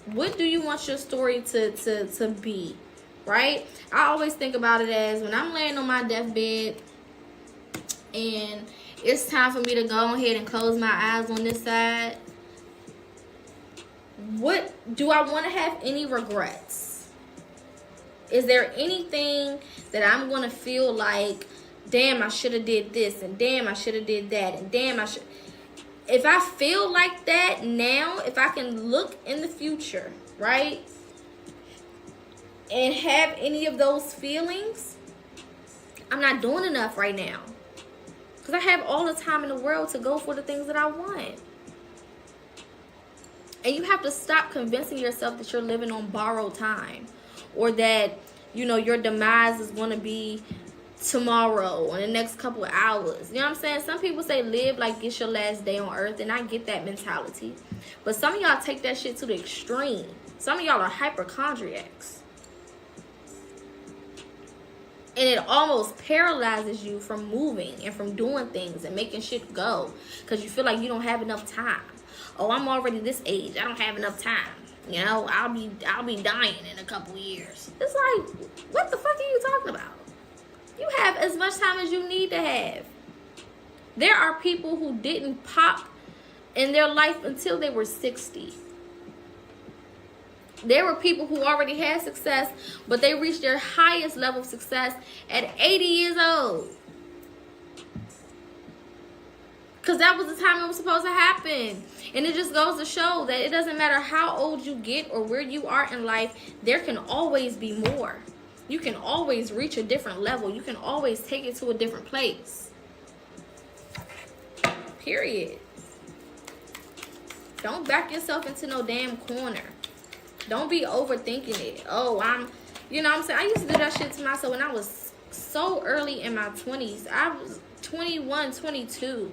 A: What do you want your story to be, right? I always think about it as when I'm laying on my deathbed and it's time for me to go ahead and close my eyes on this side. What do I want to have any regrets? Is there anything that I'm going to feel like, damn, I should have did this, and damn, I should have did that, and damn, I should... If I feel like that now, if I can look in the future, right, and have any of those feelings, I'm not doing enough right now. Because I have all the time in the world to go for the things that I want. And you have to stop convincing yourself that you're living on borrowed time, or that, you know, your demise is going to be tomorrow or in the next couple of hours. You know what I'm saying? Some people say live like it's your last day on earth, and I get that mentality. But some of y'all take that shit to the extreme. Some of y'all are hypochondriacs. And it almost paralyzes you from moving and from doing things and making shit go, because you feel like you don't have enough time. Oh, I'm already this age. I don't have enough time. You know, I'll be dying in a couple years. It's like, what the fuck are you talking about? You have as much time as you need to have. There are people who didn't pop in their life until they were 60. There were people who already had success, but they reached their highest level of success at 80 years old. Because that was the time it was supposed to happen. And it just goes to show that it doesn't matter how old you get or where you are in life, there can always be more. You can always reach a different level. You can always take it to a different place. Period. Don't back yourself into no damn corner. Don't be overthinking it. Oh, you know what I'm saying? I used to do that shit to myself when I was so early in my 20s. I was 21, 22.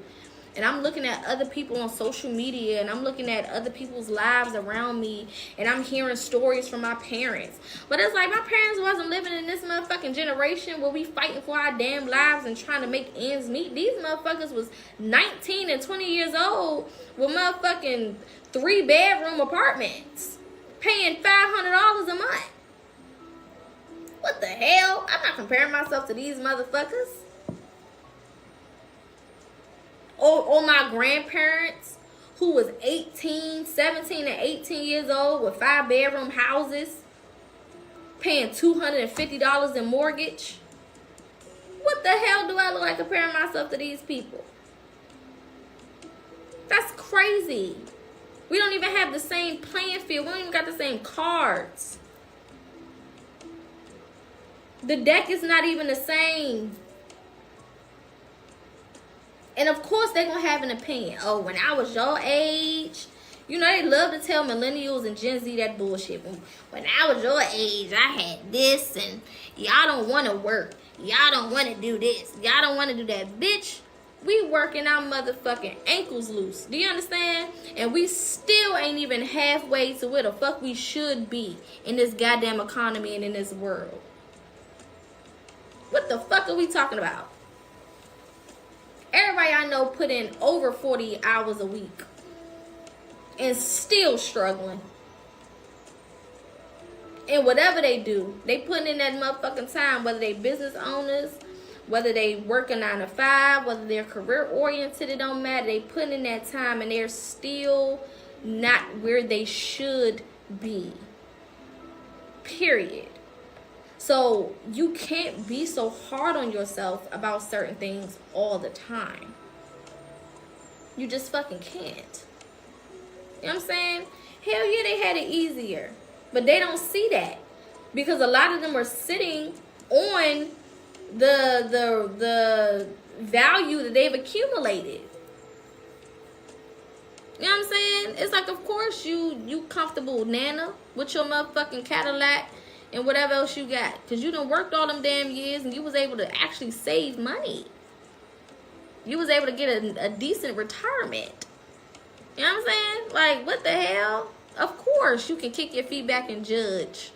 A: And I'm looking at other people on social media, and I'm looking at other people's lives around me, and I'm hearing stories from my parents. But it's like my parents wasn't living in this motherfucking generation where we fighting for our damn lives and trying to make ends meet. These motherfuckers was 19 and 20 years old with motherfucking 3-bedroom apartments, paying $500 a month. What the hell? I'm not comparing myself to these motherfuckers. Or my grandparents who was 18, 17, and 18 years old with 5-bedroom houses paying $250 in mortgage. What the hell do I look like comparing myself to these people? That's crazy. We don't even have the same playing field. We don't even got the same cards. The deck is not even the same. And of course they're going to have an opinion. Oh, when I was your age, you know, they love to tell millennials and Gen Z that bullshit. When I was your age, I had this, and y'all don't want to work. Y'all don't want to do this. Y'all don't want to do that. Bitch, we working our motherfucking ankles loose. Do you understand? And we still ain't even halfway to where the fuck we should be in this goddamn economy and in this world. What the fuck are we talking about? Everybody I know put in over 40 hours a week and still struggling. And whatever they do, they putting in that motherfucking time, whether they business owners, whether they work a 9 to 5, whether they're career oriented, it don't matter. They putting in that time and they're still not where they should be. Period. So you can't be so hard on yourself about certain things all the time. You just fucking can't. You know what I'm saying? Hell yeah, they had it easier. But they don't see that. Because a lot of them are sitting on the value that they've accumulated. You know what I'm saying? It's like, of course you comfortable, Nana, with your motherfucking Cadillac and whatever else you got. Because you done worked all them damn years and you was able to actually save money. You was able to get a decent retirement. You know what I'm saying? Like, what the hell? Of course, you can kick your feet back and judge.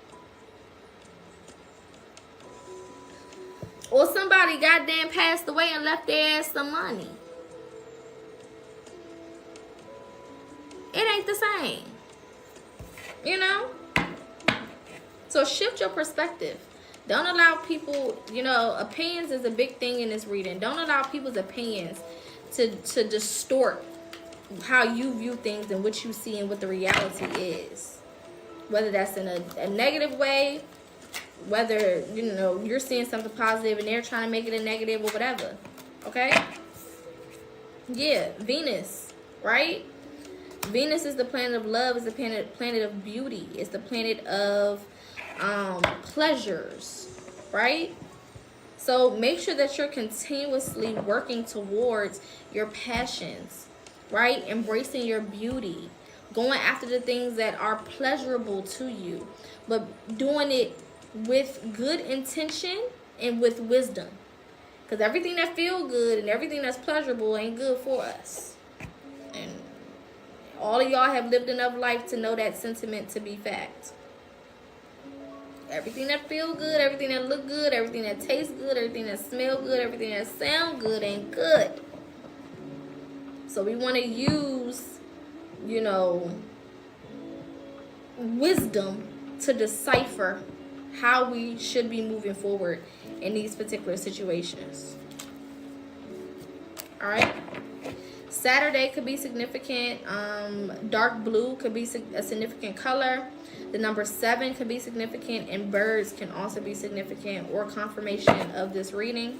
A: Or somebody goddamn passed away and left their ass some money. It ain't the same. You know? So shift your perspective. Don't allow people, you know, opinions is a big thing in this reading. Don't allow people's opinions to distort how you view things and what you see and what the reality is. Whether that's in a negative way, whether, you know, you're seeing something positive and they're trying to make it a negative or whatever. Okay? Yeah, Venus, right? Venus is the planet of love, is the planet of beauty. It's the planet of pleasures, right? So make sure that you're continuously working towards your passions, right? Embracing your beauty, going after the things that are pleasurable to you, but doing it with good intention and with wisdom. Because everything that feels good and everything that's pleasurable ain't good for us. And all of y'all have lived enough life to know that sentiment to be fact. Everything that feel good, everything that look good, everything that tastes good, everything that smell good, everything that sound good ain't good. So we want to use, you know, wisdom to decipher how we should be moving forward in these particular situations. All right. Saturday could be significant. Dark blue could be a significant color. The number 7 could be significant, and birds can also be significant or confirmation of this reading.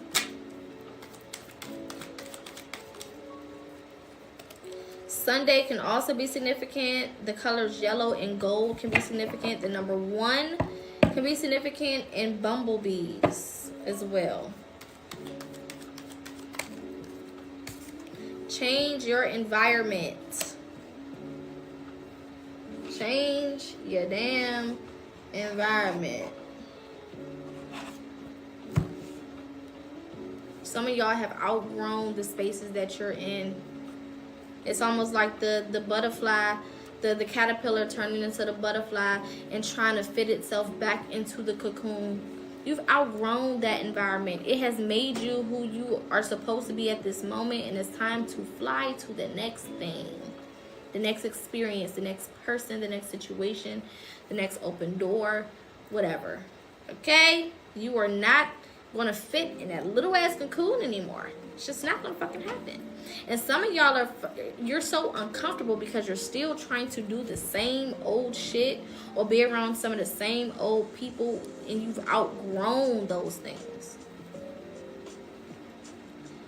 A: Sunday can also be significant. The colors yellow and gold can be significant. The number 1 can be significant, and bumblebees as well. Change your environment. Change your damn environment. Some of y'all have outgrown the spaces that you're in. It's almost like the butterfly, the caterpillar turning into the butterfly and trying to fit itself back into the cocoon. You've outgrown that environment. It has made you who you are supposed to be at this moment, and it's time to fly to the next thing, the next experience, the next person, the next situation, the next open door, whatever. Okay? You are not gonna fit in that little ass cocoon anymore. It's just not gonna fucking happen. And some of y'all you're so uncomfortable because you're still trying to do the same old shit or be around some of the same old people, and you've outgrown those things.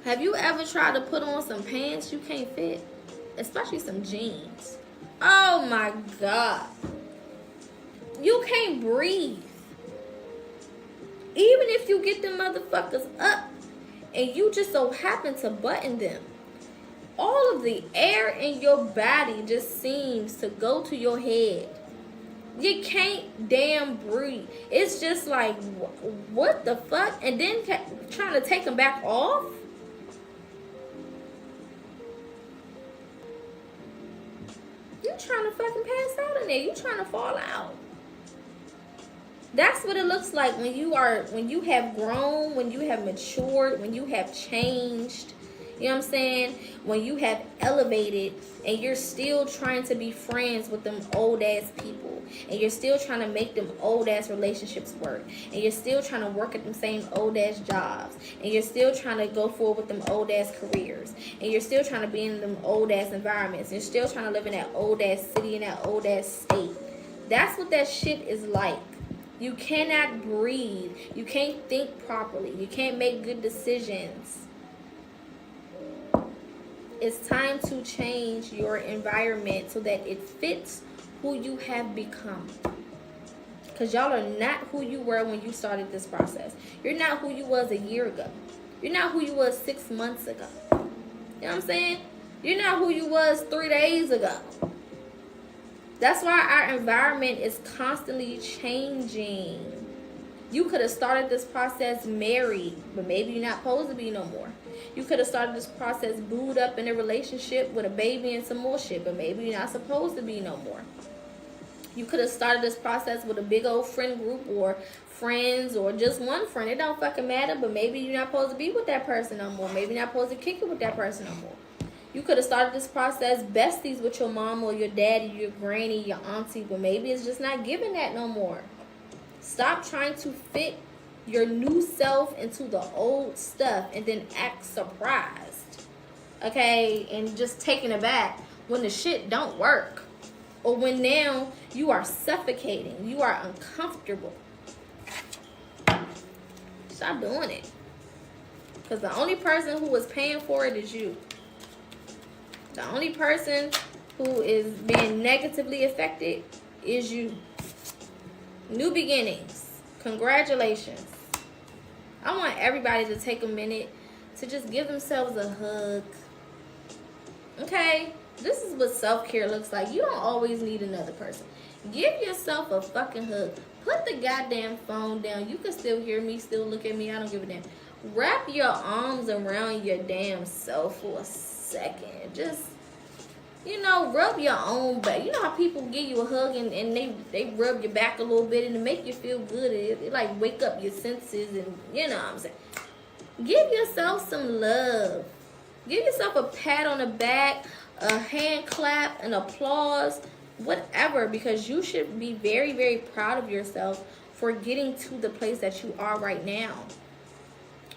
A: Have you ever tried to put on some pants you can't fit? Especially some jeans. Oh my God. You can't breathe. Even if you get them motherfuckers up and you just so happen to button them, all of the air in your body just seems to go to your head. You can't damn breathe. It's just like, what the fuck? And then trying to take them back off? You trying to fucking pass out in there. You trying to fall out. That's what it looks like when you have grown, when you have matured, when you have changed. You know what I'm saying? When you have elevated and you're still trying to be friends with them old ass people, and you're still trying to make them old ass relationships work, and you're still trying to work at them same old ass jobs, and you're still trying to go forward with them old ass careers, and you're still trying to be in them old ass environments, and you're still trying to live in that old ass city, in that old ass state. That's what that shit is like. You cannot breathe. You can't think properly. You can't make good decisions. It's time to change your environment so that it fits who you have become. Because y'all are not who you were when you started this process. You're not who you was a year ago. You're not who you was 6 months ago. You know what I'm saying? You're not who you was 3 days ago. That's why our environment is constantly changing. You could have started this process married, but maybe you're not supposed to be no more. You could have started this process booed up in a relationship with a baby and some more shit, but maybe you're not supposed to be no more. You could have started this process with a big old friend group or friends or just one friend. It don't fucking matter, but maybe you're not supposed to be with that person no more. Maybe you're not supposed to kick it with that person no more. You could have started this process besties with your mom or your daddy, your granny, your auntie, but maybe it's just not giving that no more. Stop trying to fit your new self into the old stuff and then act surprised, okay? And just taken aback when the shit don't work, or when now you are suffocating, you are uncomfortable. Stop doing it, because the only person who is paying for it is you. The only person who is being negatively affected is you. New beginnings. Congratulations. I want everybody to take a minute to just give themselves a hug. Okay? This is what self-care looks like. You don't always need another person. Give yourself a fucking hug. Put the goddamn phone down. You can still hear me, still look at me. I don't give a damn. Wrap your arms around your damn self for a second. Just, rub your own back. You know how people give you a hug and they rub your back a little bit and it make you feel good. It like wake up your senses, and you know what I'm saying. Give yourself some love. Give yourself a pat on the back, a hand clap, an applause, whatever, because you should be very, very proud of yourself for getting to the place that you are right now.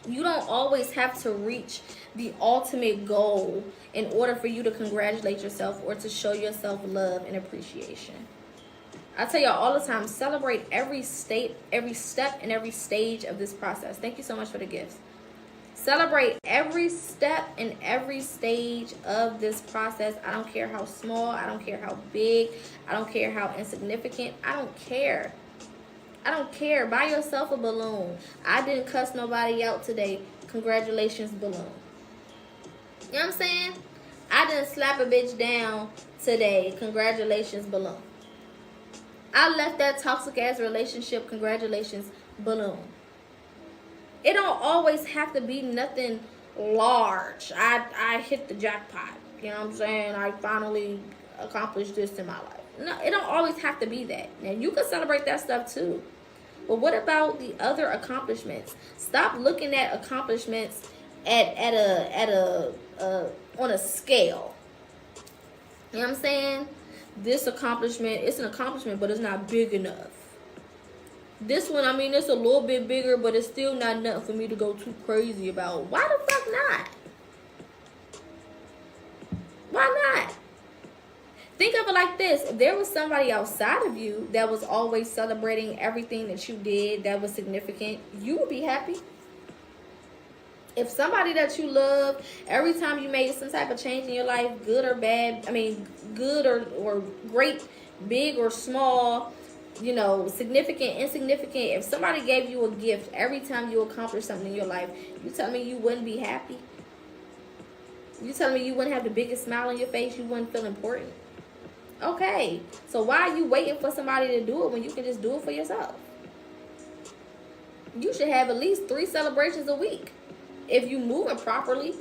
A: You don't always have to reach the ultimate goal in order for you to congratulate yourself or to show yourself love and appreciation. I tell y'all all the time, celebrate every step and every stage of this process. Thank you so much for the gifts. Celebrate every step and every stage of this process. I don't care how small, I don't care how big, I don't care how insignificant, I don't care. I don't care. Buy yourself a balloon. I didn't cuss nobody out today. Congratulations, balloon. You know what I'm saying? I didn't slap a bitch down today. Congratulations, balloon. I left that toxic ass relationship. Congratulations, balloon. It don't always have to be nothing large. I hit the jackpot. You know what I'm saying? I finally accomplished this in my life. No, it don't always have to be that. Now, you can celebrate that stuff too. But what about the other accomplishments? Stop looking at accomplishments on a scale. You know what I'm saying? This accomplishment, it's an accomplishment, but it's not big enough. This one, I mean, it's a little bit bigger, but it's still not nothing for me to go too crazy about. Why the fuck not? Why not? Think of it like this. If there was somebody outside of you that was always celebrating everything that you did that was significant, you would be happy. If somebody that you love, every time you made some type of change in your life, good or bad, I mean, good or great, big or small, you know, significant, insignificant, if somebody gave you a gift every time you accomplished something in your life, you tell me you wouldn't be happy? You telling me you wouldn't have the biggest smile on your face? You wouldn't feel important? Okay, so why are you waiting for somebody to do it when you can just do it for yourself? You should have at least 3 celebrations a week if you moving properly,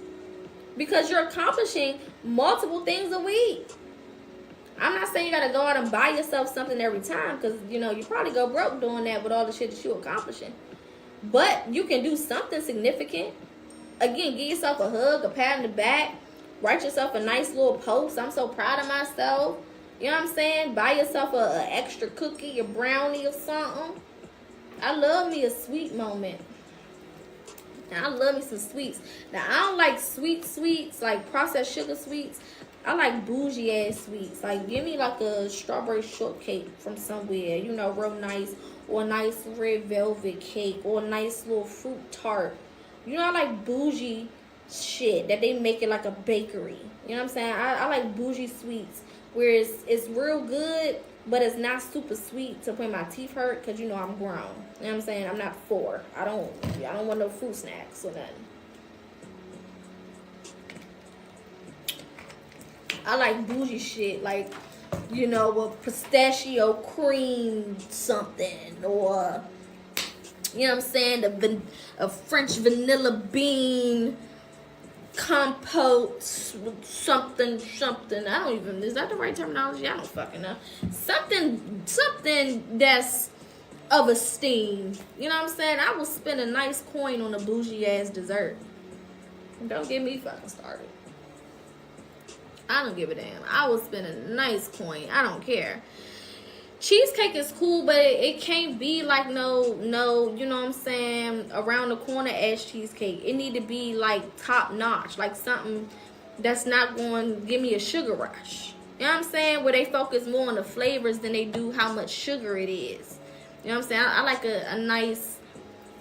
A: because you're accomplishing multiple things a week. I'm not saying you gotta go out and buy yourself something every time, because you know you probably go broke doing that with all the shit that you're accomplishing. But you can do something significant. Again, give yourself a hug, a pat on the back, write yourself a nice little post. I'm so proud of myself. You know what I'm saying? Buy yourself a extra cookie, a brownie or something. I love me a sweet moment. Now, I love me some sweets. Now, I don't like sweets, like processed sugar sweets. I like bougie ass sweets. Like, give me like a strawberry shortcake from somewhere, you know, real nice. Or a nice red velvet cake. Or a nice little fruit tart. You know, I like bougie shit that they make it like a bakery. You know what I'm saying? I like bougie sweets where it's real good, but it's not super sweet to when my teeth hurt, because you know I'm grown. You know what I'm saying? I'm not 4. I don't want no fruit snacks or nothing. I like bougie shit, like, you know, a pistachio cream something, or, you know what I'm saying, a French vanilla bean compote, something. I don't even, is that the right terminology? I don't fucking know. Something that's of esteem. You know what I'm saying? I will spend a nice coin on a bougie ass dessert. Don't get me fucking started. I don't give a damn. I will spend a nice coin. I don't care. Cheesecake is cool, but it can't be like no, you know what I'm saying, around the corner ass cheesecake. It need to be like top notch, like something that's not going to give me a sugar rush. You know what I'm saying? Where they focus more on the flavors than they do how much sugar it is. You know what I'm saying? I like a nice,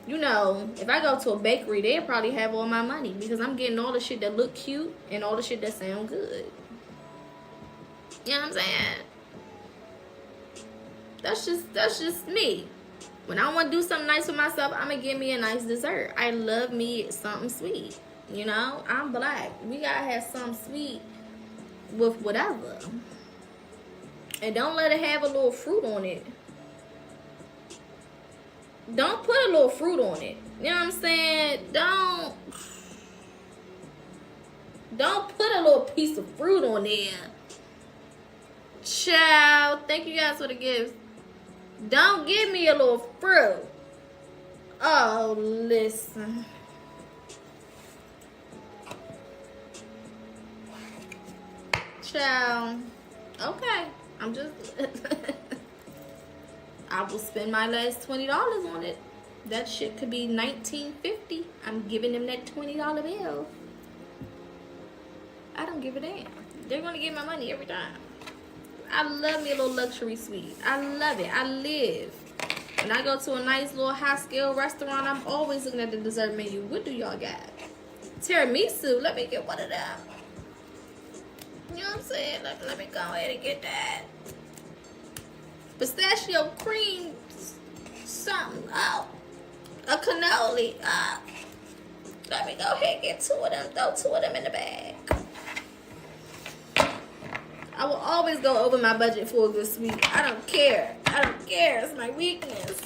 A: you know, if I go to a bakery, they'll probably have all my money, because I'm getting all the shit that look cute and all the shit that sound good. You know what I'm saying? That's just me. When I want to do something nice for myself, I'm going to give me a nice dessert. I love me something sweet. You know, I'm black. We got to have something sweet with whatever. And don't let it have a little fruit on it. Don't put a little fruit on it. You know what I'm saying? Don't put a little piece of fruit on there. Ciao. Thank you guys for the gifts. Don't give me a little fruit. Oh, listen. Ciao. Okay. I'm just... I will spend my last $20 on it. That shit could be $19.50. I'm giving them that $20 bill. I don't give a damn. They're going to get my money every time. I love me a little luxury sweet. I love it. I live. When I go to a nice little high-scale restaurant, I'm always looking at the dessert menu. What do y'all got? Tiramisu. Let me get one of them. You know what I'm saying? Let me go ahead and get that. Pistachio cream something. Oh, a cannoli. Let me go ahead and get 2 of them. Throw 2 of them in the bag. I will always go over my budget for a good sweet. I don't care. It's my weakness.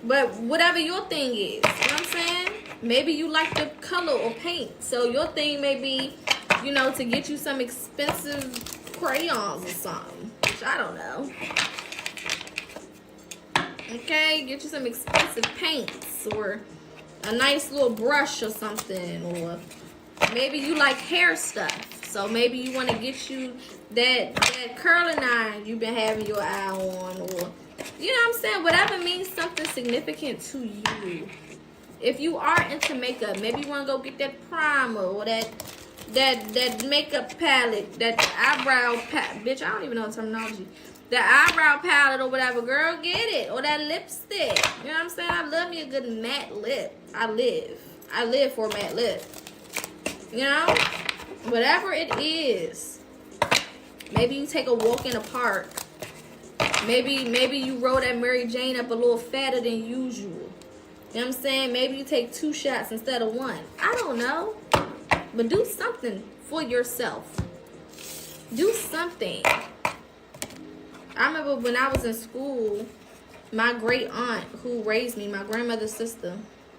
A: But whatever your thing is, you know what I'm saying? Maybe you like the color or paint. So your thing may be, you know, to get you some expensive crayons or something. Which I don't know. Okay? Get you some expensive paints or a nice little brush or something. Or maybe you like hair stuff. So maybe you want to get you that curling iron you've been having your eye on, or, You know what I'm saying? Whatever means something significant to you. If you are into makeup, maybe you want to go get that primer or that makeup palette, that eyebrow palette. Bitch, I don't even know the terminology. That eyebrow palette or whatever, girl, get it. Or that lipstick. You know what I'm saying? I love me a good matte lip. I live for a matte lip. You know? Whatever it is. Maybe you take a walk in the park. Maybe you roll that Mary Jane up a little fatter than usual. You know what I'm saying? Maybe you take 2 shots instead of 1. I don't know. But do something for yourself. Do something. I remember when I was in school, my great aunt who raised me, my grandmother's sister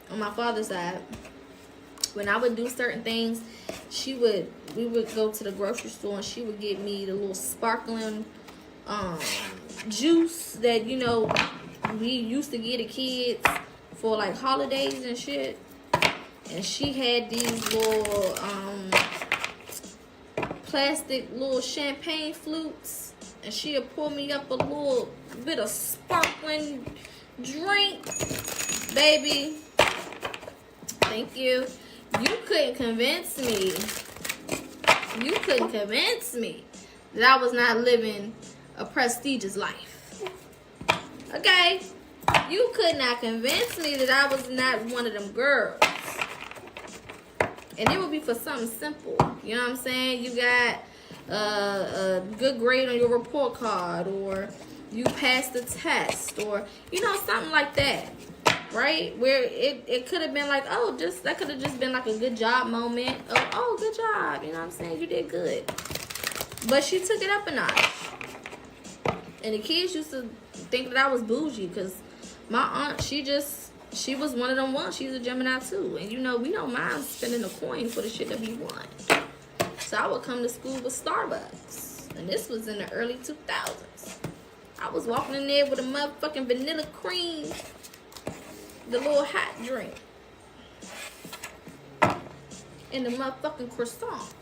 A: on my father's side, when I would do certain things, we would go to the grocery store and she would get me the little sparkling juice that, you know, we used to get the kids for like holidays and shit. And she had these little plastic little champagne flutes, and she'll pour me up a little bit of sparkling drink, baby. Thank you. You couldn't convince me. You couldn't convince me that I was not living a prestigious life. Okay? You could not convince me that I was not one of them girls. And it would be for something simple. You know what I'm saying? You got a good grade on your report card, or you passed the test, or, you know, something like that. Right? Where it could have been like, oh, that could have just been like a good job moment. Oh, good job. You know what I'm saying? You did good. But she took it up a notch. And the kids used to think that I was bougie because my aunt, she was one of them ones. She's a Gemini too. And you know, we don't mind spending a coin for the shit that we want. So I would come to school with Starbucks. And this was in the early 2000s. I was walking in there with a motherfucking vanilla cream, the little hot drink, and the motherfucking croissant.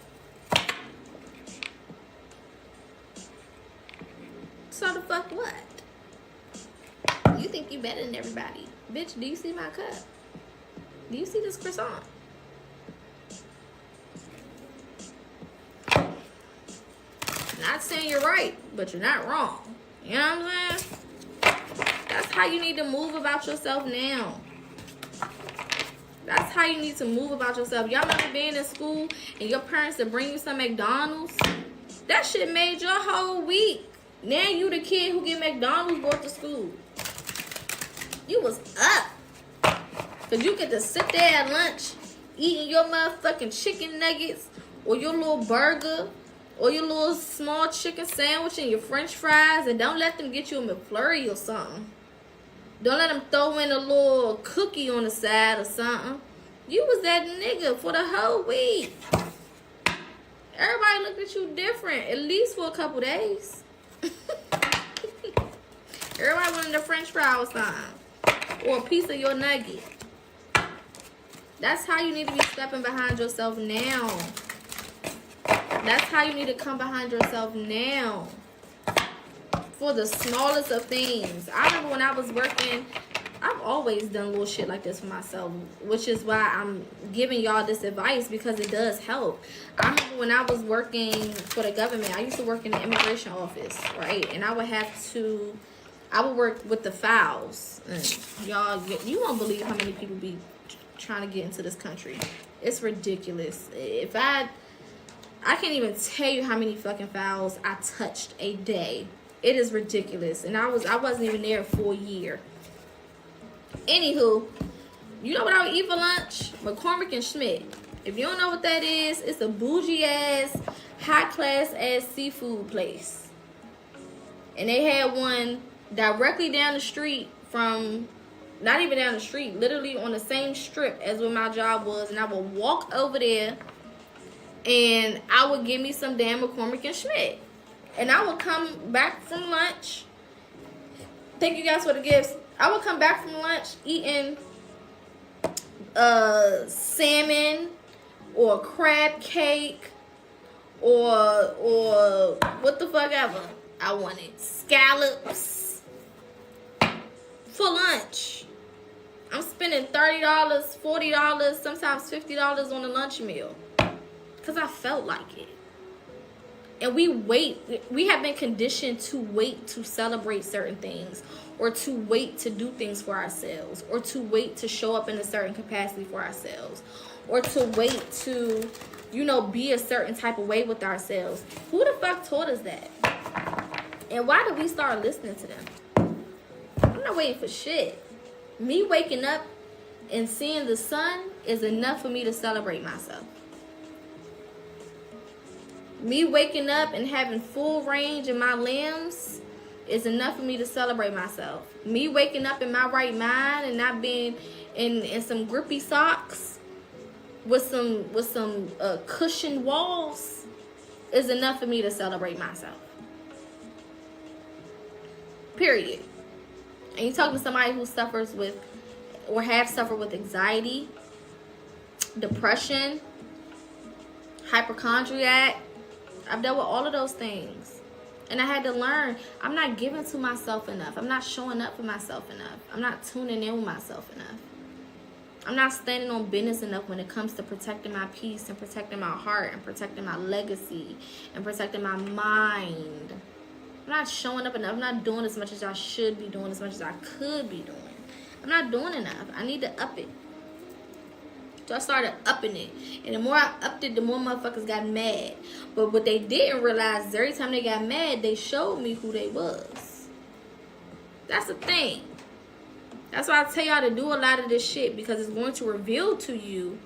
A: So the fuck what? You think you better than everybody. Bitch, do you see my cup? Do you see this croissant? Not saying you're right, but you're not wrong. You know what I'm saying? That's how you need to move about yourself now. That's how you need to move about yourself. Y'all remember being in school and your parents would bring you some McDonald's? That shit made your whole week. Now you the kid who get McDonald's brought to school. You was up. Because you get to sit there at lunch eating your motherfucking chicken nuggets or your little burger or your little small chicken sandwich and your french fries, and don't let them get you a McFlurry or something. Don't let them throw in a little cookie on the side or something. You was that nigga for the whole week. Everybody looked at you different, at least for a couple days. Everybody wanted a french fry or something, or a piece of your nugget. That's how you need to be stepping behind yourself now. That's how you need to come behind yourself now. For the smallest of things. I remember when I was working, I've always done little shit like this for myself, which is why I'm giving y'all this advice, because it does help. I remember when I was working for the government, I used to work in the immigration office, right? And I would work with the files. And y'all, you won't believe how many people be trying to get into this country. It's ridiculous. I can't even tell you how many fucking files I touched a day. It is ridiculous. And I wasn't even there for a year. Anywho, you know what I would eat for lunch? McCormick and Schmidt. If you don't know what that is, it's a bougie ass, high class ass seafood place. And they had one directly down the street from, not even down the street, literally on the same strip as where my job was. And I would walk over there and I would get me some damn McCormick and Schmidt. And I would come back from lunch. Thank you guys for the gifts. I would come back from lunch eating salmon or crab cake or what the fuck ever I wanted. Scallops. for lunch. I'm spending $30, $40, sometimes $50 on a lunch meal because I felt like it. And we have been conditioned to wait to celebrate certain things, or to wait to do things for ourselves, or to wait to show up in a certain capacity for ourselves, or to wait to, be a certain type of way with ourselves. Who the fuck taught us that? And why did we start listening to them? I'm not waiting for shit. Me waking up and seeing the sun is enough for me to celebrate myself. Me waking up and having full range in my limbs is enough for me to celebrate myself. Me waking up in my right mind and not being in some grippy socks with some cushioned walls is enough for me to celebrate myself. Period. And you talking to somebody who suffers with, or have suffered with, anxiety, depression, hypochondriac. I've dealt with all of those things. And I had to learn, I'm not giving to myself enough. I'm not showing up for myself enough. I'm not tuning in with myself enough. I'm not standing on business enough when it comes to protecting my peace and protecting my heart and protecting my legacy and protecting my mind. I'm not showing up enough. I'm not doing as much as I should be doing, as much as I could be doing. I'm not doing enough. I need to up it. So I started upping it. And the more I upped it, the more motherfuckers got mad. But what they didn't realize is every time they got mad, they showed me who they was. That's the thing. That's why I tell y'all to do a lot of this shit, because it's going to reveal to you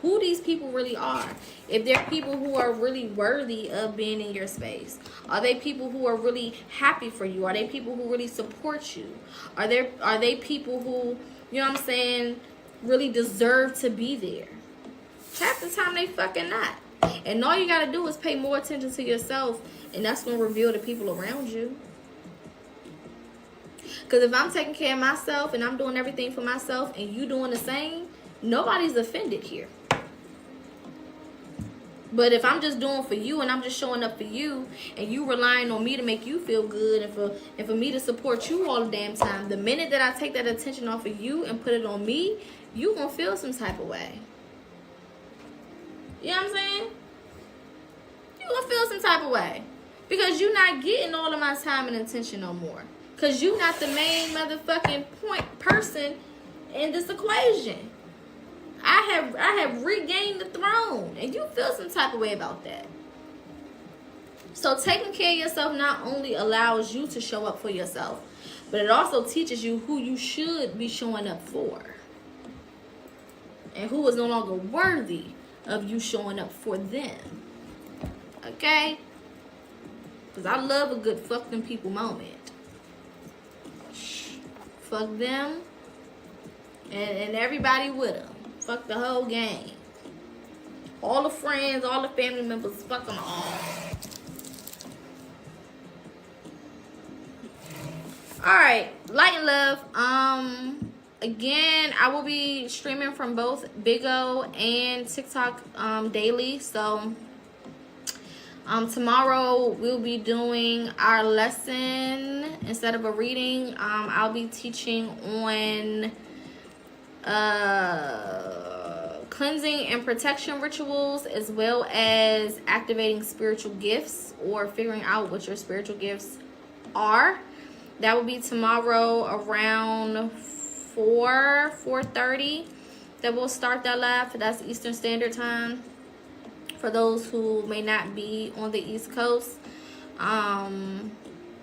A: who these people really are. If they're people who are really worthy of being in your space. Are they people who are really happy for you? Are they people who really support you? Are they people who, really deserve to be there? Half the time they fucking not. And all you gotta do is pay more attention to yourself, and that's gonna reveal the people around you. Because if I'm taking care of myself and I'm doing everything for myself and you doing the same, nobody's offended here. But if I'm just doing for you and I'm just showing up for you and you relying on me to make you feel good and for me to support you all the damn time, the minute that I take that attention off of you and put it on me, you gonna feel some type of way. You know what I'm saying? You gonna feel some type of way. Because you're not getting all of my time and attention no more. Because you're not the main motherfucking person in this equation. I have regained the throne, and you feel some type of way about that. So taking care of yourself not only allows you to show up for yourself, but it also teaches you who you should be showing up for, and who is no longer worthy of you showing up for them. Okay? Because I love a good fuck them people moment. Fuck them and everybody with them. Fuck the whole gang. All the friends, all the family members, fuck them all. Alright, light and love. Again, I will be streaming from both Big O and TikTok daily. So tomorrow we'll be doing our lesson instead of a reading. I'll be teaching on cleansing and protection rituals, as well as activating spiritual gifts, or figuring out what your spiritual gifts are. That will be tomorrow around 4:30 that we'll start that live. That's Eastern Standard Time for those who may not be on the East Coast.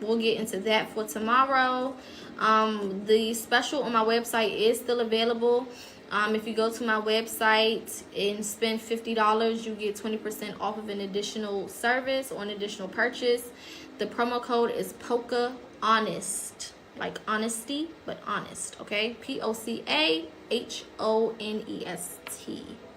A: We'll get into that for tomorrow. The special on my website is still available. If you go to my website and spend $50, you get 20% off of an additional service or an additional purchase. The promo code is PocaHonest, like honesty, but honest, okay? POCAHONEST,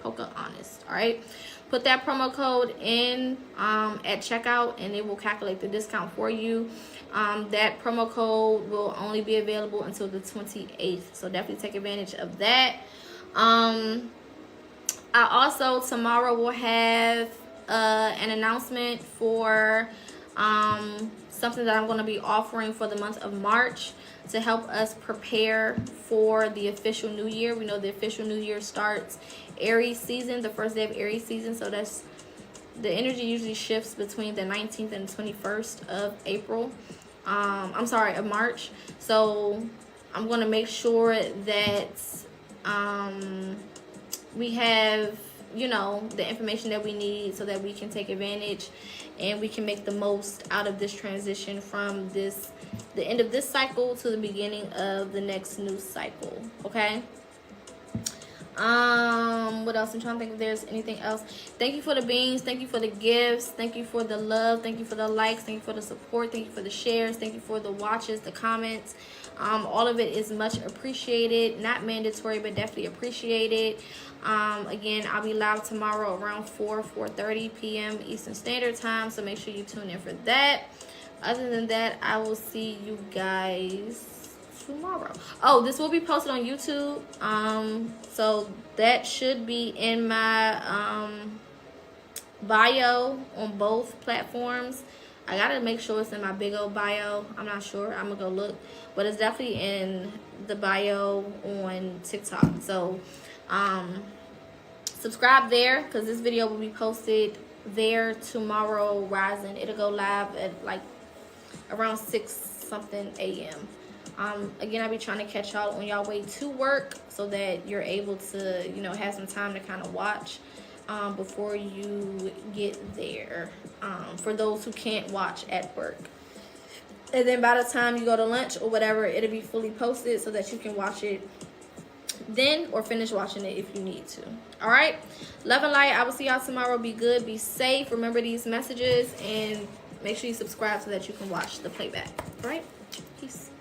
A: PocaHonest, all right? Put that promo code in at checkout, and it will calculate the discount for you. That promo code will only be available until the 28th, so definitely take advantage of that. I also tomorrow will have an announcement for something that I'm going to be offering for the month of March. to help us prepare for the official new year. We know the official new year starts Aries season, the first day of Aries season. So that's the energy usually shifts between the 19th and the 21st of April. Of March. So I'm going to make sure that we have, you know, the information that we need so that we can take advantage and we can make the most out of this transition from the end of this cycle to the beginning of the next new cycle. Okay. What else? I'm trying to think if there's anything else. Thank you for the beans. Thank you for the gifts. Thank you for the love. Thank you for the likes. Thank you for the support. Thank you for the shares. Thank you for the watches, the comments. All of it is much appreciated. Not mandatory, but definitely appreciated. Again, I'll be live tomorrow around 4:30 p.m. Eastern Standard Time, so make sure you tune in for that. Other than that, I will see you guys tomorrow. Oh, this will be posted on YouTube. So that should be in my bio on both platforms. I gotta make sure it's in my big old bio. I'm not sure. I'm gonna go look, but it's definitely in the bio on TikTok. So subscribe there, because this video will be posted there tomorrow rising. It'll go live at like around 6 something a.m. Again, I'll be trying to catch y'all on y'all way to work so that you're able to, you know, have some time to kind of watch before you get there, for those who can't watch at work. And then by the time you go to lunch or whatever, it'll be fully posted so that you can watch it then or finish watching it if you need to. All right, love and light. I will see y'all tomorrow. Be good, be safe, remember these messages, and make sure you subscribe so that you can watch the playback. All right, peace.